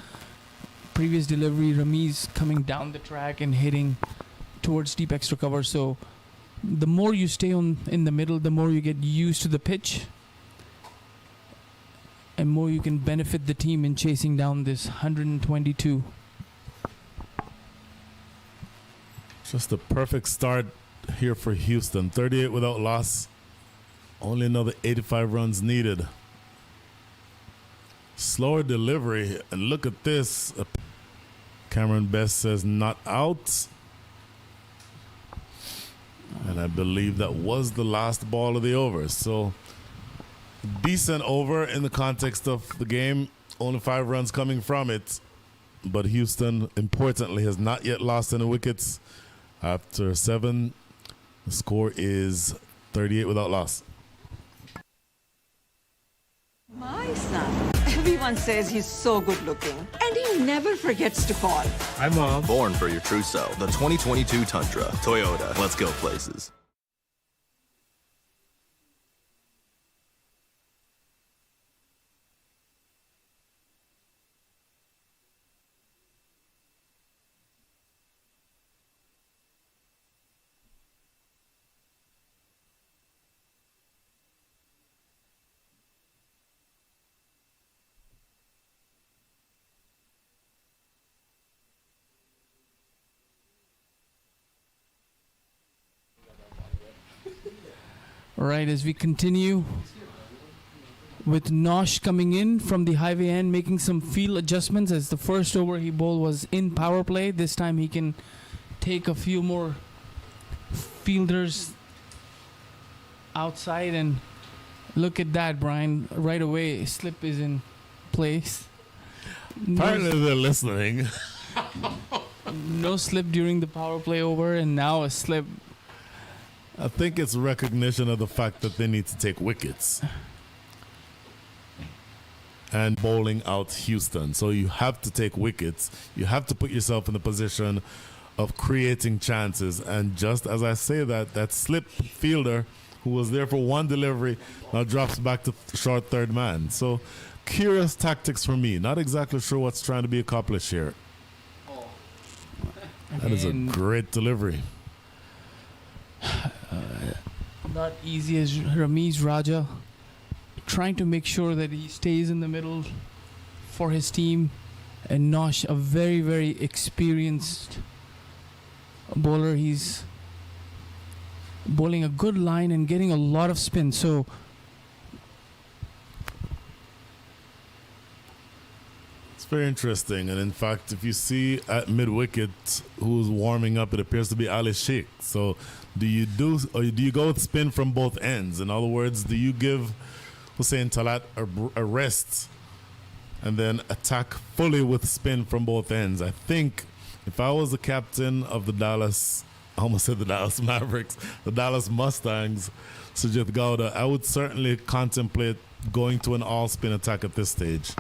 previous delivery, Ramiz coming down the track and hitting towards deep extra cover. So the more you stay in the middle, the more you get used to the pitch, and more you can benefit the team in chasing down this 122. Just a perfect start here for Houston. 38 without loss. Only another 85 runs needed. Slower delivery. And look at this. Cameron Best says not out. And I believe that was the last ball of the over. So decent over in the context of the game. Only 5 runs coming from it. But Houston, importantly, has not yet lost any wickets. After 7, the score is 38 without loss. My son. Everyone says he's so good looking. And he never forgets to call. Hi, Mom. Born for your true self. The 2022 Tundra. Toyota. Let's go places. All right, as we continue with Nosh coming in from the highway end, making some field adjustments as the first over he bowled was in power play. This time he can take a few more fielders outside, and look at that, Brian. Right away, slip is in place. Apparently they're listening. No slip during the power play over, and now a slip. I think it's recognition of the fact that they need to take wickets and bowling out Houston. So you have to take wickets. You have to put yourself in the position of creating chances. And just as I say that, that slip fielder who was there for one delivery now drops back to short third man. So curious tactics for me. Not exactly sure what's trying to be accomplished here. That is a great delivery. Not easy as Ramiz Raja trying to make sure that he stays in the middle for his team, and Nosh, a very, very experienced bowler. He's bowling a good line and getting a lot of spin. So it's very interesting. And in fact, if you see at mid-wicket who's warming up, it appears to be Ali Sheikh. So do you go with spin from both ends? In other words, do you give Hussein Talat a rest and then attack fully with spin from both ends? I think if I was the captain of the Dallas, I almost said the Dallas Mavericks, the Dallas Mustangs, Sujit Gowda, I would certainly contemplate going to an all-spin attack at this stage.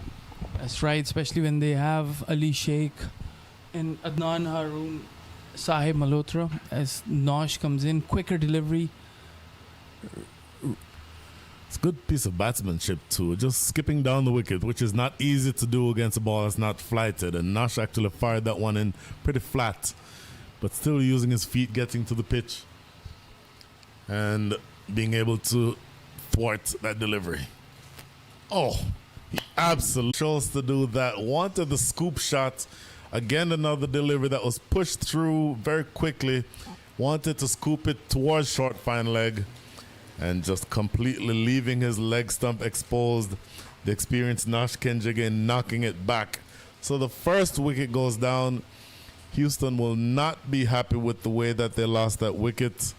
that's right, especially when they have Ali Sheikh and Adnan Haroon Sahib Malhotra as Nosh comes in. Quicker delivery. It's a good piece of batsmanship too. Just skipping down the wicket, which is not easy to do against a ball that's not flighted. And Nosh actually fired that one in pretty flat, but still using his feet, getting to the pitch, and being able to thwart that delivery. Oh, he absolutely chose to do that. Wanted the scoop shot. Again, another delivery that was pushed through very quickly. Wanted to scoop it towards short fine leg and just completely leaving his leg stump exposed. The experienced Nosh Kenjige knocking it back. So the first wicket goes down. Houston will not be happy with the way that they lost that wicket.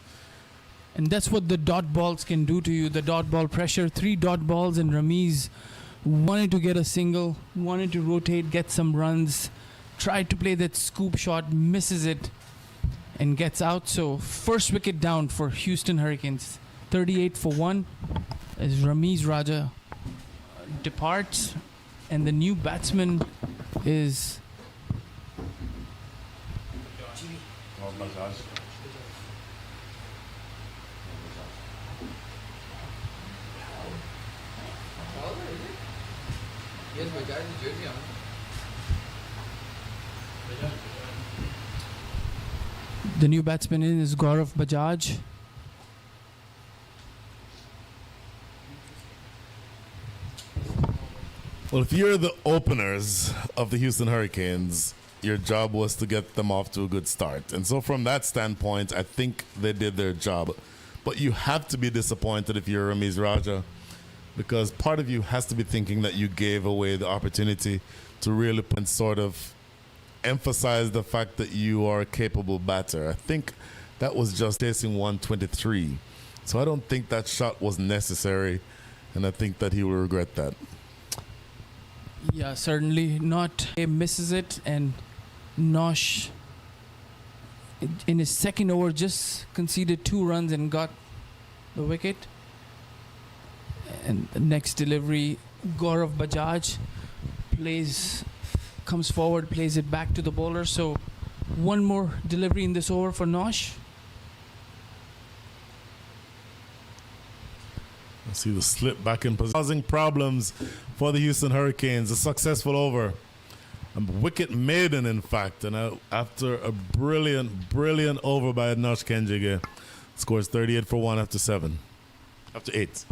And that's what the dot balls can do to you. The dot ball pressure. 3 dot balls, and Ramiz wanted to get a single, wanted to rotate, get some runs. Tried to play that scoop shot, misses it, and gets out. So first wicket down for Houston Hurricanes. 38 for 1 as Ramiz Raja departs, and the new batsman is the new batsman is Gaurav Bajaj. Well, if you're the openers of the Houston Hurricanes, your job was to get them off to a good start. And so from that standpoint, I think they did their job. But you have to be disappointed if you're Ramiz Raja because part of you has to be thinking that you gave away the opportunity to really sort of emphasize the fact that you are a capable batter. I think that was just chasing 123. So I don't think that shot was necessary, and I think that he will regret that. Yeah, certainly not. He misses it, and Nosh in his second over just conceded 2 runs and got the wicket. And the next delivery, Gaurav Bajaj comes forward, plays it back to the bowler. So one more delivery in this over for Nosh. I see the slip back in position, causing problems for the Houston Hurricanes. A successful over. A wicket maiden, in fact. And after a brilliant over by Nosh Kenjige, scores 38 for 1 after 8.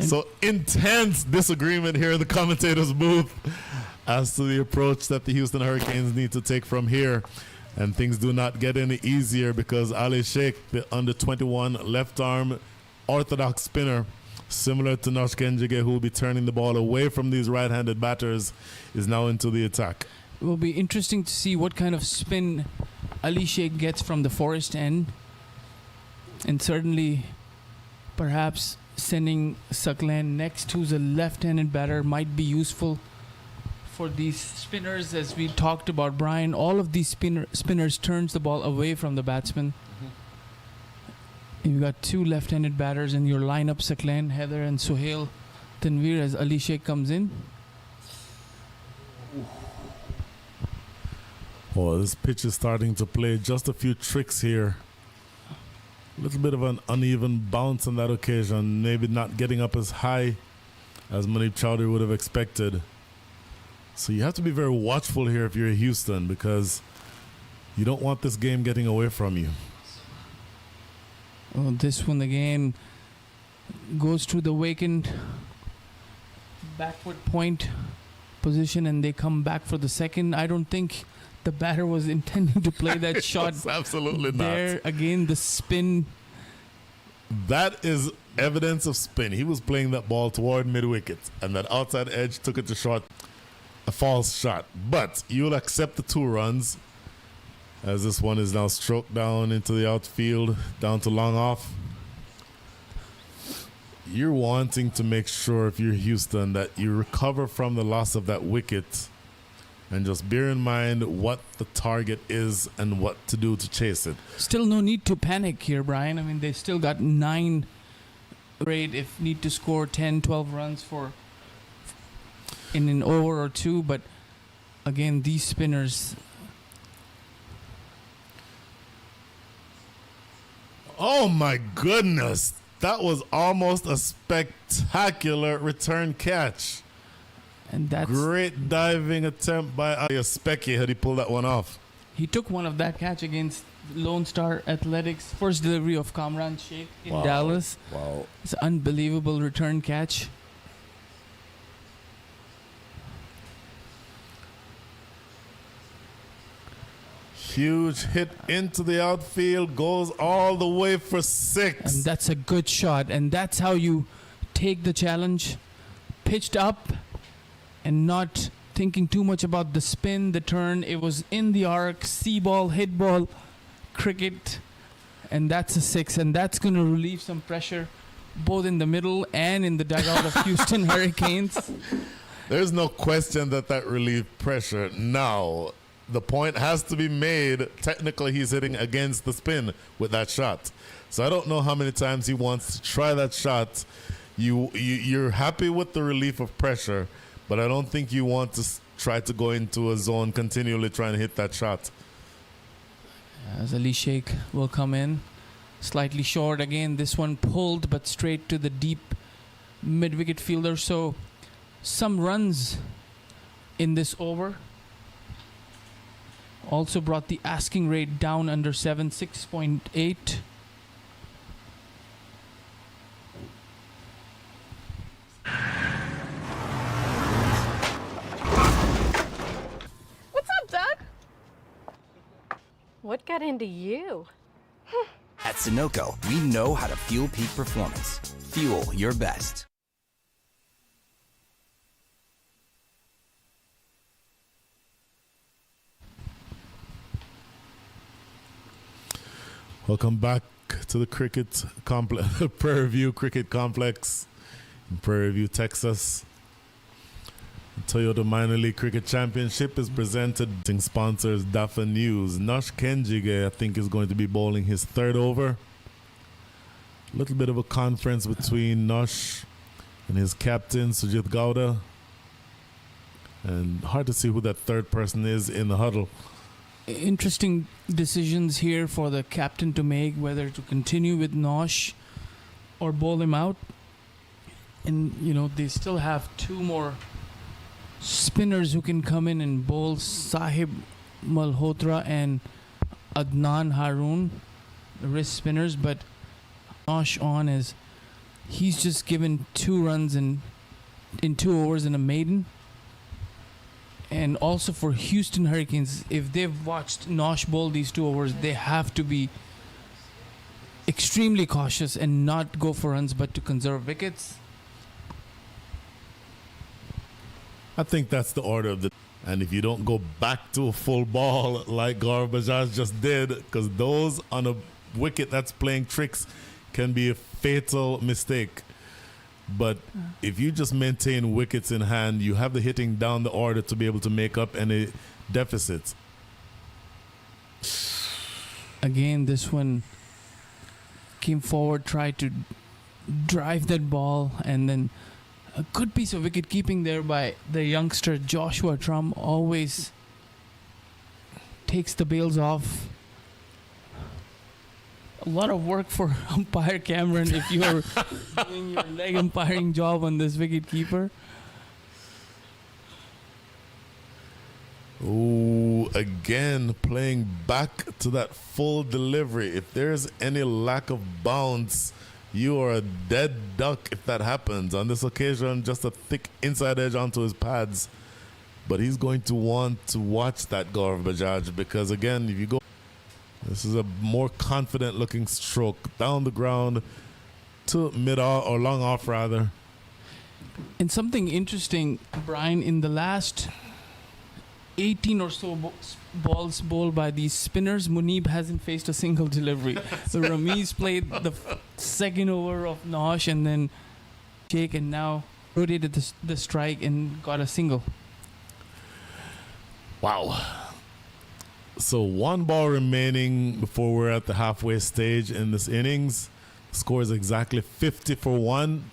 So intense disagreement here in the commentators' booth as to the approach that the Houston Hurricanes need to take from here. And things do not get any easier because Ali Sheikh, the under 21 left arm orthodox spinner, similar to Nosh Kenjige, who will be turning the ball away from these right-handed batters, is now into the attack. It will be interesting to see what kind of spin Ali Sheikh gets from the forest end. And certainly, perhaps sending Saklan next, who's a left-handed batter, might be useful for these spinners. As we talked about, Brian, all of these spinners turns the ball away from the batsman. You've got 2 left-handed batters in your lineup, Saklan, Heather, and Sohail Tanveer, as Ali Sheikh comes in. Oh, this pitch is starting to play just a few tricks here. A little bit of an uneven bounce on that occasion, maybe not getting up as high as Manip Chowdhury would have expected. So you have to be very watchful here if you're Houston, because you don't want this game getting away from you. Oh, this one again goes to the vacant backward point position, and they come back for the second. I don't think the batter was intending to play that shot. Absolutely not. There again, the spin. That is evidence of spin. He was playing that ball toward mid-wicket, and that outside edge took it to short. A false shot. But you'll accept the 2 runs, as this one is now stroked down into the outfield, down to long off. You're wanting to make sure, if you're Houston, that you recover from the loss of that wicket, and just bear in mind what the target is and what to do to chase it. Still no need to panic here, Brian. I mean, they still got 9 rate if need to score 10, 12 runs for in an over or 2. But again, these spinners. Oh my goodness. That was almost a spectacular return catch. And that's great diving attempt by Specky. Had he pulled that one off? He took one of that catch against Lone Star Athletics. First delivery of Kamran Sheikh in Dallas. Wow. It's an unbelievable return catch. Huge hit into the outfield, goes all the way for 6. And that's a good shot. And that's how you take the challenge. Pitched up and not thinking too much about the spin, the turn. It was in the arc, see ball, hit ball, cricket. And that's a 6. And that's going to relieve some pressure both in the middle and in the dugout of Houston Hurricanes. There's no question that relieved pressure. Now, the point has to be made. Technically, he's hitting against the spin with that shot. So I don't know how many times he wants to try that shot. You're happy with the relief of pressure, but I don't think you want to try to go into a zone continually trying to hit that shot. As Ali Sheikh will come in. Slightly short again. This one pulled, but straight to the deep mid-wicket fielder. So some runs in this over. Also brought the asking rate down under 7, 6.8. What's up, Doug? What got into you? At Sunoco, we know how to fuel peak performance. Fuel your best. Welcome back to the cricket complex, Prairie View Cricket Complex in Prairie View, Texas. The Toyota Minor League Cricket Championship is presented. Sponsors Dafa News. Nosh Kenjige, I think, is going to be bowling his third over. A little bit of a conference between Nosh and his captain, Sujit Gowda. And hard to see who that third person is in the huddle. Interesting decisions here for the captain to make, whether to continue with Nosh or bowl him out. And, you know, they still have two more spinners who can come in and bowl, Sahib Malhotra and Adnan Haroon, the wrist spinners. But Nosh on is, he's just given 2 runs in 2 overs in a maiden. And also for Houston Hurricanes, if they've watched Nosh bowl these 2 overs, they have to be extremely cautious and not go for runs, but to conserve wickets. I think that's the order of the... And if you don't go back to a full ball like Gaurav Bajaj just did, because those on a wicket that's playing tricks can be a fatal mistake. But if you just maintain wickets in hand, you have the hitting down the order to be able to make up any deficits. Again, this one came forward, tried to drive that ball, and then a good piece of wicket keeping there by the youngster Joshua Trump. Always takes the bails off. A lot of work for umpire Cameron if you're doing your leg umpiring job on this wicket keeper. Ooh, again, playing back to that full delivery. If there's any lack of bounce, you are a dead duck if that happens. On this occasion, just a thick inside edge onto his pads. But he's going to want to watch that Gaurav Bajaj because, again, if you go... This is a more confident looking stroke down the ground to mid-off or long off rather. And something interesting, Brian, in the last 18 or so balls bowled by these spinners, Munib hasn't faced a single delivery. So Ramiz played the second over of Nosh and then Jake, and now rotated the strike and got a single. Wow. So 1 ball remaining before we're at the halfway stage in this innings. Score is exactly 50 for 1.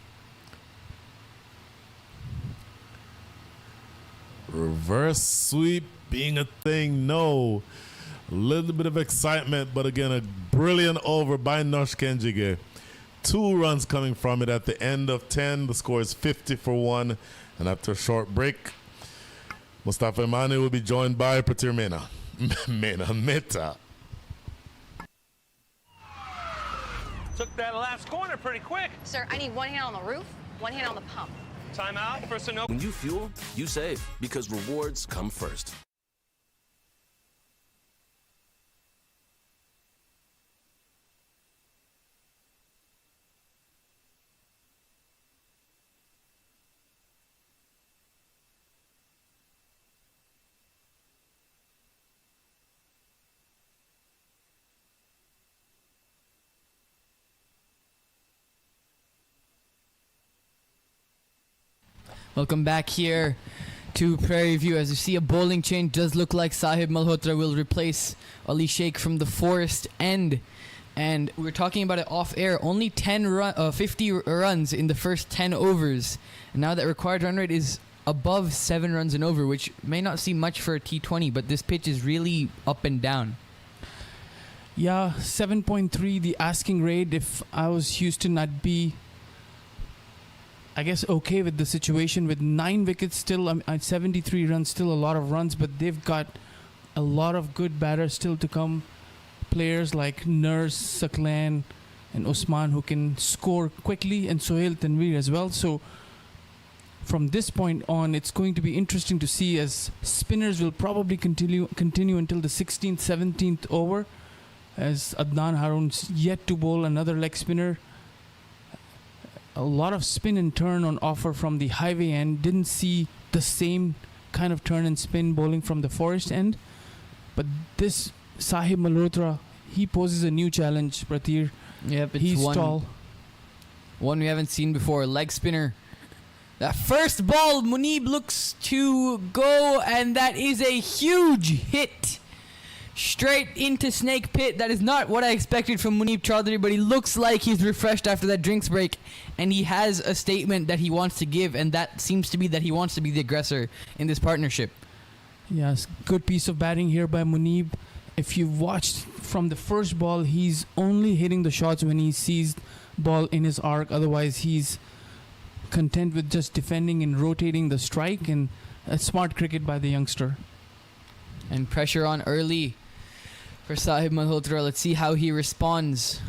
Reverse sweep being a thing, no. A little bit of excitement, but again, a brilliant over by Nosh Kenjige. 2 runs coming from it at the end of 10. The score is 50 for 1. And after a short break, Mustafa Imani will be joined by Pratir Mena. Meta. Took that last corner pretty quick. Sir, I need 1 hand on the roof, 1 hand on the pump. Time out for Sunoco. When you fuel, you save because rewards come first. Welcome back here to Prairie View. As you see, a bowling change does look like Sahib Malhotra will replace Ali Sheikh from the Forest End. And we were talking about it off air. Only 50 runs in the first 10 overs. And now that required run rate is above 7 runs and over, which may not seem much for a T20, but this pitch is really up and down. Yeah, 7.3 the asking rate. If I was Houston, I'd be, I guess, okay with the situation. With 9 wickets still, 73 runs, still a lot of runs, but they've got a lot of good batters still to come. Players like Nurse, Saklan, and Osman who can score quickly, and Sohail Tanveer as well. So from this point on, it's going to be interesting to see, as spinners will probably continue until the 16th, 17th over, as Adnan Harun's yet to bowl another leg spinner. A lot of spin and turn on offer from the highway end. Didn't see the same kind of turn and spin bowling from the Forest end. But this Sahib Malhotra, he poses a new challenge, Pratir. Yep, it's He's tall. One we haven't seen before, leg spinner. That first ball, Munib looks to go, and that is a huge hit. Straight into Snake Pit. That is not what I expected from Munib Chaudhary, but he looks like he's refreshed after that drinks break, and he has a statement that he wants to give, and that seems to be that he wants to be the aggressor in this partnership. Yes, good piece of batting here by Munib. If you've watched from the first ball, he's only hitting the shots when he sees ball in his arc. Otherwise, he's content with just defending and rotating the strike, and a smart cricket by the youngster. And pressure on early for Sahib Malhotra. Let's see how he responds.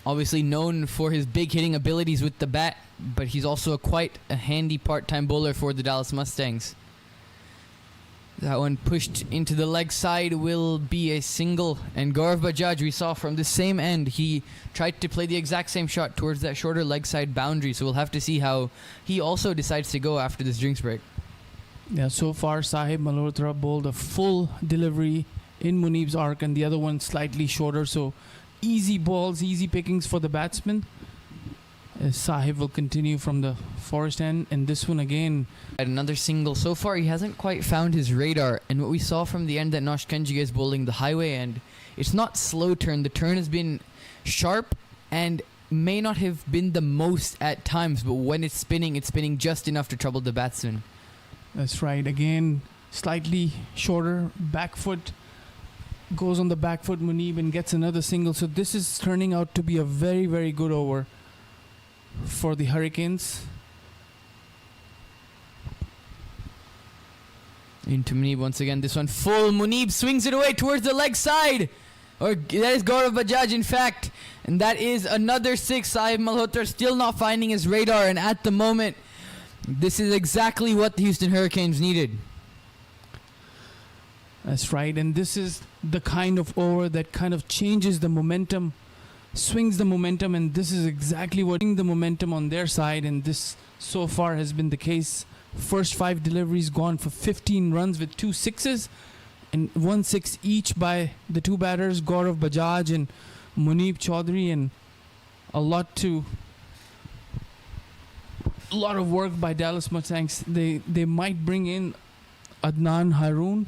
Obviously known for his big hitting abilities with the bat, but he's also quite a handy part-time bowler for the Dallas Mustangs. That one pushed into the leg side will be a single. And Gaurav Bajaj, we saw from the same end, he tried to play the exact same shot towards that shorter leg side boundary. So we'll have to see how he also decides to go after this drinks break. Yeah, so far Sahib Malhotra bowled a full delivery in Munib's arc, and the other one slightly shorter. So easy balls, easy pickings for the batsman. Sahib will continue from the Forest end, and this one again. At another single. So far, he hasn't quite found his radar. And what we saw from the end that Nosh Kanjiga is bowling the highway end, it's not slow turn. The turn has been sharp and may not have been the most at times, but when it's spinning just enough to trouble the batsman. That's right. Again, slightly shorter back foot. Goes on the back foot, Munib, and gets another single. So this is turning out to be a very, very good over for the Hurricanes. Into Munib once again. This one full. Munib swings it away towards the leg side. Or that is Gaurav Bajaj, in fact. And that is another 6. Sahib Malhotra still not finding his radar. And at the moment, this is exactly what the Houston Hurricanes needed. That's right. And this is the kind of over that kind of changes the momentum, swings the momentum, and this is exactly what the momentum on their side, and this so far has been the case. First 5 deliveries gone for 15 runs with 2 sixes and 1 6 each by the 2 batters, Gaurav Bajaj and Munib Chaudhary, and a lot of work by Dallas Mustangs. They might bring in Adnan Harun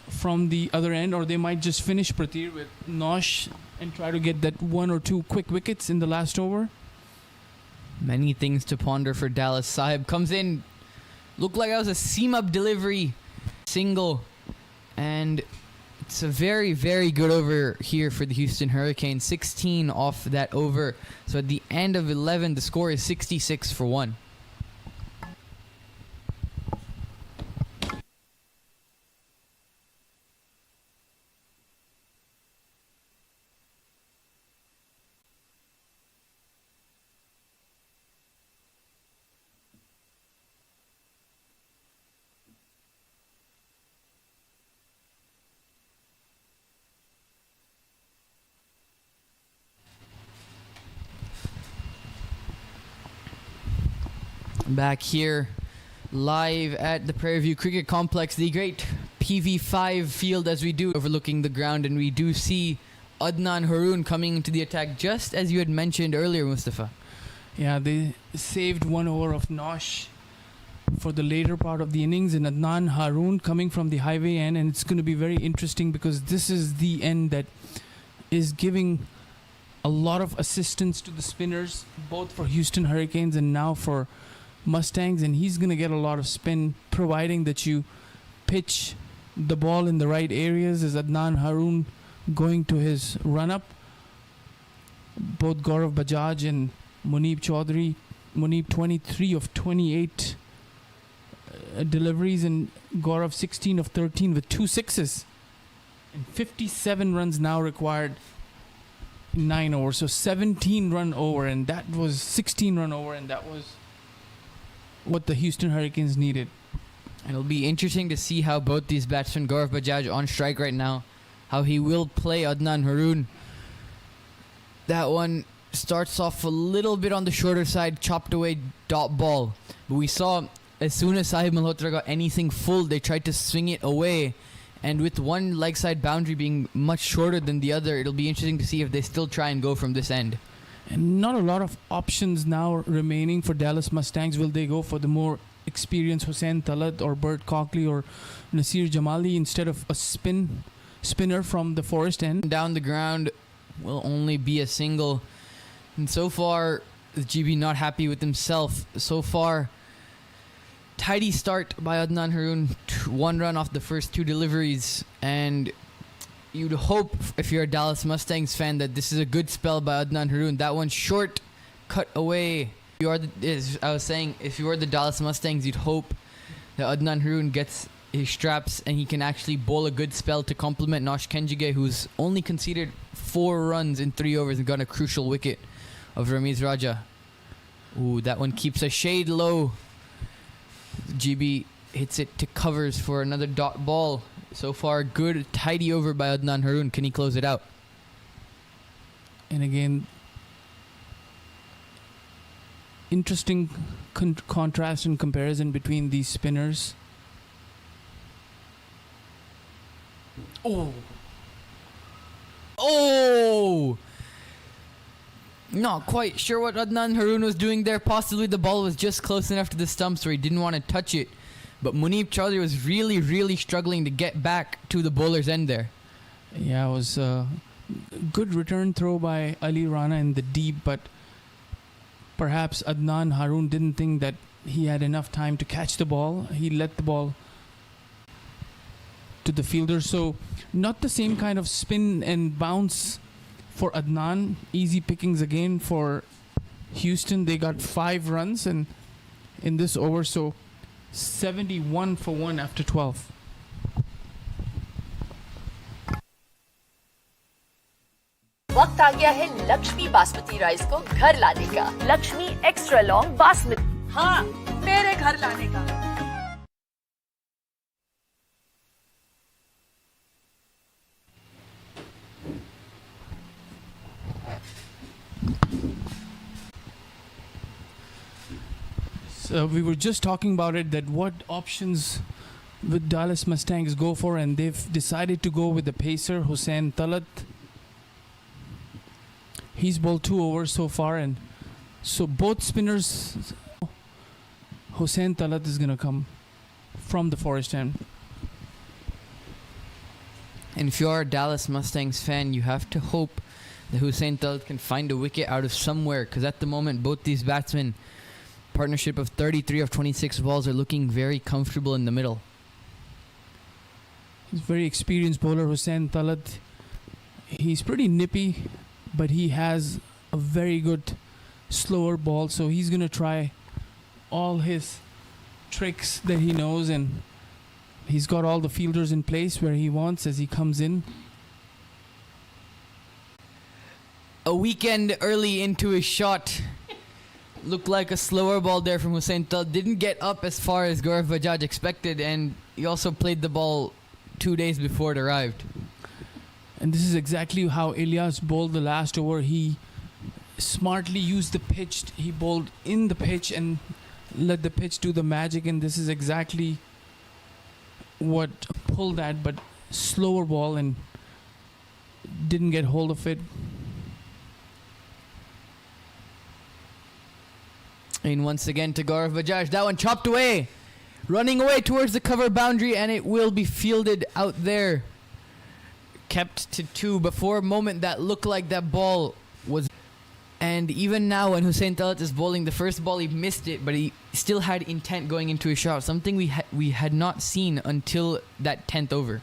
from the other end, or they might just finish Pratir with Nosh and try to get that 1 or 2 quick wickets in the last over. Many things to ponder for Dallas. Sahib comes in. Looked like that was a seam-up delivery. Single. And it's a very, very good over here for the Houston Hurricanes. 16 off that over. So at the end of 11, the score is 66 for 1. Back here, live at the Prairie View Cricket Complex, the great PV5 field as we do, overlooking the ground, and we do see Adnan Harun coming into the attack, just as you had mentioned earlier, Mustafa. Yeah, they saved 1 over of Nosh for the later part of the innings, and Adnan Haroon coming from the highway end, and it's going to be very interesting because this is the end that is giving a lot of assistance to the spinners, both for Houston Hurricanes and now for Mustangs, and he's going to get a lot of spin providing that you pitch the ball in the right areas. As Adnan Haroon going to his run-up, both Gaurav Bajaj and Muneeb Chaudhary. Muneeb 23 of 28 deliveries, and Gaurav 16 of 13 with 2 sixes. And 57 runs now required in 9 overs. So 17 run over, and that was 16 run over, and that was what the Houston Hurricanes needed. It'll be interesting to see how both these batsmen, Gaurav Bajaj on strike right now, how he will play Adnan Haroon. That one starts off a little bit on the shorter side, chopped away dot ball. But we saw as soon as Sahib Malhotra got anything full, they tried to swing it away. And with one leg side boundary being much shorter than the other, it'll be interesting to see if they still try and go from this end. And not a lot of options now remaining for Dallas Mustangs. Will they go for the more experienced Hussain Talat or Bert Cockley or Nasir Jamali instead of a spinner from the forest end? Down the ground will only be a single. And so far, GB not happy with himself. So far, tidy start by Adnan Haroon. 1 run off the first 2 deliveries. And you'd hope, if you're a Dallas Mustangs fan, that this is a good spell by Adnan Haroon. That one short, cut away. I was saying, if you are the Dallas Mustangs, you'd hope that Adnan Haroon gets his straps and he can actually bowl a good spell to complement Nosh Kenjige, who's only conceded 4 runs in 3 overs and got a crucial wicket of Ramiz Raja. Ooh, that one keeps a shade low. GB hits it to covers for another dot ball. So far, good, tidy over by Adnan Haroon. Can he close it out? And again, interesting contrast and comparison between these spinners. Oh! Not quite sure what Adnan Haroon was doing there. Possibly the ball was just close enough to the stumps where he didn't want to touch it. But Muneeb Chaudhary was really, really struggling to get back to the bowler's end there. Yeah, it was a good return throw by Ali Rana in the deep, but perhaps Adnan Haroon didn't think that he had enough time to catch the ball. He let the ball to the fielder. So not the same kind of spin and bounce for Adnan. Easy pickings again for Houston. They got 5 runs and in this over, so 71 for 1 after 12. वक्त आ गया है Lakshmi basmati rice को घर लाने का। Lakshmi extra long basmati. हाँ, मेरे घर लाने का। So we were just talking about it, that what options would Dallas Mustangs go for, and they've decided to go with the pacer Hussain Talat. He's bowled 2 overs so far, and so both spinners, Hussain Talat is going to come from the forest end. And if you're a Dallas Mustangs fan, you have to hope that Hussain Talat can find a wicket out of somewhere, because at the moment both these batsmen, partnership of 33 of 26 balls, are looking very comfortable in the middle. He's a very experienced bowler, Hussain Talat. He's pretty nippy, but he has a very good slower ball, so he's going to try all his tricks that he knows, and he's got all the fielders in place where he wants as he comes in. A weekend early into his shot. Looked like a slower ball there from Hussain Talat. Didn't get up as far as Gaurav Bajaj expected, and he also played the ball 2 days before it arrived. And this is exactly how Ilyas bowled the last over. He smartly used the pitch. He bowled in the pitch and let the pitch do the magic, and this is exactly what pulled that, but slower ball, and didn't get hold of it. And once again to Gaurav Bajaj. That one chopped away. running away towards the cover boundary, and it will be fielded out there. Kept to 2, but for a moment that looked like that ball was. And even now when Hussein Talat is bowling the first ball, he missed it, but he still had intent going into his shot, something we had not seen until that 10th over.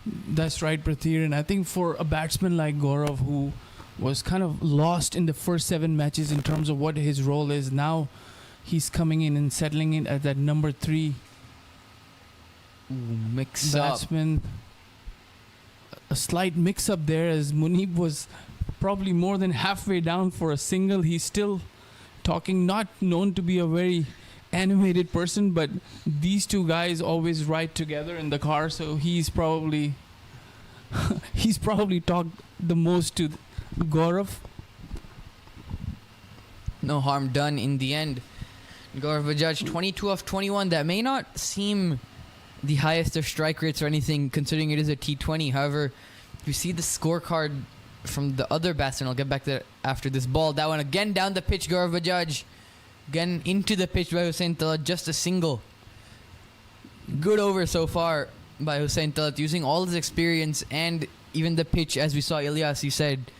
That's right, Prathir. And I think for a batsman like Gaurav, who was kind of lost in the first 7 matches in terms of what his role is, now he's coming in and settling in at that number 3 batsman. A slight mix-up there as Munib was probably more than halfway down for a single. He's still talking, not known to be a very animated person, but these two guys always ride together in the car, so he's probably talked the most to Gaurav. No harm done in the end. Gaurav Bajaj 22 of 21. That may not seem the highest of strike rates or anything, considering it is a T20. However, you see the scorecard from the other batsman. I'll get back to that after this ball. That one again down the pitch. Gaurav Bajaj again into the pitch by Hussein Talat. Just a single. Good over so far by Hussein Talat, using all his experience and even the pitch, as we saw Ilyas, you said,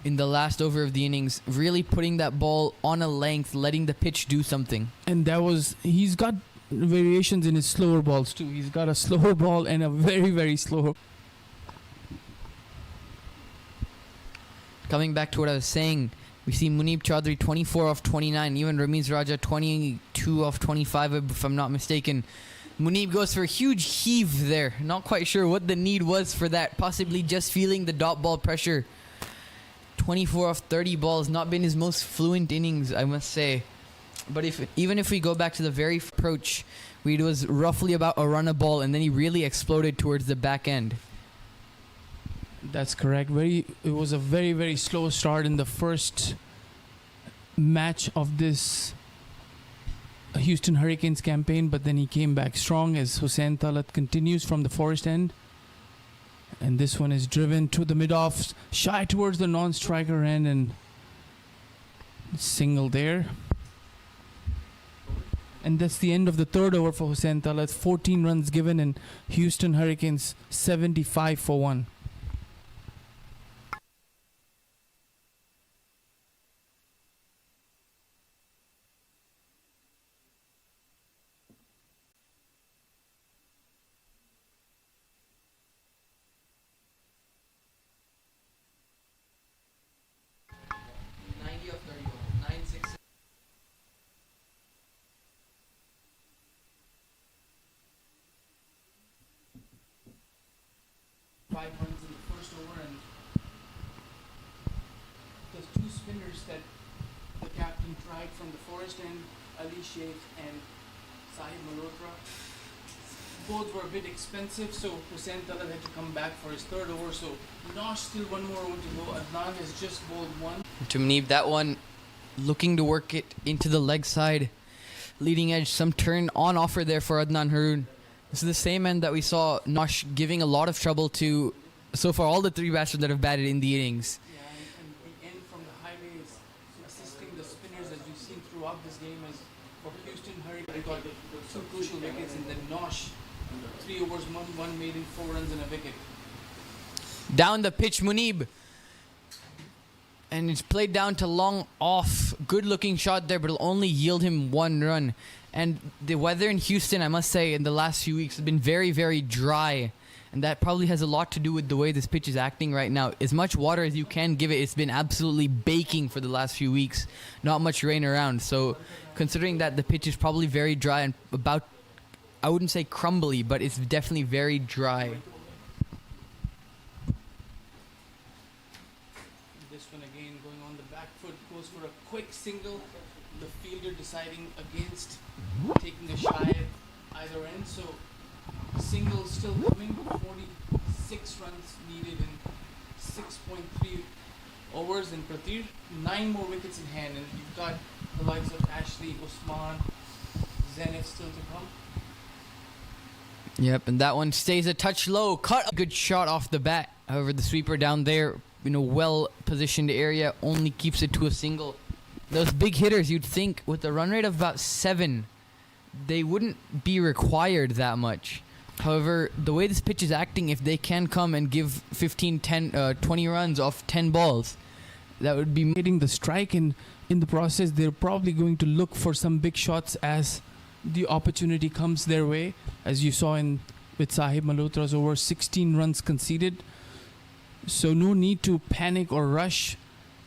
in the last over of the innings, really putting that ball on a length, letting the pitch do something. And he's got variations in his slower balls too. He's got a slower ball and a very, very slow. Coming back to what I was saying, we see Munib Chaudhary 24 of 29, even Ramiz Raja 22 of 25, if I'm not mistaken. Munib goes for a huge heave there. Not quite sure what the need was for that. Possibly just feeling the dot ball pressure. 24 of 30 balls, not been his most fluent innings, I must say. But even if we go back to the very approach, it was roughly about a run a ball, and then he really exploded towards the back end. That's correct. It was a very, very slow start in the first match of this Houston Hurricanes campaign, but then he came back strong as Hussein Talat continues from the forest end. And this one is driven to the mid-off, shy towards the non-striker end, and single there. And that's the end of the third over for Hussein Talat. 14 runs given, and Houston Hurricanes 75 for 1. From the forest end, Ali Sheikh and Sahib Malhotra. Both were a bit expensive, so Hussein Talat had to come back for his third over. So Nosh still one more over to go. Adnan has just bowled one. To Munib, that one looking to work it into the leg side. Leading edge, some turn on offer there for Adnan Haroon. This is the same end that we saw Nosh giving a lot of trouble to so far all the 3 batsmen that have batted in the innings. Throughout this game is for Houston Hurricanes got 2 crucial wickets, and then Nosh 3 overs, 1 made in 4 runs and a wicket. Down the pitch, Munib, and it's played down to long off. Good looking shot there, but it'll only yield him 1 run. And the weather in Houston, I must say, in the last few weeks has been very, very dry. And that probably has a lot to do with the way this pitch is acting right now. As much water as you can give it, it's been absolutely baking for the last few weeks. Not much rain around. So considering that the pitch is probably very dry and about, I wouldn't say crumbly, but it's definitely very dry. This one again going on the back foot, goes for a quick single. The fielder deciding against taking a shy at either end. So single still coming, 46 runs needed in 6.3 overs, and Prathir 9 more wickets in hand, and you've got the likes of Ashley, Usman, Zenith still to come. Yep, and that one stays a touch low. Cut a good shot off the bat. However, the sweeper down there in a well-positioned area only keeps it to a single. Those big hitters, you'd think, with a run rate of about 7, they wouldn't be required that much. However, the way this pitch is acting, if they can come and give 15, 10, 20 runs off 10 balls, that would be hitting the strike, and in the process, they're probably going to look for some big shots as the opportunity comes their way, as you saw with Sahib Malhotra's over 16 runs conceded. So no need to panic or rush.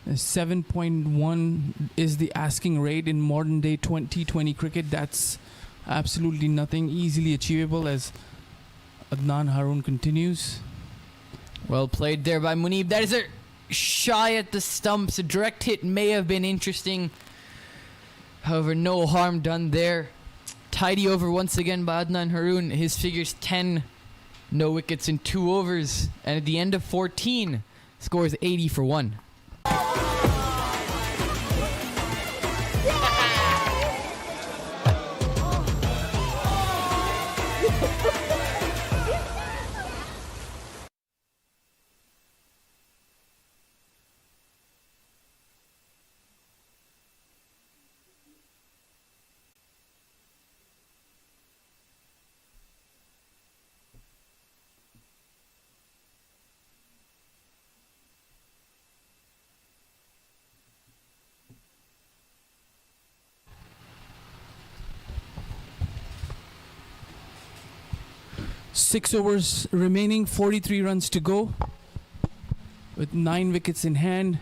7.1 is the asking rate in modern day T20 cricket. That's absolutely nothing, easily achievable, as Adnan Haroon continues. Well played there by Munib. That is a shy at the stumps. A direct hit may have been interesting. However, no harm done there. Tidy over once again by Adnan Haroon. His figures 10, no wickets in 2 overs. And at the end of 14, scores 80 for 1. Six overs remaining, 43 runs to go, with 9 wickets in hand.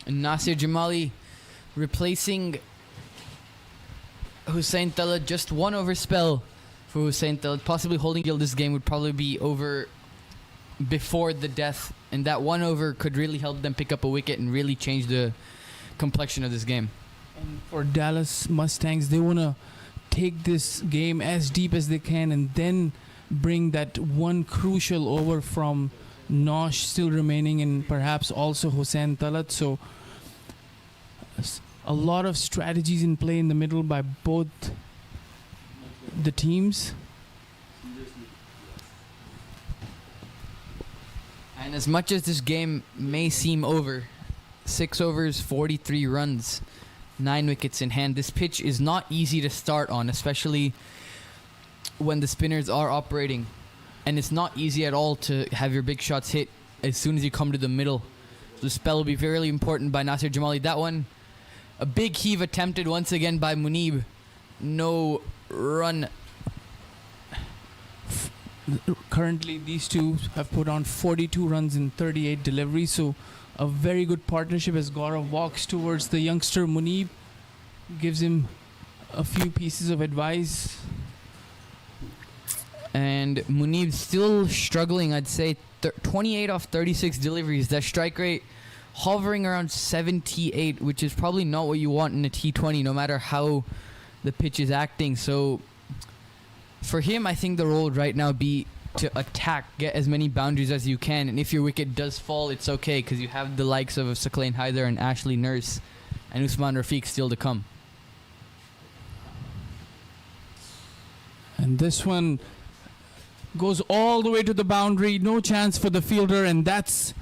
And Nasir Jamali replacing Hussain Talat. Just 1 over spell for Hussain Talat. Possibly holding this game would probably be over before the death, and that 1 over could really help them pick up a wicket and really change the complexion of this game. And for Dallas Mustangs, they want to take this game as deep as they can and then bring that one crucial over from Nosh still remaining, and perhaps also Hussain Talat. So a lot of strategies in play in the middle by both the teams. And as much as this game may seem over, 6 overs, 43 runs, 9 wickets in hand. This pitch is not easy to start on, especially when the spinners are operating. And it's not easy at all to have your big shots hit as soon as you come to the middle. So the spell will be very important by Nasir Jamali. That one, a big heave attempted once again by Munib. No run. Currently, these two have put on 42 runs in 38 deliveries. So a very good partnership as Gaurav walks towards the youngster Munib, gives him a few pieces of advice. And Munib still struggling, I'd say. 28 off 36 deliveries. That strike rate hovering around 78, which is probably not what you want in a T20, no matter how the pitch is acting. So for him, I think the role would right now be to attack, get as many boundaries as you can, and if your wicket does fall, it's okay, because you have the likes of Saqlain Haider and Ashley Nurse and Usman Rafiq still to come. And this one goes all the way to the boundary, no chance for the fielder, and that's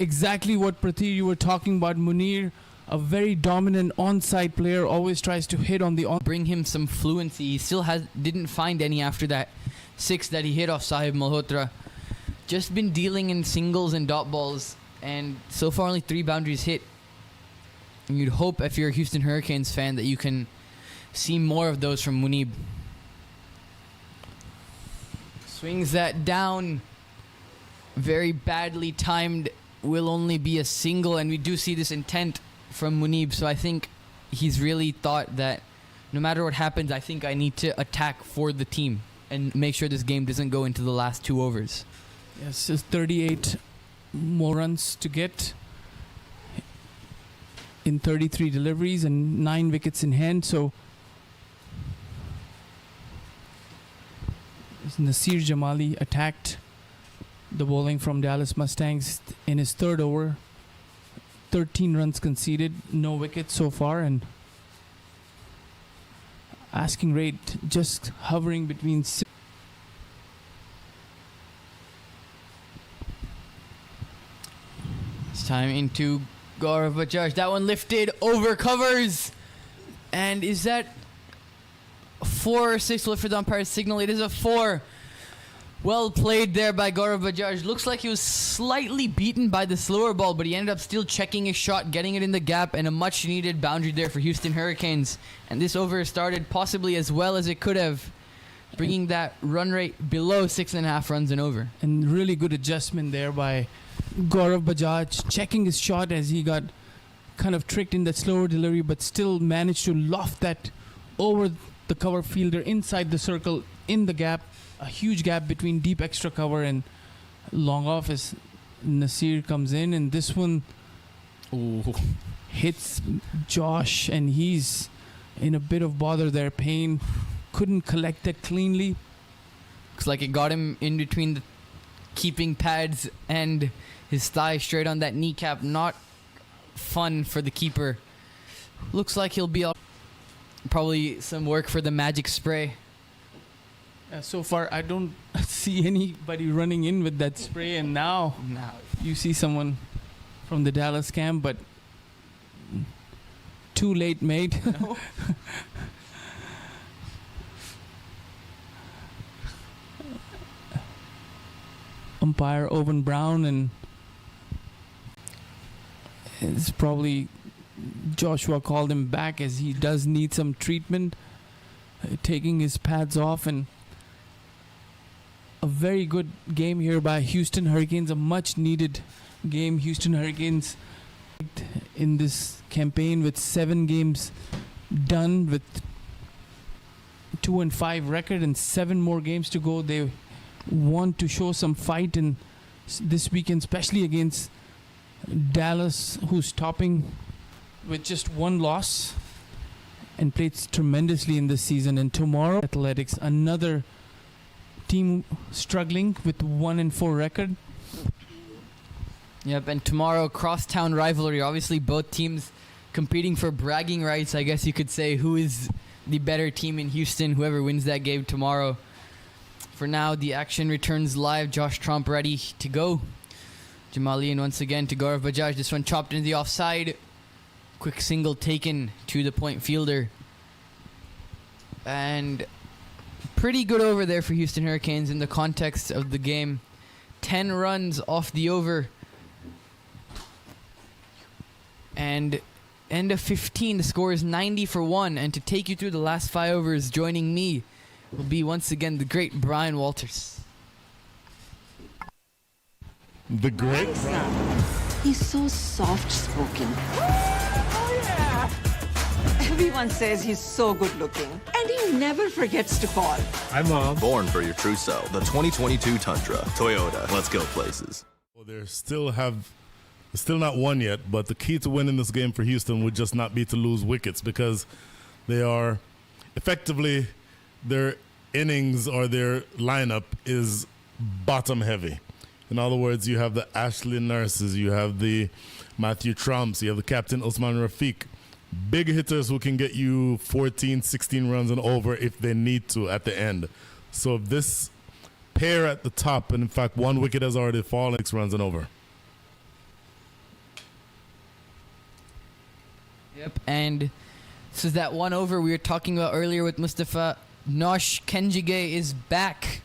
exactly what Pratik you were talking about. Munir, a very dominant onside player, always tries to hit on the bring him some fluency. He still didn't find any after that 6 that he hit off Sahib Malhotra. Just been dealing in singles and dot balls, and so far only 3 boundaries hit. And you'd hope, if you're a Houston Hurricanes fan, that you can see more of those from Munib. Swings that down. Very badly timed. Will only be a single, and we do see this intent from Munib. So I think he's really thought that no matter what happens, I think I need to attack for the team and make sure this game doesn't go into the last 2 overs. Yes, it's 38 more runs to get in 33 deliveries and 9 wickets in hand. So Nasir Jamali attacked the bowling from Dallas Mustangs in his 3rd over. 13 runs conceded, no wickets so far, and asking rate just hovering between 6. It's time into Gaurav Bajaj. That one lifted over covers. And is that 4 or 6? Will for the umpire's signal. It is a 4. Well played there by Gaurav Bajaj. Looks like he was slightly beaten by the slower ball, but he ended up still checking his shot, getting it in the gap, and a much needed boundary there for Houston Hurricanes. And this over started possibly as well as it could have, bringing that run rate below 6.5 runs and over. And really good adjustment there by Gaurav Bajaj, checking his shot as he got kind of tricked in that slower delivery, but still managed to loft that over the cover fielder inside the circle in the gap. A huge gap between deep extra cover and long off as Nasir comes in, and this one hits Josh, and he's in a bit of bother there. Payne couldn't collect that cleanly. Looks like it got him in between the keeping pads and his thigh, straight on that kneecap. Not fun for the keeper. Looks like he'll be up. Probably some work for the magic spray. So far, I don't see anybody running in with that spray, and now you see someone from the Dallas camp, but too late, mate. No. Umpire Owen Brown, and it's probably Joshua called him back as he does need some treatment, taking his pads off. And a very good game here by Houston Hurricanes, a much needed game. Houston Hurricanes in this campaign with 7 games done with 2-5 record and 7 more games to go. They want to show some fight in this weekend, especially against Dallas, who's topping with just 1 loss and played tremendously in this season. And tomorrow, Athletics, another team struggling with 1-4 record. Yep, and tomorrow, crosstown rivalry. Obviously, both teams competing for bragging rights, I guess you could say. Who is the better team in Houston? Whoever wins that game tomorrow. For now, the action returns live. Josh Trump ready to go. Jamalian once again to Gaurav Bajaj. This one chopped into the offside. Quick single taken to the point fielder. And pretty good over there for Houston Hurricanes in the context of the game. 10 runs off the over. And end of 15, the score is 90-1. And to take you through the last 5 overs, joining me will be once again the great Brian Walters. The great Brian. He's so soft-spoken. Everyone says he's so good-looking, and he never forgets to call. Hi, Mom. Born for your true self. The 2022 Tundra. Toyota. Let's go places. Well, still not won yet, but the key to winning this game for Houston would just not be to lose wickets, because they are effectively, their innings or their lineup is bottom heavy. In other words, you have the Ashley Nurses, you have the Matthew Trumps, you have the captain Osman Rafiq. Big hitters who can get you 14, 16 runs and over if they need to at the end. So if this pair at the top, and in fact 1 wicket has already fallen, 6 runs and over. Yep, and this is that 1 over we were talking about earlier with Mustafa. Nosh Kenjige is back.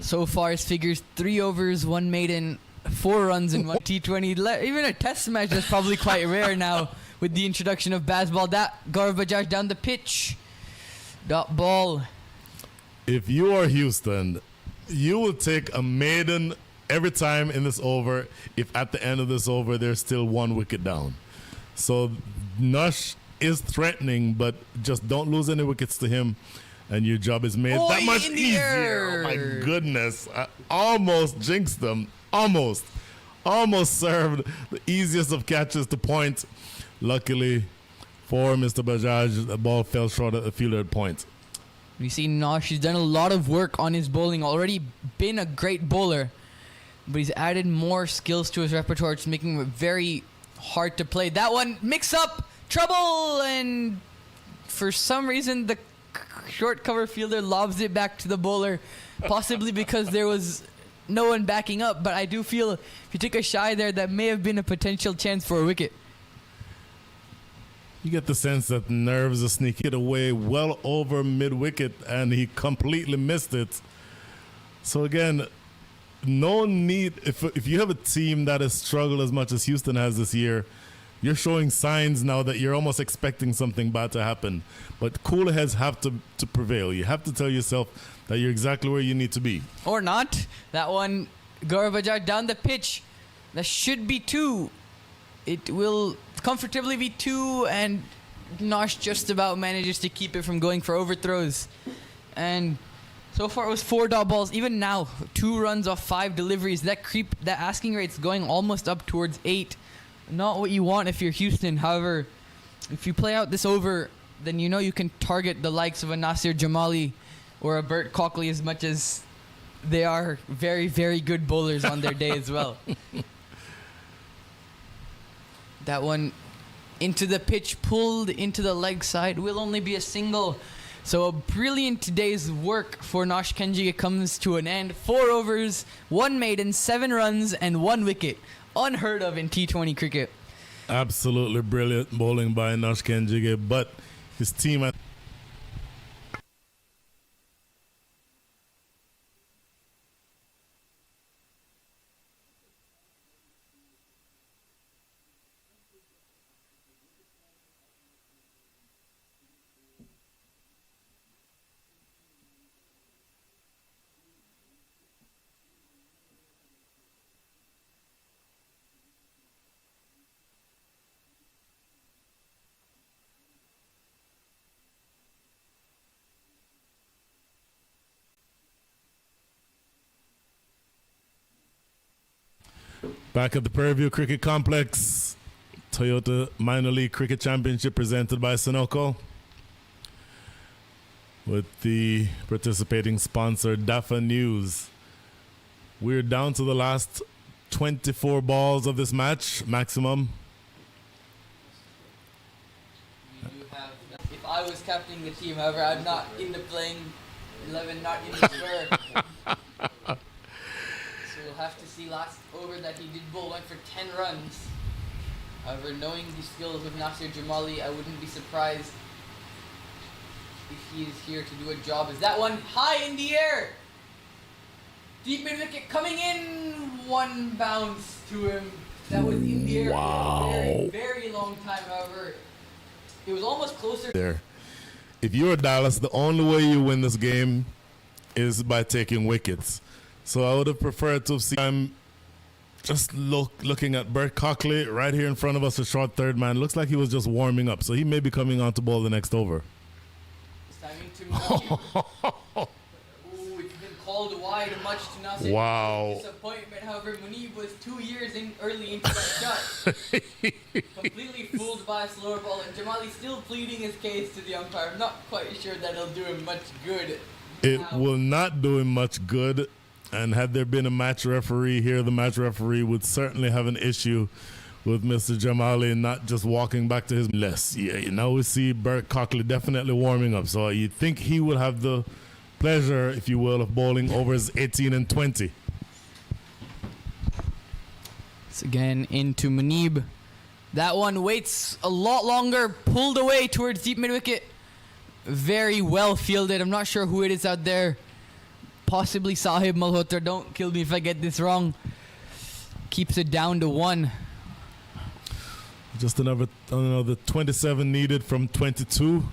So far, his figures 3 overs, 1 maiden, 4 runs in 1 T20. Even a test match that's probably quite rare now with the introduction of baseball. That Gaurav Bajaj down the pitch. Dot ball. If you are Houston, you will take a maiden every time in this over if at the end of this over there's still 1 wicket down. So Nush is threatening, but just don't lose any wickets to him, and your job is made that much easier. Oh my goodness. I almost jinxed them. Almost served the easiest of catches to point. Luckily for Mr. Bajaj, the ball fell short of the fielder at point. We see Nosh, he's done a lot of work on his bowling. Already been a great bowler, but he's added more skills to his repertoire. It's making it very hard to play. That one, mix up, trouble, and for some reason the short cover fielder lobs it back to the bowler, possibly because there was no one backing up. But I do feel if you took a shy there, that may have been a potential chance for a wicket. You get the sense that nerves are sneaking it away well over mid-wicket, and he completely missed it. So again, no need, if you have a team that has struggled as much as Houston has this year, you're showing signs now that you're almost expecting something bad to happen. But cooler heads have to prevail. You have to tell yourself that you're exactly where you need to be. Or not. That one, Gaurav down the pitch. That should be 2. It will comfortably be 2, and Nosh just about manages to keep it from going for overthrows. And so far it was 4 dot balls. Even now, 2 runs off 5 deliveries. That asking rate's going almost up towards 8. Not what you want if you're Houston. However, if you play out this over, then you know you can target the likes of a Nasir Jamali or a Bert Cockley as much as they are very, very good bowlers on their day as well. That one into the pitch, pulled into the leg side, will only be a single. So a brilliant day's work for Nosh Kenji comes to an end. 4 overs, 1 maiden, 7 runs, and 1 wicket. Unheard of in T20 cricket. Absolutely brilliant bowling by Nosh Kenji, but his team... Back at the Prairie Cricket Complex, Toyota Minor League Cricket Championship presented by Sunoco, with the participating sponsor DAFA News. We're down to the last 24 balls of this match, maximum. If I was captaining the team, however, I'm not in the playing 11, not in the square. So we'll have to see last over that he did bowl, went for 10 runs. However, knowing the skills of Nasir Jamali, I wouldn't be surprised if he is here to do a job. Is that one high in the air? Deep mid wicket coming in, 1 bounce to him. That was in the air for a very, very long time. However, it was almost closer. There. If you're Dallas, the only way you win this game is by taking wickets. So I would have preferred to see him just looking at Bert Cockley right here in front of us, a short third man. Looks like he was just warming up. So he may be coming on to bowl the next over. It's timing to Munib. Ooh, it's been called wide, much to Nasir's disappointment. However, Munib was 2 years in early into that shot. Completely fooled by a slower ball. And Jamali still pleading his case to the umpire. I'm not quite sure that it'll do him much good. It will not do him much good. And had there been a match referee here, the match referee would certainly have an issue with Mr. Jamali not just walking back to his less. Yeah, now we see Bert Cockley definitely warming up. So you'd think he would have the pleasure, if you will, of bowling overs 18 and 20. It's again into Munib. That one waits a lot longer, pulled away towards deep mid wicket. Very well fielded. I'm not sure who it is out there. Possibly Sahib Malhotra. Don't kill me if I get this wrong. Keeps it down to 1. Just another 27 needed from 22.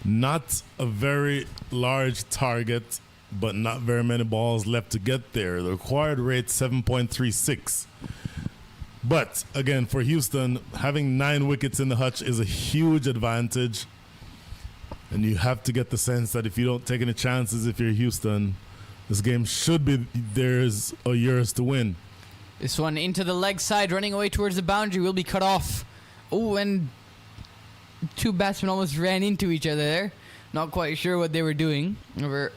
Not a very large target, but not very many balls left to get there. The required rate 7.36. But again, for Houston, having 9 wickets in the hutch is a huge advantage. And you have to get the sense that if you don't take any chances, if you're Houston, this game should be theirs or yours to win. This one into the leg side, running away towards the boundary, will be cut off. Oh, and 2 batsmen almost ran into each other there. Not quite sure what they were doing. We're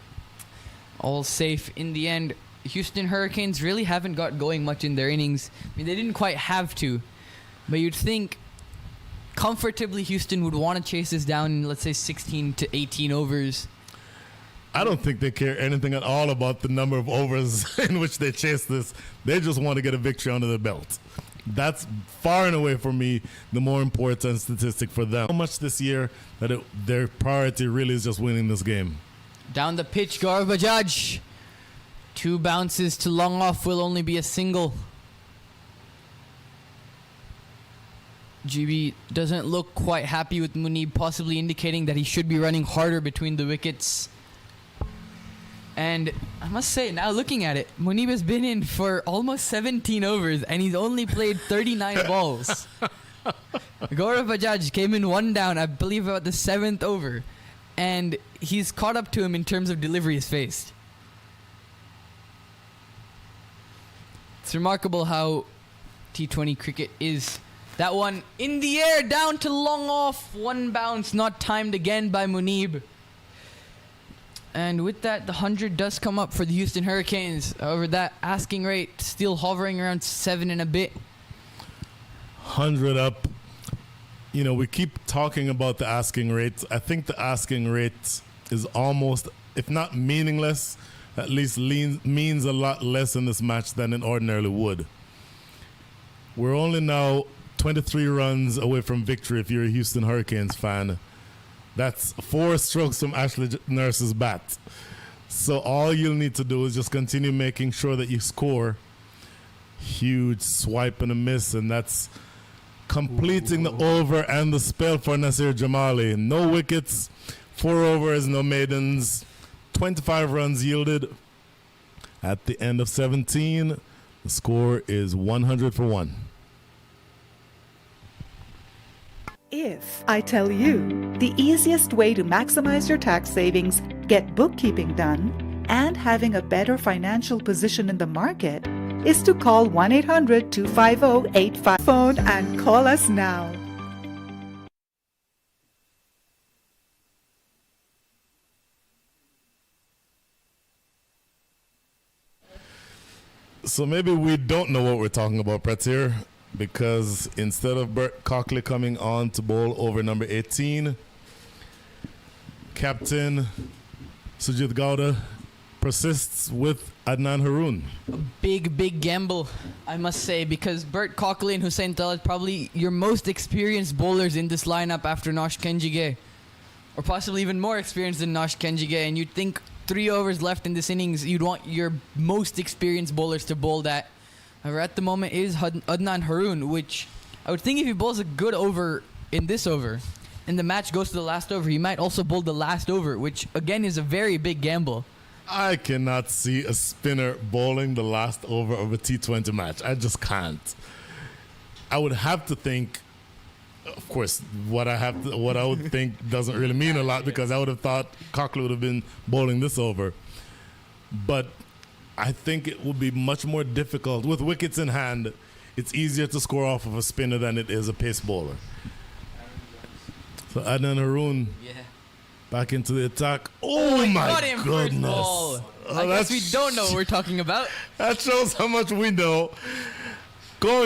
all safe in the end. Houston Hurricanes really haven't got going much in their innings. I mean, they didn't quite have to. But you'd think comfortably Houston would want to chase this down in, let's say, 16 to 18 overs. I don't think they care anything at all about the number of overs in which they chase this. They just want to get a victory under their belt. That's far and away for me the more important statistic for them. So much this year that their priority really is just winning this game. Down the pitch, Gaurav Bajaj. 2 bounces to long off will only be a single. GB doesn't look quite happy with Munib, possibly indicating that he should be running harder between the wickets. And I must say, now looking at it, Munib has been in for almost 17 overs and he's only played 39 balls. Gaurav Bajaj came in 1 down, I believe about the 7th over. And he's caught up to him in terms of deliveries faced. It's remarkable how T20 cricket is. That one in the air, down to long off. 1 bounce, not timed again by Munib. And with that, the 100 does come up for the Houston Hurricanes. However, that asking rate still hovering around 7 and a bit. 100 up. You know, we keep talking about the asking rate. I think the asking rate is almost, if not meaningless, at least means a lot less in this match than it ordinarily would. We're only now 23 runs away from victory if you're a Houston Hurricanes fan. That's 4 strokes from Ashley Nurse's bat. So all you'll need to do is just continue making sure that you score. Huge swipe and a miss, and that's completing the over and the spell for Nasir Jamali. No wickets, 4 overs, no maidens, 25 runs yielded. At the end of 17, the score is 100 for 1. If I tell you the easiest way to maximize your tax savings, get bookkeeping done, and having a better financial position in the market is to call 1-800-250-85 phone and call us now. So maybe we don't know what we're talking about, Prairie, because instead of Bert Cockley coming on to bowl over number 18, Captain Sujit Gowda persists with Adnan Haroon. A big gamble, I must say, because Bert Cockley and Hussain Talat probably your most experienced bowlers in this lineup after Nosh Kenjige, or possibly even more experienced than Nosh Kenjige, and you'd think 3 overs left in this innings, you'd want your most experienced bowlers to bowl that. However, at the moment is Adnan Haroon, which I would think if he bowls a good over in this over, and the match goes to the last over, he might also bowl the last over, which again is a very big gamble. I cannot see a spinner bowling the last over of a T20 match. I just can't. I would have to think, of course, what I would think doesn't really mean a lot, because I would have thought Cockley would have been bowling this over. But I think it will be much more difficult. With wickets in hand, it's easier to score off of a spinner than it is a pace bowler. So Adnan Haroon back into the attack. Oh my goodness. I guess we don't know what we're talking about. That shows how much we know.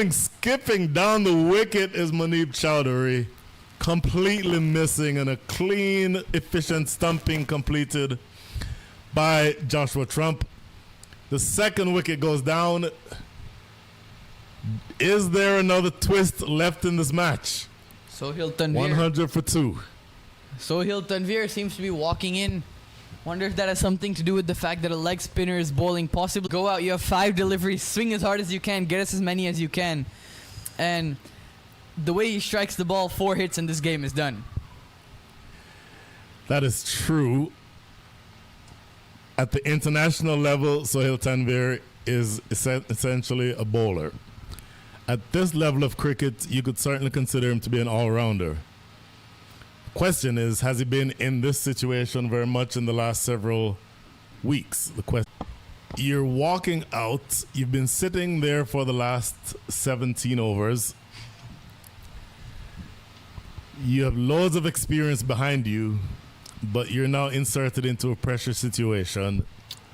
Skipping down the wicket is Munib Chowdhury, completely missing, and a clean, efficient stumping completed by Joshua Trump. The second wicket goes down. Is there another twist left in this match? Sohail Tanvir. 100 for 2. Sohail Tanvir seems to be walking in. Wonder if that has something to do with the fact that a leg spinner is bowling. Possibly go out, you have 5 deliveries, swing as hard as you can, get us as many as you can. And the way he strikes the ball, 4 hits and this game is done. That is true. At the international level, Sohail Tanvir is essentially a bowler. At this level of cricket, you could certainly consider him to be an all-rounder. Question is, has he been in this situation very much in the last several weeks? The question: you're walking out, you've been sitting there for the last 17 overs. You have loads of experience behind you, but you're now inserted into a pressure situation.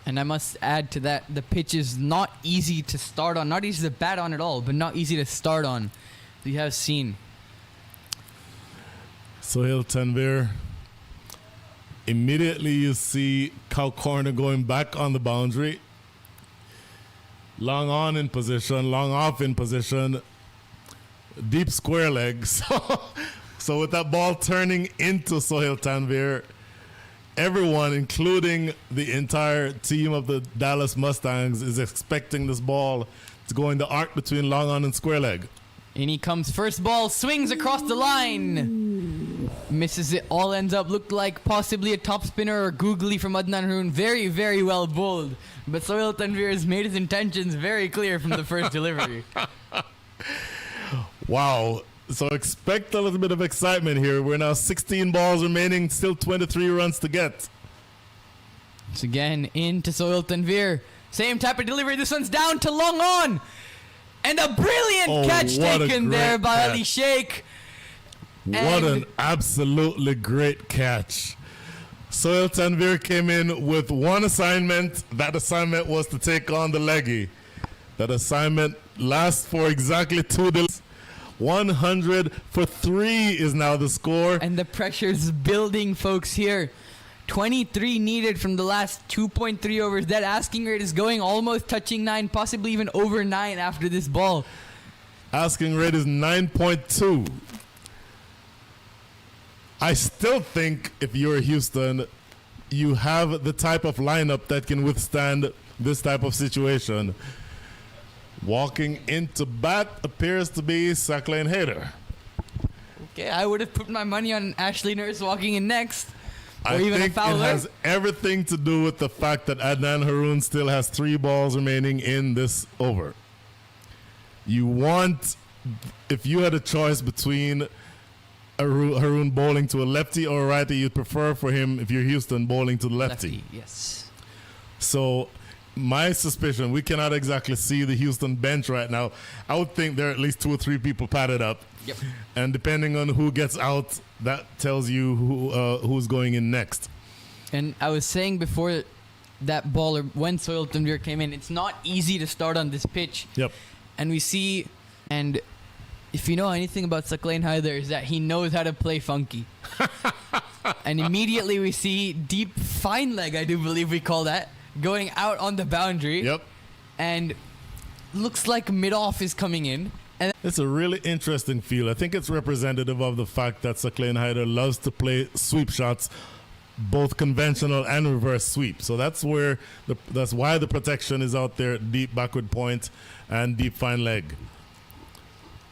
And I must add to that, the pitch is not easy to start on, not easy to bat on at all, but not easy to start on. You have seen. Sohail Tanvir. Immediately you see Cow Corner going back on the boundary. Long on in position, long off in position. deep square leg. So with that ball turning into Sohail Tanvir, everyone, including the entire team of the Dallas Mustangs, is expecting this ball to go in the arc between long on and square leg. In he comes, first ball, swings across the line. Misses it, all ends up, looked like possibly a top spinner or googly from Adnan Haroon. Very, very well bowled. But Sohail Tanvir has made his intentions very clear from the first delivery. Wow. So expect a little bit of excitement here. We're now 16 balls remaining, still 23 runs to get. Once again, into Sohail Tanvir. Same type of delivery. This one's down to long on. And a brilliant catch taken there by Ali Sheikh. What an absolutely great catch. Sohail Tanvir came in with one assignment. That assignment was to take on the leggy. That assignment lasts for exactly 2 deliveries. 100 for 3 is now the score. And the pressure's building, folks, here. 23 needed from the last 2.3 overs. That asking rate is going almost touching 9, possibly even over 9 after this ball. Asking rate is 9.2. I still think if you're Houston, you have the type of lineup that can withstand this type of situation. Walking into bat appears to be Saqlain Haider. Okay, I would have put my money on Ashley Nurse walking in next. Or I even think a Fowler. it has everything to do with the fact that Adnan Haroon still has 3 balls remaining in this over. You want, if you had a choice between Haroon bowling to a lefty or a righty, you'd prefer for him, if you're Houston, bowling to the lefty. Yes. So my suspicion, we cannot exactly see the Houston bench right now. I would think there are at least 2 or 3 people padded up. Yep. And depending on who gets out, that tells you who's going in next. And I was saying before that ball, or when Sohail Tanvir came in, it's not easy to start on this pitch. Yep. And we see, and if you know anything about Saqlain Haider, is that he knows how to play funky. And immediately we see deep fine leg, I do believe we call that, going out on the boundary. Yep. And looks like mid-off is coming in. And it's a really interesting feel. I think it's representative of the fact that Saqlain Haider loves to play sweep shots, both conventional and reverse sweep. So that's where that's why the protection is out there, deep backward point and deep fine leg.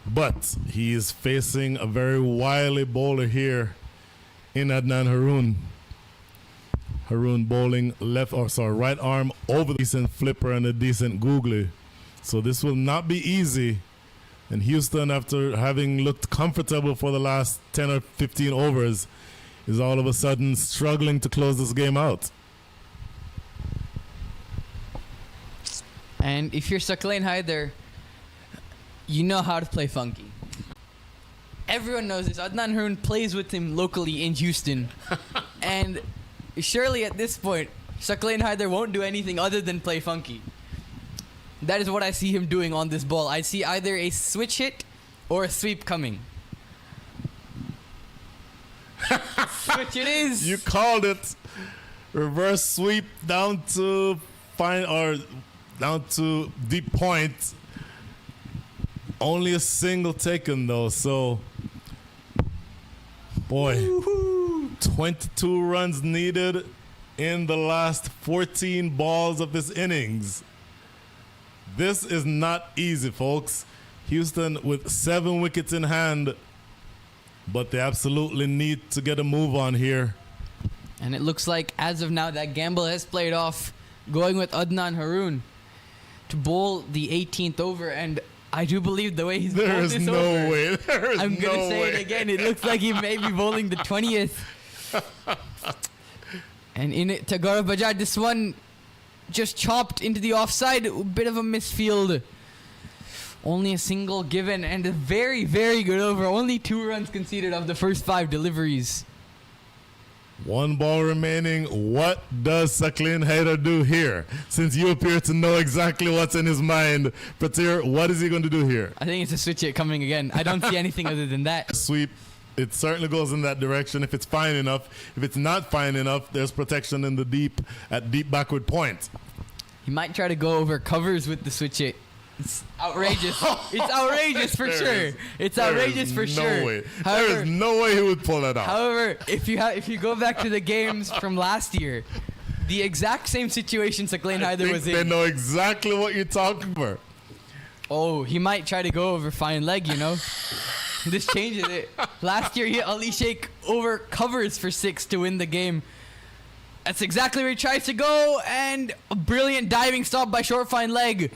But he is facing a very wily bowler here in Adnan Haroon. Haroon bowling right arm over the decent flipper and a decent googly. So this will not be easy. And Houston, after having looked comfortable for the last 10 or 15 overs, is all of a sudden struggling to close this game out. And if you're Saqlain Haider, you know how to play funky. Everyone knows this. Adnan Haroon plays with him locally in Houston. And surely at this point, Saqlain Haider won't do anything other than play funky. That is what I see him doing on this ball. I see either a switch hit or a sweep coming. Switch it is. You called it. Reverse sweep down to deep point. Only a single taken though, so boy, 22 runs needed in the last 14 balls of this innings. This is not easy, folks. Houston with 7 wickets in hand, but they absolutely need to get a move on here. And it looks like, as of now, that gamble has played off, going with Adnan Haroon to bowl the 18th over. And I do believe the way he's bowled this over. There is I'm going to say it again. It looks like he may be bowling the 20th. And in it, Gaurav Bajaj, this one just chopped into the offside. A bit of a misfield. Only a single given and a very, very good over. Only 2 runs conceded of the first 5 deliveries. 1 ball remaining. What does Saqlain Haider do here? Since you appear to know exactly what's in his mind, Pratir, what is he going to do here? I think it's a switch hit coming again. I don't see anything other than that. Sweep. It certainly goes in that direction if it's fine enough. If it's not fine enough, there's protection in at deep backward point. He might try to go over covers with the switch hit. It's outrageous. It's outrageous for sure. It's There outrageous is for no sure. way. There is no way he would pull that out. However, if you go back to the games from last year, the exact same situation Sakleen Hyder was in. They know exactly what you're talking about. Oh, he might try to go over fine leg, you know. This changes it. Last year, Ali Sheikh over covers for 6 to win the game. That's exactly where he tries to go, and a brilliant diving stop by short fine leg.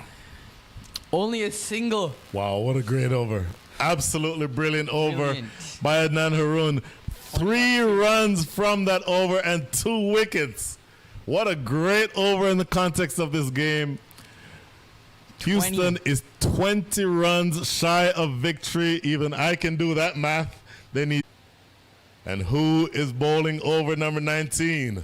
Only a single. Wow, what a great over. Absolutely brilliant over Brilliant. by Adnan Haroon. 3 runs from that over and 2 wickets. What a great over in the context of this game. Houston is 20 runs shy of victory. Even I can do that math. They need. And who is bowling over number 19?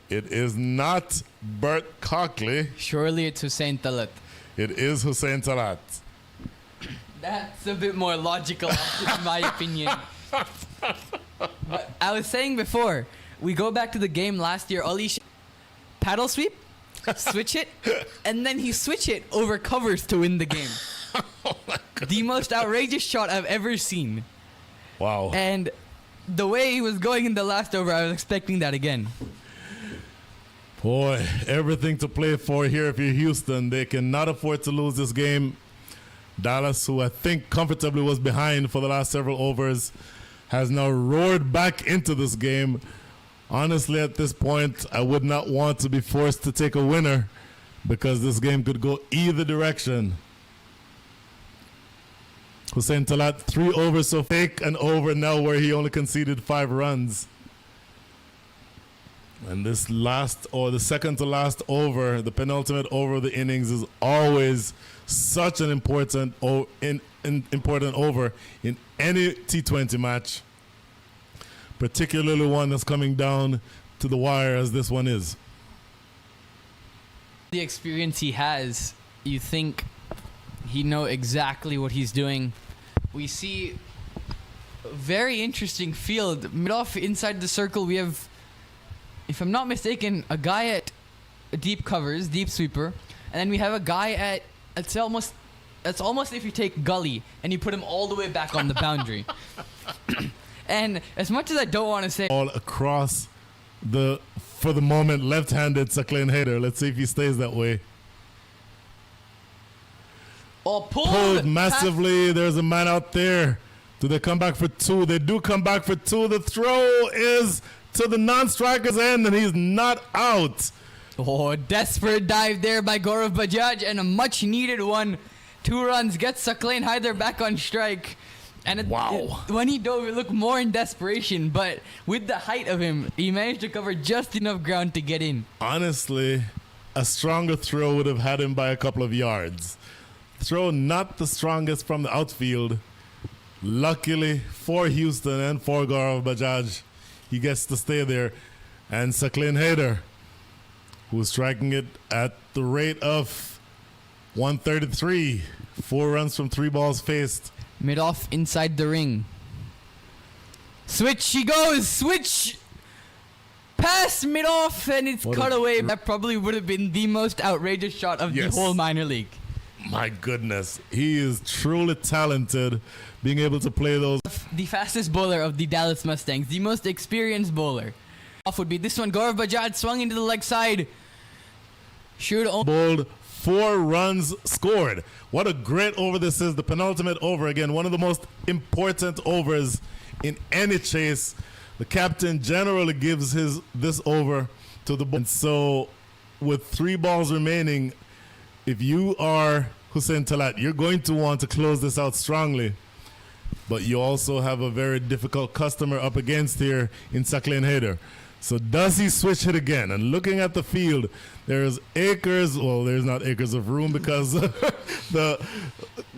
It is not Bert Cockley. Surely it's Hussein Talat. It is Hussein Talat. That's a bit more logical, in my opinion. But I was saying before, we go back to the game last year. Ali paddle sweep, switch it, and then he switch it over covers to win the game. The most outrageous shot I've ever seen. Wow. And the way he was going in the last over, I was expecting that again. Boy, everything to play for here if you're Houston. They cannot afford to lose this game. Dallas, who I think comfortably was behind for the last several overs, has now roared back into this game. Honestly, at this point, I would not want to be forced to take a winner because this game could go either direction. Hussein Talat, 3 overs, so fake an over now where he only conceded 5 runs. And this last, or the second to last over, the penultimate over of the innings, is always such an important important over in any T20 match, particularly one that's coming down to the wire as this one is. The experience he has, you think he know exactly what he's doing. We see a very interesting field. Mid-off inside the circle, we have, if I'm not mistaken, a guy at deep covers, deep sweeper, and then we have a guy at, it's almost if you take gully and you put him all the way back on the boundary. And as much as I don't want to say all across the, for the moment, left-handed Sakleen Hyder. Let's see if he stays that way. Oh, pulled massively. There's a man out there. Do they come back for 2? They do come back for 2. The throw is to the non-striker's end, and he's not out. Oh, desperate dive there by Gaurav Bajaj, and a much-needed one. 2 runs, gets Sakleen Hyder back on strike. And when he dove, it looked more in desperation, but with the height of him, he managed to cover just enough ground to get in. Honestly, a stronger throw would have had him by a couple of yards. Throw not the strongest from the outfield. Luckily for Houston and for Gaurav Bajaj, he gets to stay there. And Sakleen Hyder, who's striking it at the rate of 133. 4 runs from 3 balls faced. Mid-off inside the ring. Switch, she goes! Switch! Pass mid-off, and it's cut away. That probably would have been the most outrageous shot of the whole minor league. My goodness. He is truly talented, being able to play those. The fastest bowler of the Dallas Mustangs, the most experienced bowler. Off would be this one. Gaurav Bajaj swung into the leg side. Should bowled 4 runs scored. What a great over this is. The penultimate over. Again, one of the most important overs in any chase. The captain generally gives this over to the ball. And so with 3 balls remaining, if you are Hussein Talat, you're going to want to close this out strongly. But you also have a very difficult customer up against here in Sakleen Hyder. So does he switch it again? And looking at the field, there's acres, well, there's not acres of room because the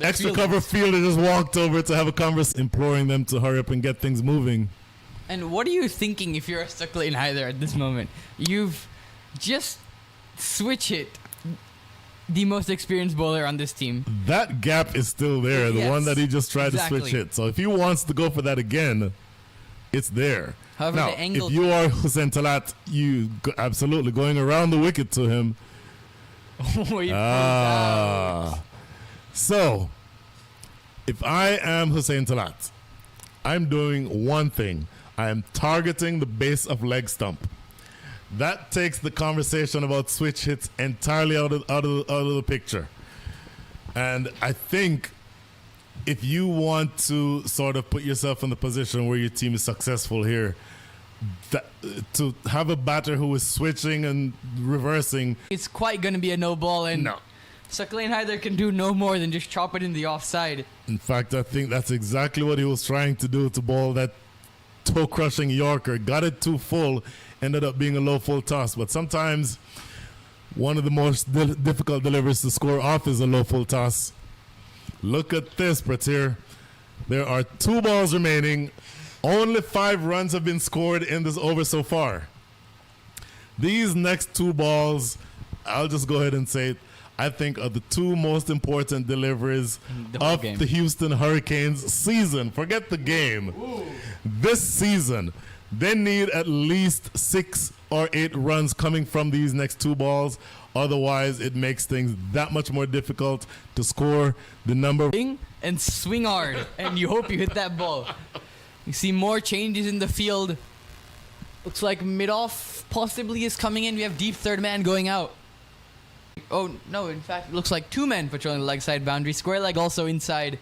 extra cover fielder just walked over to have a conversation, imploring them to hurry up and get things moving. And what are you thinking if you're a Sakleen Hyder at this moment? You've just switch it. The most experienced bowler on this team. That gap is still there, the one that he just tried to switch it. So if he wants to go for that again, it's there. However, now, the angle if you are Hussein Talat, you absolutely going around the wicket to him. So, if I am Hussein Talat, I'm doing one thing. I am targeting the base of leg stump. That takes the conversation about switch hits entirely out of the picture. And I think if you want to sort of put yourself in the position where your team is successful here, to have a batter who is switching and reversing, it's quite going to be a no ball, and no. Sakleen Hyder can do no more than just chop it in the offside. In fact, I think that's exactly what he was trying to do to ball that toe-crushing Yorker. Got it too full, ended up being a low full toss. But sometimes one of the most difficult deliveries to score off is a low full toss. Look at this, Prairie. There are 2 balls remaining. Only 5 runs have been scored in this over so far. These next 2 balls, I'll just go ahead and say it, I think are the 2 most important deliveries of the Houston Hurricanes season. Forget the game. Ooh. This season, they need at least 6 or 8 runs coming from these next 2 balls. Otherwise, it makes things that much more difficult to score the number. And swing hard, and you hope you hit that ball. You see more changes in the field. Looks like mid-off possibly is coming in. We have deep third man going out. Oh, no, in fact, it looks like 2 men patrolling the leg side boundary. Square leg also inside.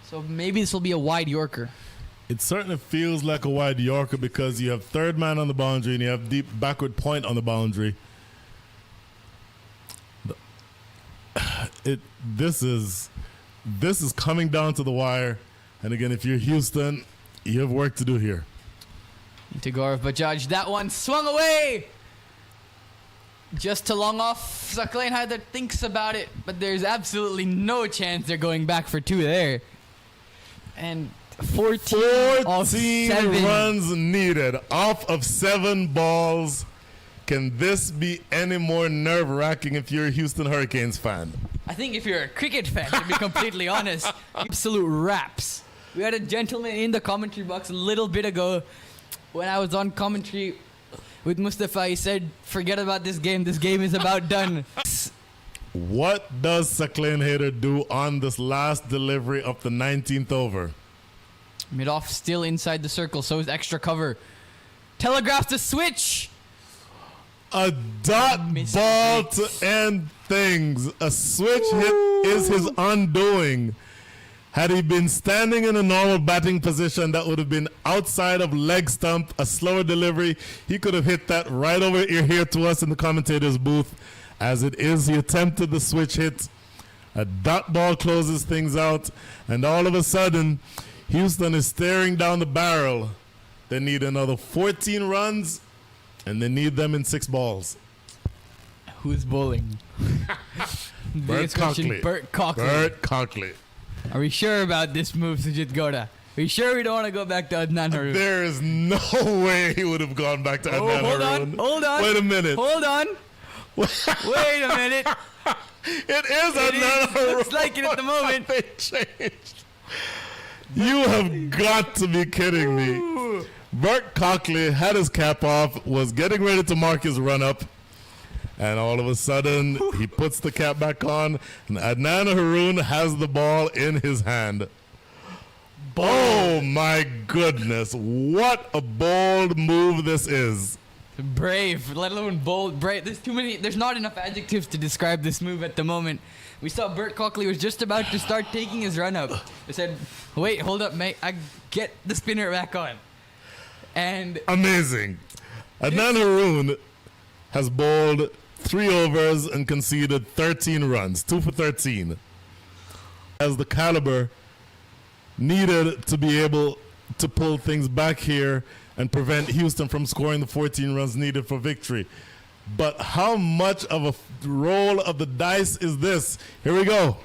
So maybe this will be a wide Yorker. It certainly feels like a wide Yorker because you have third man on the boundary and you have deep backward point on the boundary. This is coming down to the wire. And again, if you're Houston, you have work to do here. Tagorov Bajaj, that one swung away. Just to long off. Sakleen Hyder thinks about it, but there's absolutely no chance they're going back for 2 there. And 14 runs needed off of 7 balls. Can this be any more nerve-wracking if you're a Houston Hurricanes fan? I think if you're a cricket fan, to be completely honest, absolute raps. We had a gentleman in the commentary box a little bit ago when I was on commentary with Mustafa. He said, forget about this game. This game is about done. What does Sakleen Hyder do on this last delivery of the 19th over? Mid-off still inside the circle, so is extra cover. Telegraphs the switch. A dot ball to end things. A switch hit is his undoing. Had he been standing in a normal batting position, that would have been outside of leg stump, a slower delivery. He could have hit that right over here to us in the commentator's booth. As it is, he attempted the switch hit. A dot ball closes things out, and all of a sudden, Houston is staring down the barrel. They need another 14 runs, and they need them in 6 balls. Who's bowling? Bert Cockley. Bert Cockley. Bert Cockley. Are we sure about this move, Sujit Gowda? Are we sure we don't want to go back to Adnan Haroon? There is no way he would have gone back to Adnan Haroon. Hold on. Wait a minute. Hold on. Wait a minute. It is Adnan Haroon. Looks like it at the moment. They changed. You have got to be kidding me. Bert Cockley had his cap off, was getting ready to mark his run-up, and all of a sudden, he puts the cap back on, and Adnan Haroon has the ball in his hand. Oh, my goodness. What a bold move this is. Brave, let alone bold. Brave. There's not enough adjectives to describe this move at the moment. We saw Bert Cockley was just about to start taking his run-up. They said, wait, hold up, mate. I get the spinner back on. And amazing. Adnan Haroon has bowled 3 overs and conceded 13 runs, 2 for 13. As the caliber needed to be able to pull things back here and prevent Houston from scoring the 14 runs needed for victory. But how much of a roll of the dice is this? Here we go.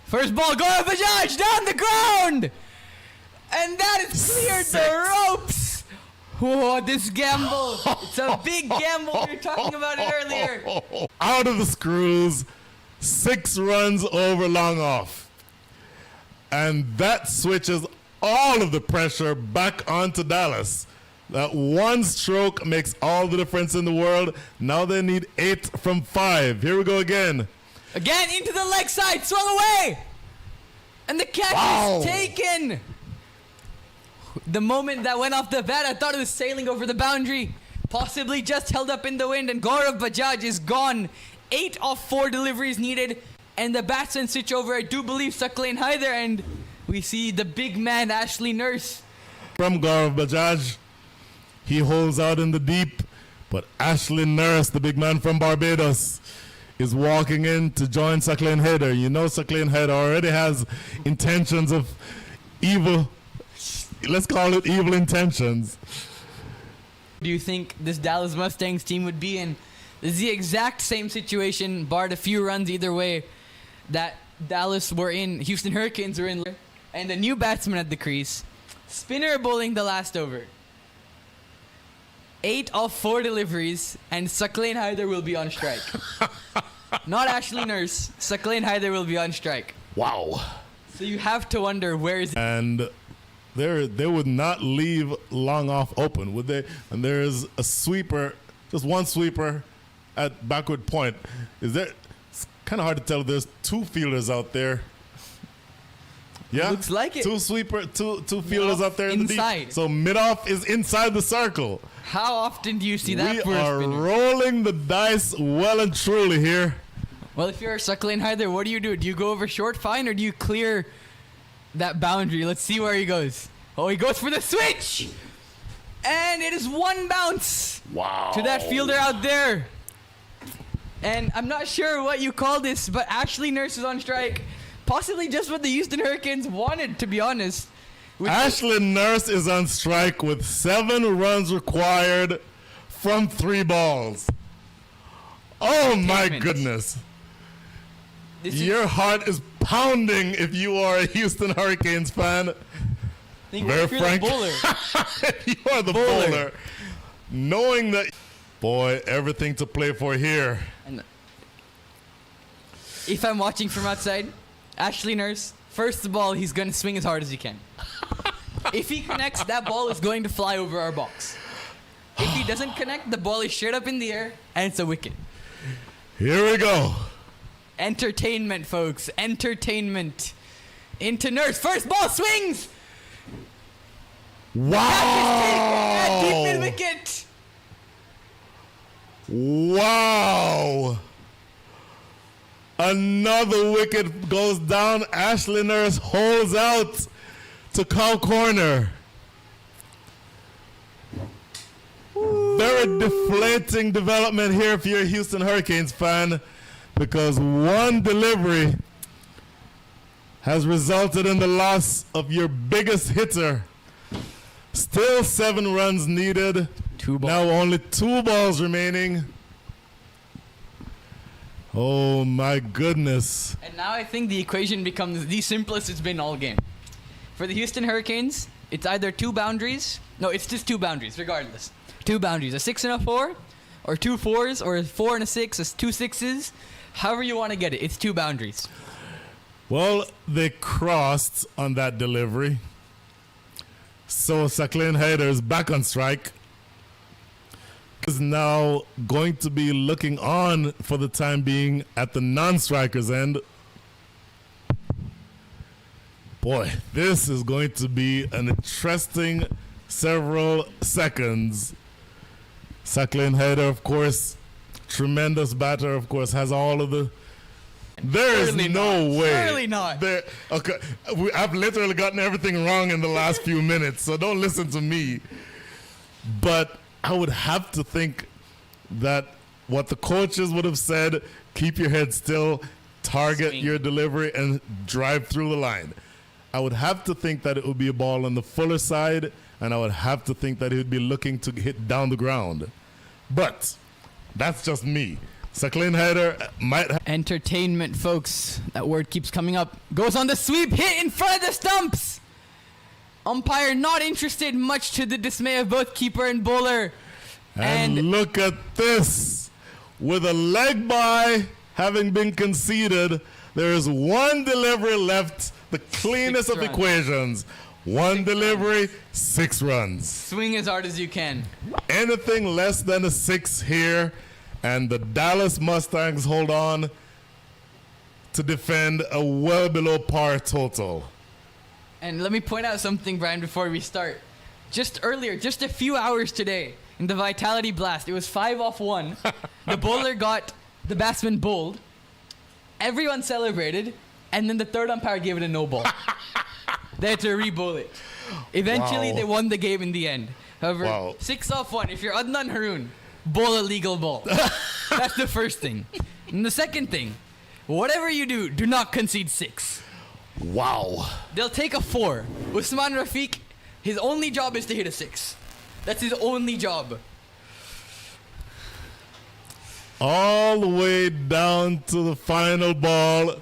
First ball, Gaurav Bajaj down the ground! And that has cleared the ropes! Whoa, this gamble. It's a big gamble. We were talking about it earlier. Out of the screws, 6 runs over long off. And that switches all of the pressure back onto Dallas. That one stroke makes all the difference in the world. Now they need 8 from 5. Here we go again. Again into the leg side, swung away, and the catch is taken. The moment that went off the bat, I thought it was sailing over the boundary, possibly just held up in the wind, and Gaurav Bajaj is gone. 8 of 4 deliveries needed, and the batsmen switch over. I do believe Saqlain Haider, and we see the big man Ashley Nurse. From Gaurav Bajaj, he holds out in the deep, but Ashley Nurse, the big man from Barbados, is walking in to join Saqlain Haider. You know Saqlain Haider already has intentions of evil, let's call it evil intentions. Do you think this Dallas Mustangs team would be in? This is the exact same situation, barred a few runs either way, that Dallas were in, Houston Hurricanes were in, and a new batsman at the crease. Spinner bowling the last over. 8 of 4 deliveries, and Saqlain Haider will be on strike. Not Ashley Nurse. Saqlain Haider will be on strike. Wow. So you have to wonder where is. And they would not leave long off open, would they? And there is a sweeper, just one sweeper at backward point. Is there? It's kind of hard to tell. There's 2 fielders out there. Yeah, looks like it. 2 fielders out there in the inside. deep. So mid-off is inside the circle. How often do you see that? We for a are spinner? rolling the dice well and truly here. Well, if you're Saqlain Haider, what do? Do you go over short fine, or do you clear that boundary? Let's see where he goes. Oh, he goes for the switch, and it is 1 bounce. Wow. To that fielder out there. And I'm not sure what you call this, but Ashley Nurse is on strike. Possibly just what the Houston Hurricanes wanted, to be honest. Ashley Nurse is on strike with 7 runs required from 3 balls. Oh my goodness. Your heart is pounding if you are a Houston Hurricanes fan. Very frank. You are the bowler. Knowing that, boy, everything to play for here. And if I'm watching from outside, Ashley Nurse, first of all, he's going to swing as hard as he can. If he connects, that ball is going to fly over our box. If he doesn't connect, the ball is straight up in the air, and it's a wicket. Here we go. Entertainment, folks. Entertainment. Into Nurse. First ball swings. Wow. Catch is taken at deep mid-wicket. Wow. Another wicket goes down. Ashley Nurse holds out to cow corner. Very deflating development here if you're a Houston Hurricanes fan, because one delivery has resulted in the loss of your biggest hitter. Still 7 runs needed. 2 balls. Now only 2 balls remaining. Oh my goodness. And now I think the equation becomes the simplest it's been all game. For the Houston Hurricanes, it's either 2 boundaries. No, it's just 2 boundaries, regardless. 2 boundaries, a 6 and a 4, or 2 4s, or a 4 and a 6, or 2 6s. However you want to get it, it's 2 boundaries. Well, they crossed on that delivery. So Saqlain Haider is back on strike. Is now going to be looking on for the time being at the non-striker's end. Boy, this is going to be an interesting several seconds. Saqlain Haider, of course, tremendous batter, of course, has all of the... There is no way. Surely not. Okay, I've literally gotten everything wrong in the last few minutes, so don't listen to me. But I would have to think that what the coaches would have said, keep your head still, target your delivery, and drive through the line. I would have to think that it would be a ball on the fuller side, and I would have to think that he would be looking to hit down the ground. But that's just me. Saqlain Haider might have... Entertainment, folks. That word keeps coming up. Goes on the sweep, hit in front of the stumps. Umpire not interested, much to the dismay of both keeper and bowler. And look at this. With a leg bye having been conceded, there is 1 delivery left, the cleanest of equations. One delivery, 6 runs. Swing as hard as you can. Anything less than a 6 here, and the Dallas Mustangs hold on to defend a well below par total. And let me point out something, Brian, before we start. Just earlier, just a few hours today, in the Vitality Blast, it was 5 off 1. The bowler got the batsman bowled. Everyone celebrated, and then the third umpire gave it a no ball. They had to re-bowl it. Eventually, they won the game in the end. However, 6 off 1. If you're Adnan Haroon, bowl a legal ball. That's the first thing. And the second thing, whatever you do, do not concede 6. Wow. They'll take a 4. Usman Rafiq, his only job is to hit a 6. That's his only job. All the way down to the final ball.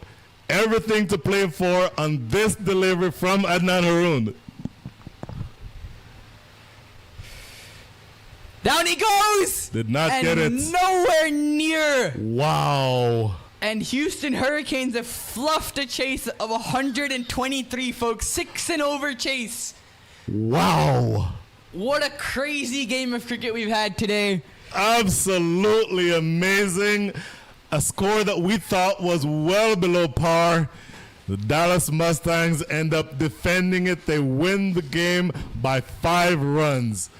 Everything to play for on this delivery from Adnan Haroon. Down he goes! Did not get it. Nowhere near. Wow. And Houston Hurricanes have fluffed a chase of 123, folks. 6 and over chase. Wow. What a crazy game of cricket we've had today. Absolutely amazing. A score that we thought was well below par. The Dallas Mustangs end up defending it. They win the game by 5 runs.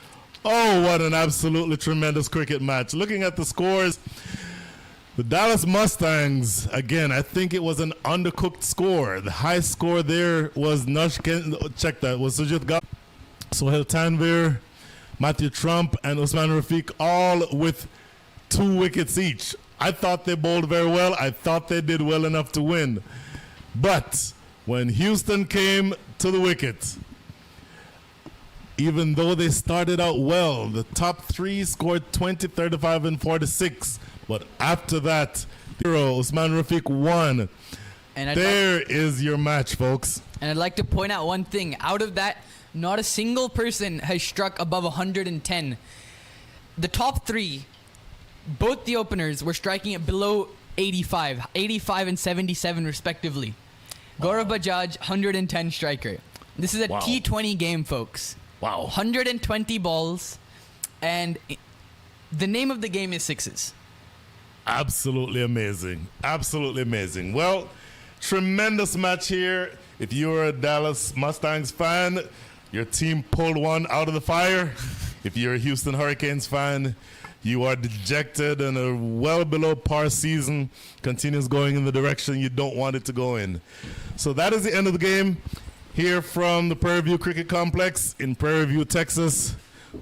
Oh, what an absolutely tremendous cricket match. Looking at the scores, the Dallas Mustangs, again, I think it was an undercooked score. The high score there was check that, was Sujit Gau, Sohail Tanvir, Matthew Trump, and Usman Rafiq, all with 2 wickets each. I thought they bowled very well. I thought they did well enough to win. But when Houston came to the wicket, even though they started out well, the top 3 scored 20, 35, and 46. But after that, Usman Rafiq won. And there is your match, folks. And I'd like to point out one thing. Out of that, not a single person has struck above 110. The top 3, both the openers were striking it below 85 and 77 respectively. Gaurav Bajaj, 110 striker. This is a T20 game, folks. Wow. 120 balls, and the name of the game is 6s. Absolutely amazing. Absolutely amazing. Well, tremendous match here. If you're a Dallas Mustangs fan, your team pulled one out of the fire. If you're a Houston Hurricanes fan, you are dejected, and a well below par season continues going in the direction you don't want it to go in. So that is the end of the game here from the Prairie View Cricket Complex in Prairie View, Texas.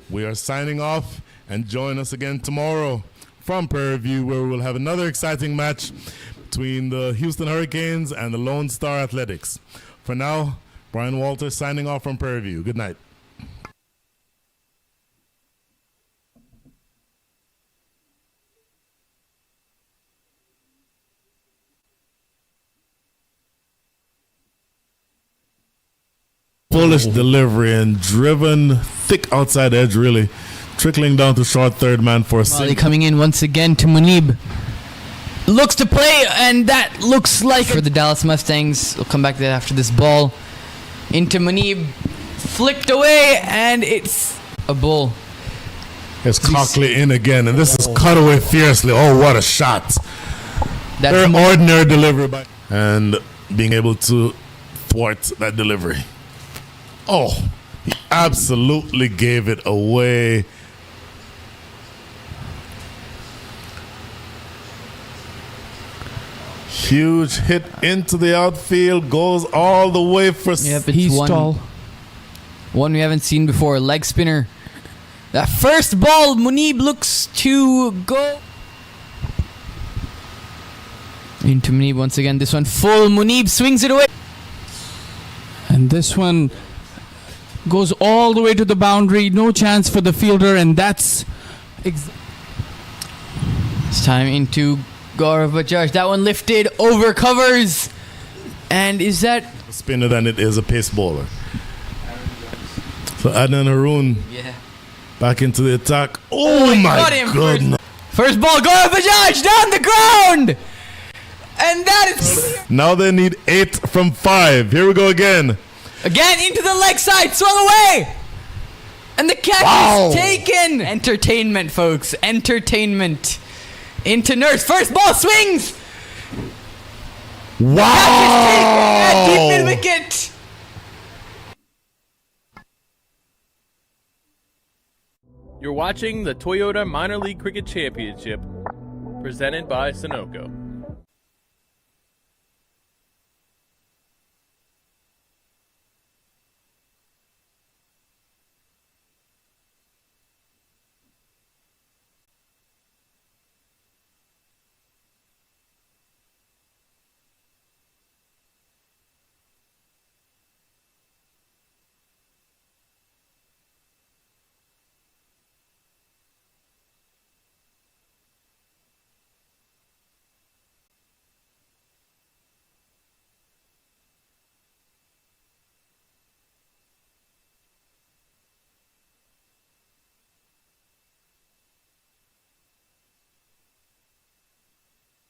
We are signing off, and join us again tomorrow from Prairie View, where we'll have another exciting match between the Houston Hurricanes and the Lone Star Athletics. For now, Brian Walter signing off from Prairie View. Good night. Bullish delivery and driven thick outside edge, really trickling down to short third man for a single. Coming in once again to Munib. Looks to play, and that looks like for the Dallas Mustangs. We'll come back to that after this ball. Into Munib, flicked away, and it's a ball. It's Cockley in again, and this is cut away fiercely. Oh, what a shot. Very ordinary delivery and being able to thwart that delivery. Oh, he absolutely gave it away. Huge hit into the outfield, goes all the way for... Yep, he's tall. One we haven't seen before, leg spinner. That first ball, Munib looks to go. Into Munib once again, this one full, Munib swings it away. And this one goes all the way to the boundary, no chance for the fielder, and that's... It's time into Gaurav Bajaj. That one lifted, over covers, and is that... A spinner than it is a pace bowler. So Adnan Haroon back into the attack. Oh my goodness. First ball, Gaurav Bajaj down the ground! And that is... Now they need 8 from 5. Here we go again. Again, into the leg side, swung away! And the catch is taken! Entertainment, folks. Entertainment. Into Nurse. First ball swings! Wow! Catch is taken at deep mid-wicket! You're watching the Toyota Minor League Cricket Championship, presented by Sunoco.